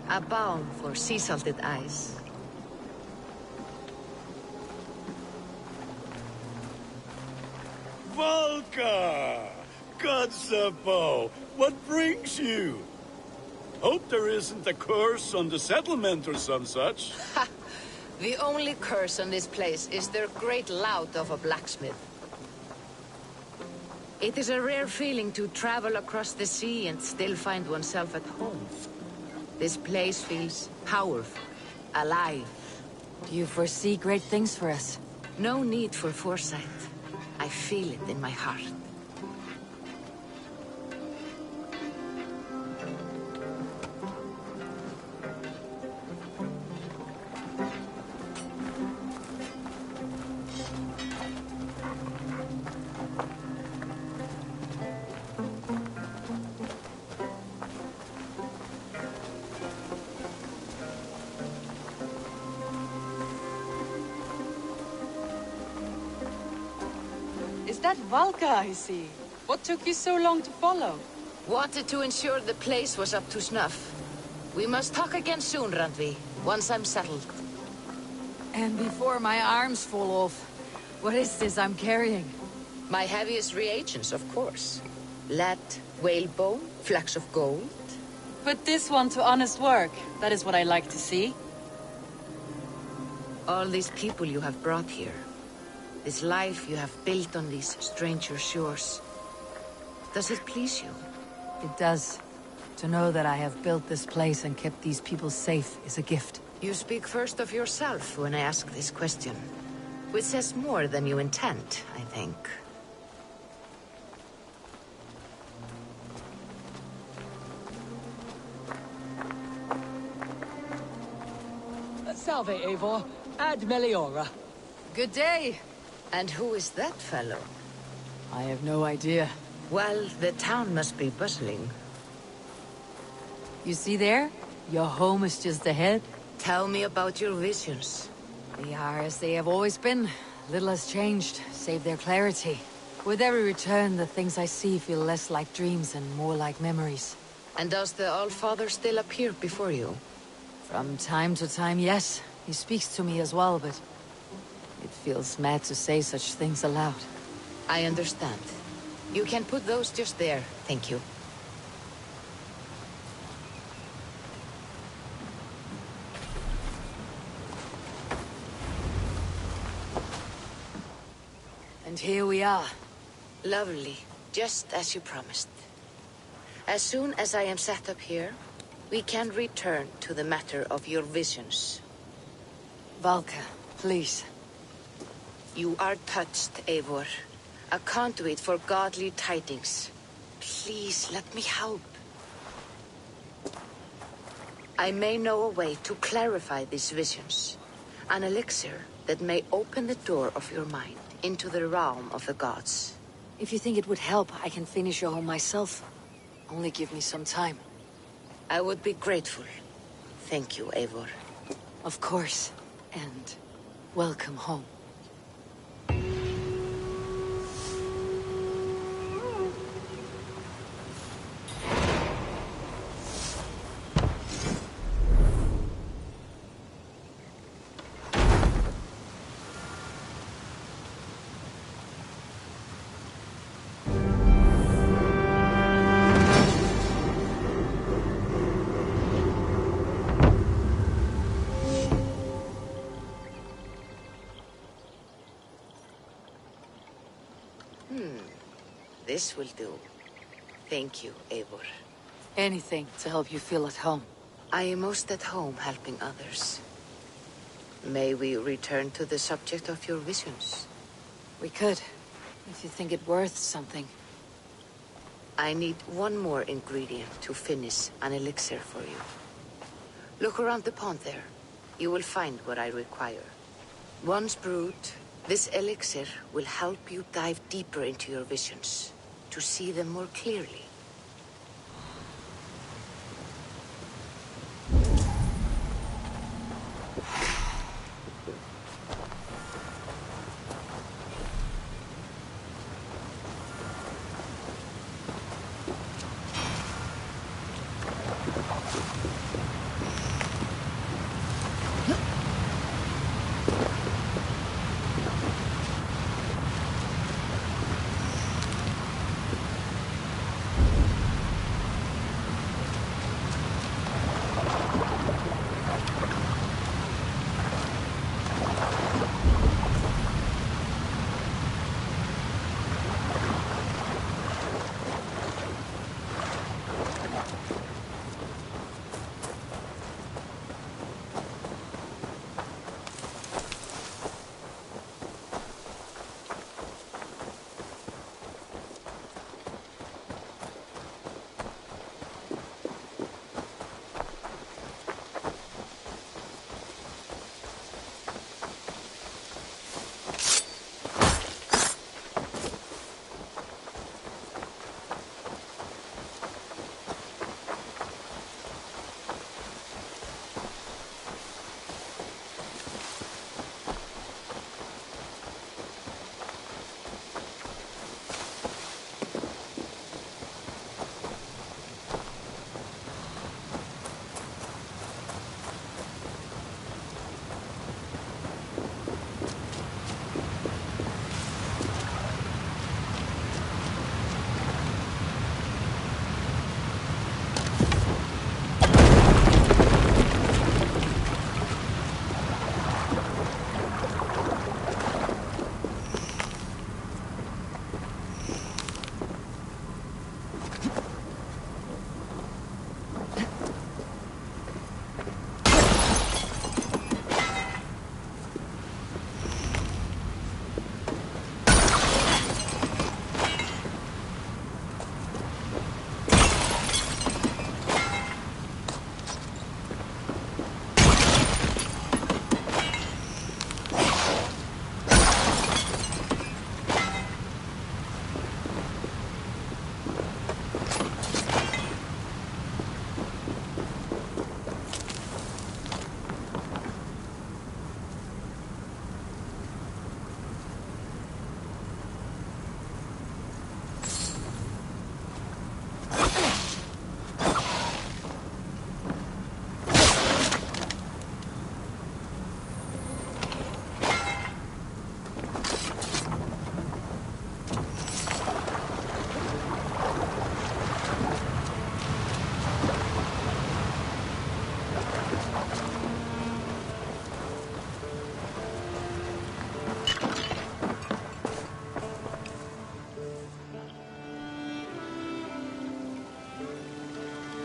A balm for sea-salted eyes. Valka! Kotzebue! What brings you? Hope there isn't a curse on the settlement or some such. Ha! The only curse on this place is their great lout of a blacksmith. It is a rare feeling to travel across the sea and still find oneself at home. This place feels powerful, alive. Do you foresee great things for us? No need for foresight. I feel it in my heart. Is that Valka I see? What took you so long to follow? Wanted to ensure the place was up to snuff. We must talk again soon, Randvi, once I'm settled. And before my arms fall off, what is this I'm carrying? My heaviest reagents, of course. Lead, whalebone, flecks of gold. Put this one to honest work. That is what I like to see. All these people you have brought here. This life you have built on these stranger shores. Does it please you? It does. To know that I have built this place and kept these people safe is a gift. You speak first of yourself when I ask this question. Which says more than you intend, I think. Salve, Eivor. Ad Meliora. Good day. And who is that fellow? I have no idea. Well, the town must be bustling. You see there? Your home is just ahead. Tell me about your visions. They are as they have always been. Little has changed, save their clarity. With every return, the things I see feel less like dreams and more like memories. And does the Allfather still appear before you? From time to time, yes. He speaks to me as well, but... it feels mad to say such things aloud. I understand. You can put those just there, thank you. And here we are. Lovely, just as you promised. As soon as I am set up here, we can return to the matter of your visions. Valka, please. You are touched, Eivor. A conduit for godly tidings. Please, let me help. I may know a way to clarify these visions. An elixir that may open the door of your mind into the realm of the gods. If you think it would help, I can finish your home myself. Only give me some time. I would be grateful. Thank you, Eivor. Of course. And welcome home. This will do. Thank you, Eivor. Anything to help you feel at home. I am most at home helping others. May we return to the subject of your visions? We could, if you think it worth something. I need one more ingredient to finish an elixir for you. Look around the pond there. You will find what I require. Once brewed, this elixir will help you dive deeper into your visions, to see them more clearly.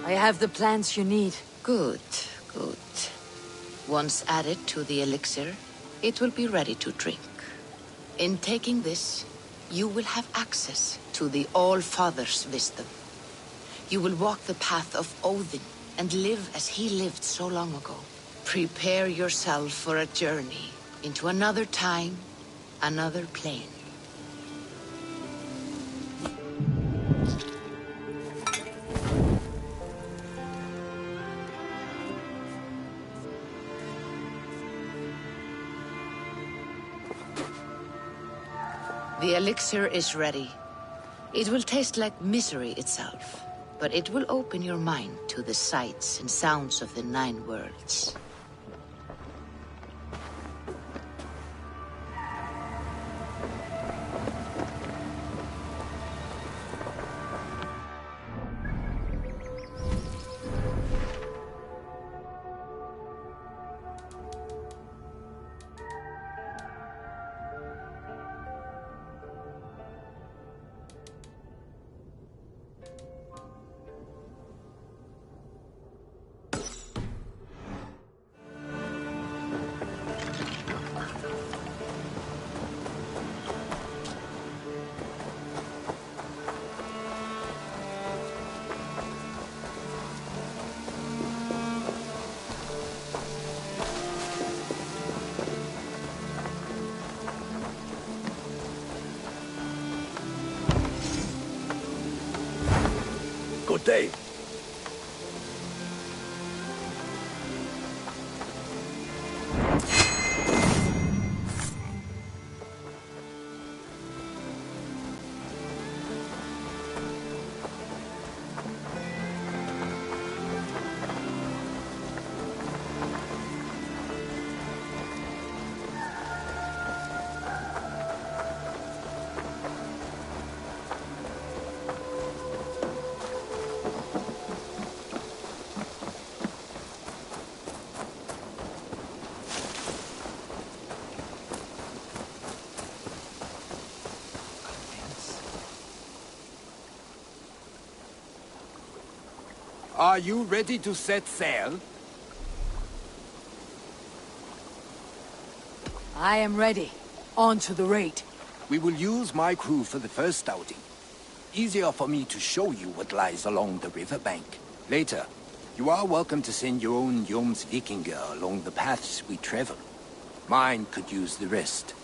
I have the plants you need. Good, good. Once added to the elixir, it will be ready to drink. In taking this, you will have access to the All-Father's wisdom. You will walk the path of Odin and live as he lived so long ago. Prepare yourself for a journey into another time, another plane. The elixir is ready. It will taste like misery itself, but it will open your mind to the sights and sounds of the 9 worlds. Good day. Are you ready to set sail? I am ready. On to the raid. We will use my crew for the first outing. Easier for me to show you what lies along the riverbank. Later, you are welcome to send your own Jomsvikinger along the paths we travel. Mine could use the rest.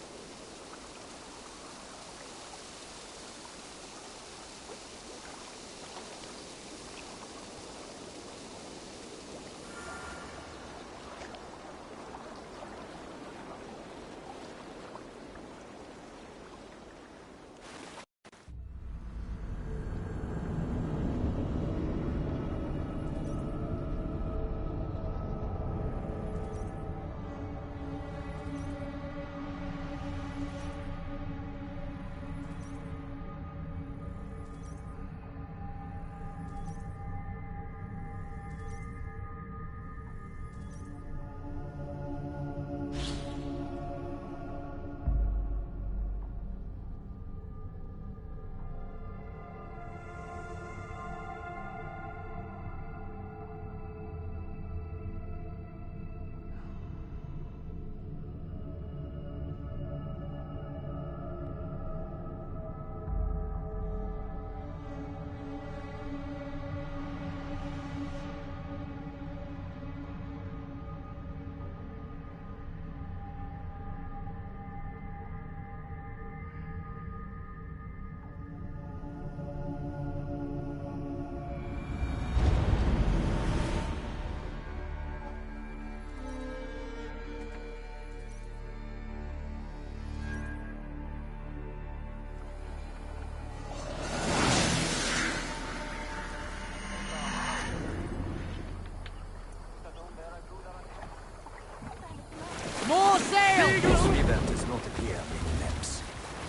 More sail! This river does not appear many maps.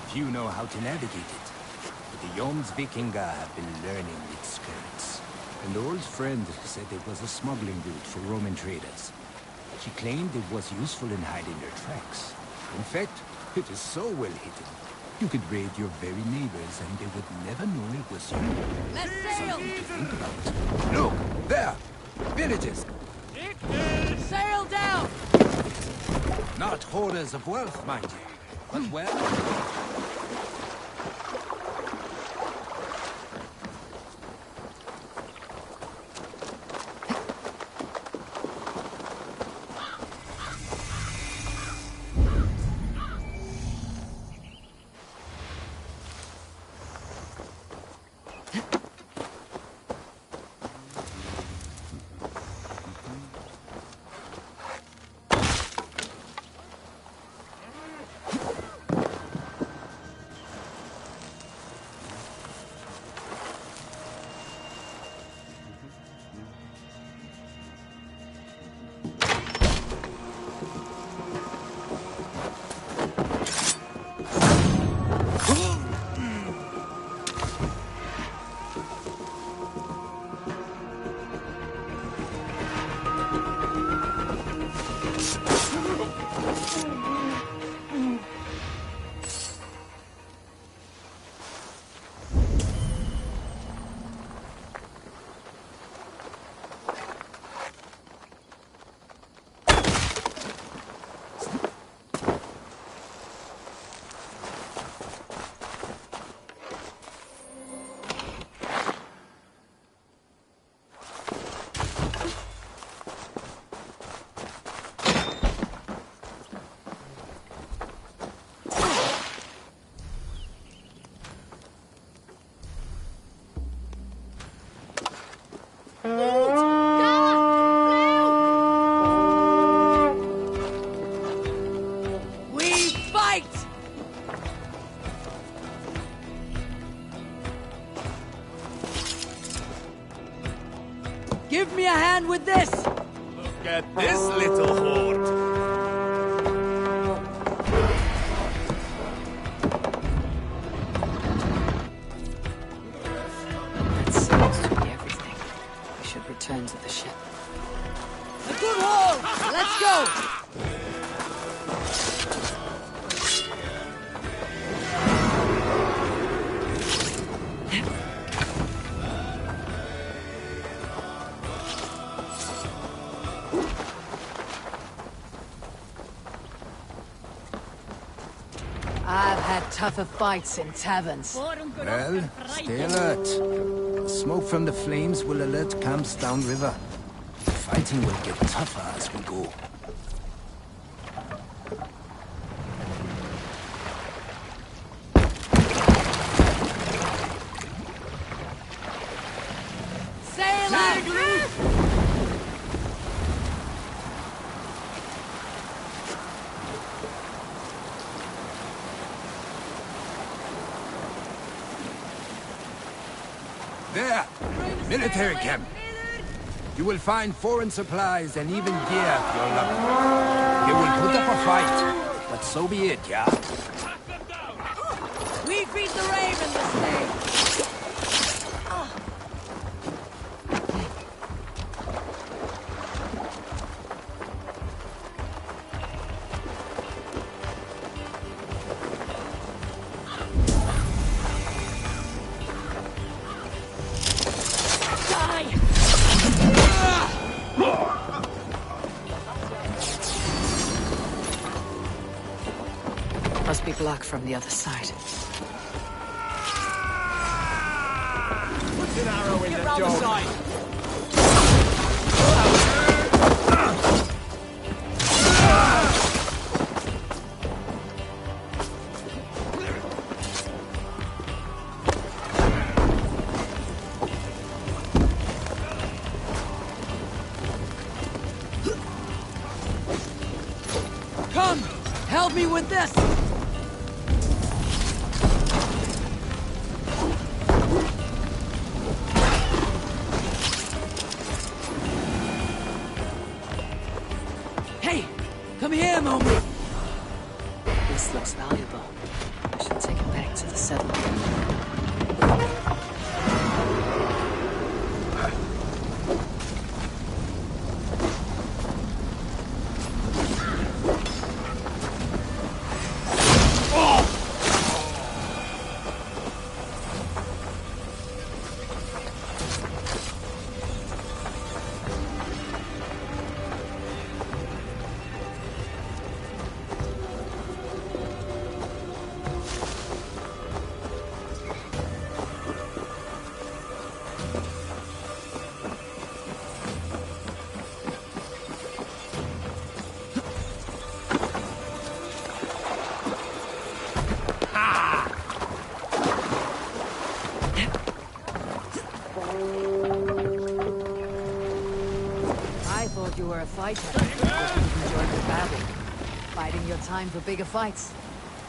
Few know how to navigate it. But the Jomsvikinger have been learning its skirts. An old friend said it was a smuggling route for Roman traders. She claimed it was useful in hiding their tracks. In fact, it is so well hidden You could raid your very neighbors and they would never know it was you. Let's sail! Something to think about. Look, there! Villages! Sail down! Not hoarders of wealth, mind you, but well... Give me a hand with this! Look at this little horde! That seems to be everything. We should return to the ship. A good haul! Let's go! I've had tougher fights in taverns. Well, stay alert. The smoke from the flames will alert camps downriver. Fighting will get tougher as we go. Sail out! There! Military camp! You will find foreign supplies and even gear if you're lucky. They will put up a fight, but so be it, yeah? We feed the raven this day! Must be blocked from the other side. Put an arrow in the dog. Come! Help me with this! Hey! Come here, Momo! This looks valuable. I should take it back to the settlement. you were a fighter, you would have enjoyed the battle. Biding your time for bigger fights.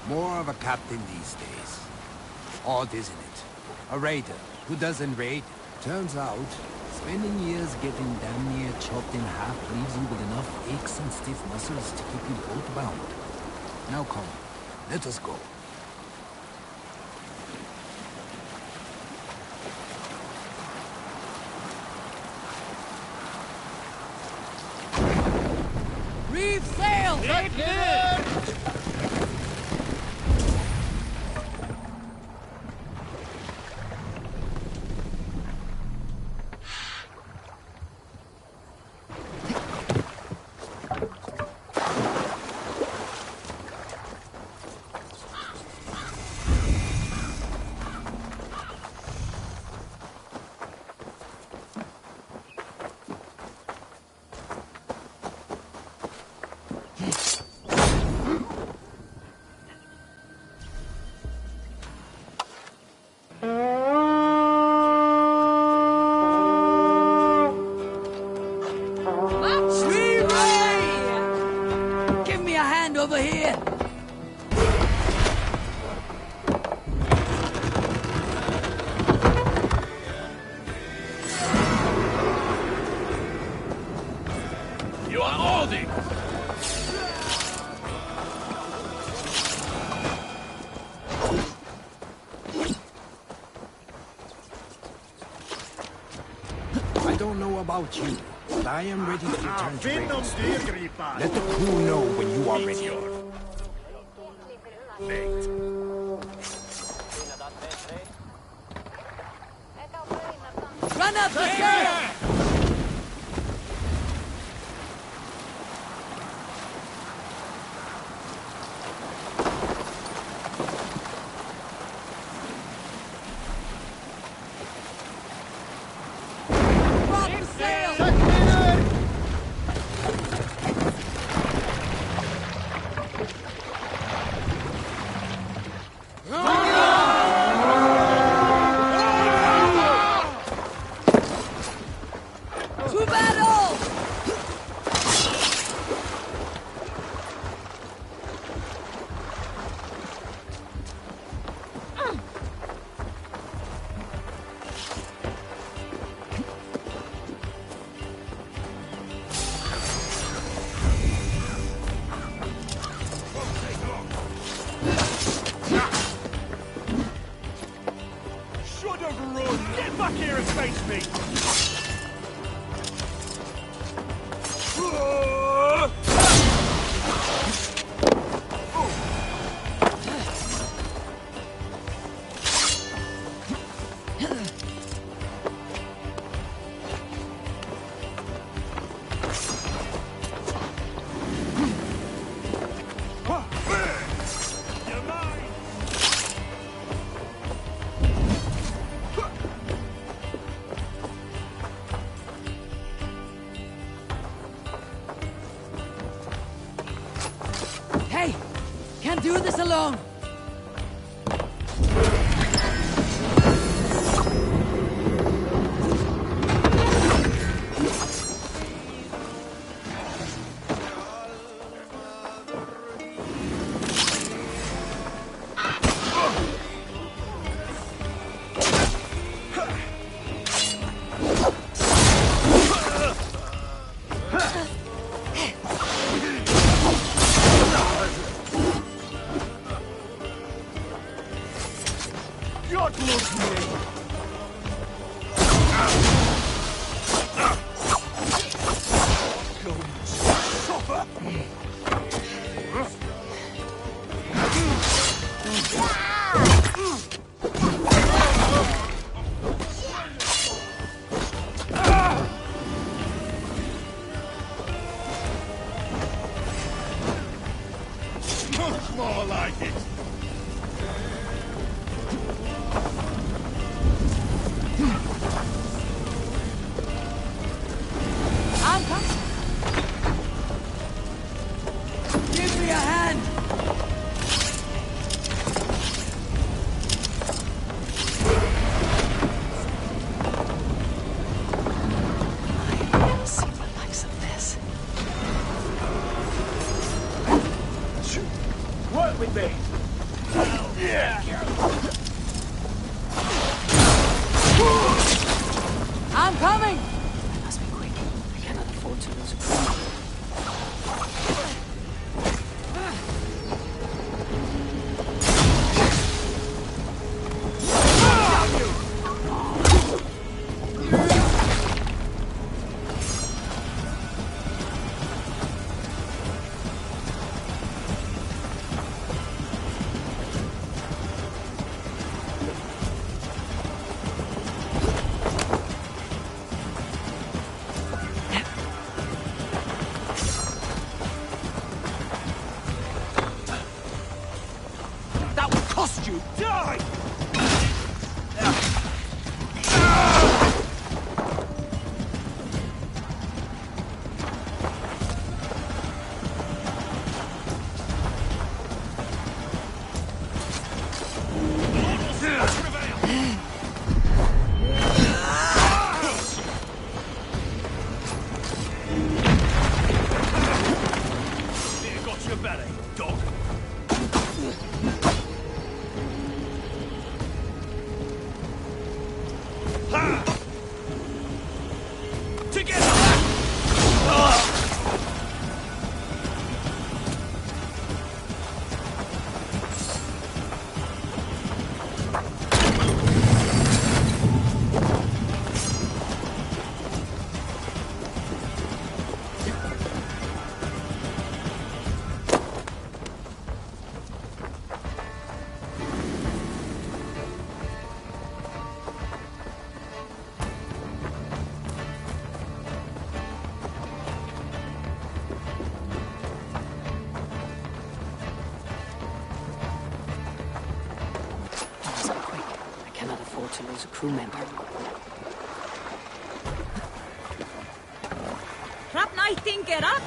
More of a captain these days. Odd, isn't it? A raider who doesn't raid. Turns out, spending years getting damn near chopped in half leaves you with enough aches and stiff muscles to keep you boat-bound. Now come, let us go. Reef sail! Give me a hand over here! You are holding! I don't know about you, but I am ready to return to Raven's. Let the crew know when you are ready. Run up the sail! To battle! Should have run! Get back here and face me! Hey! Can't do this alone! crew member. Trap night tinker up!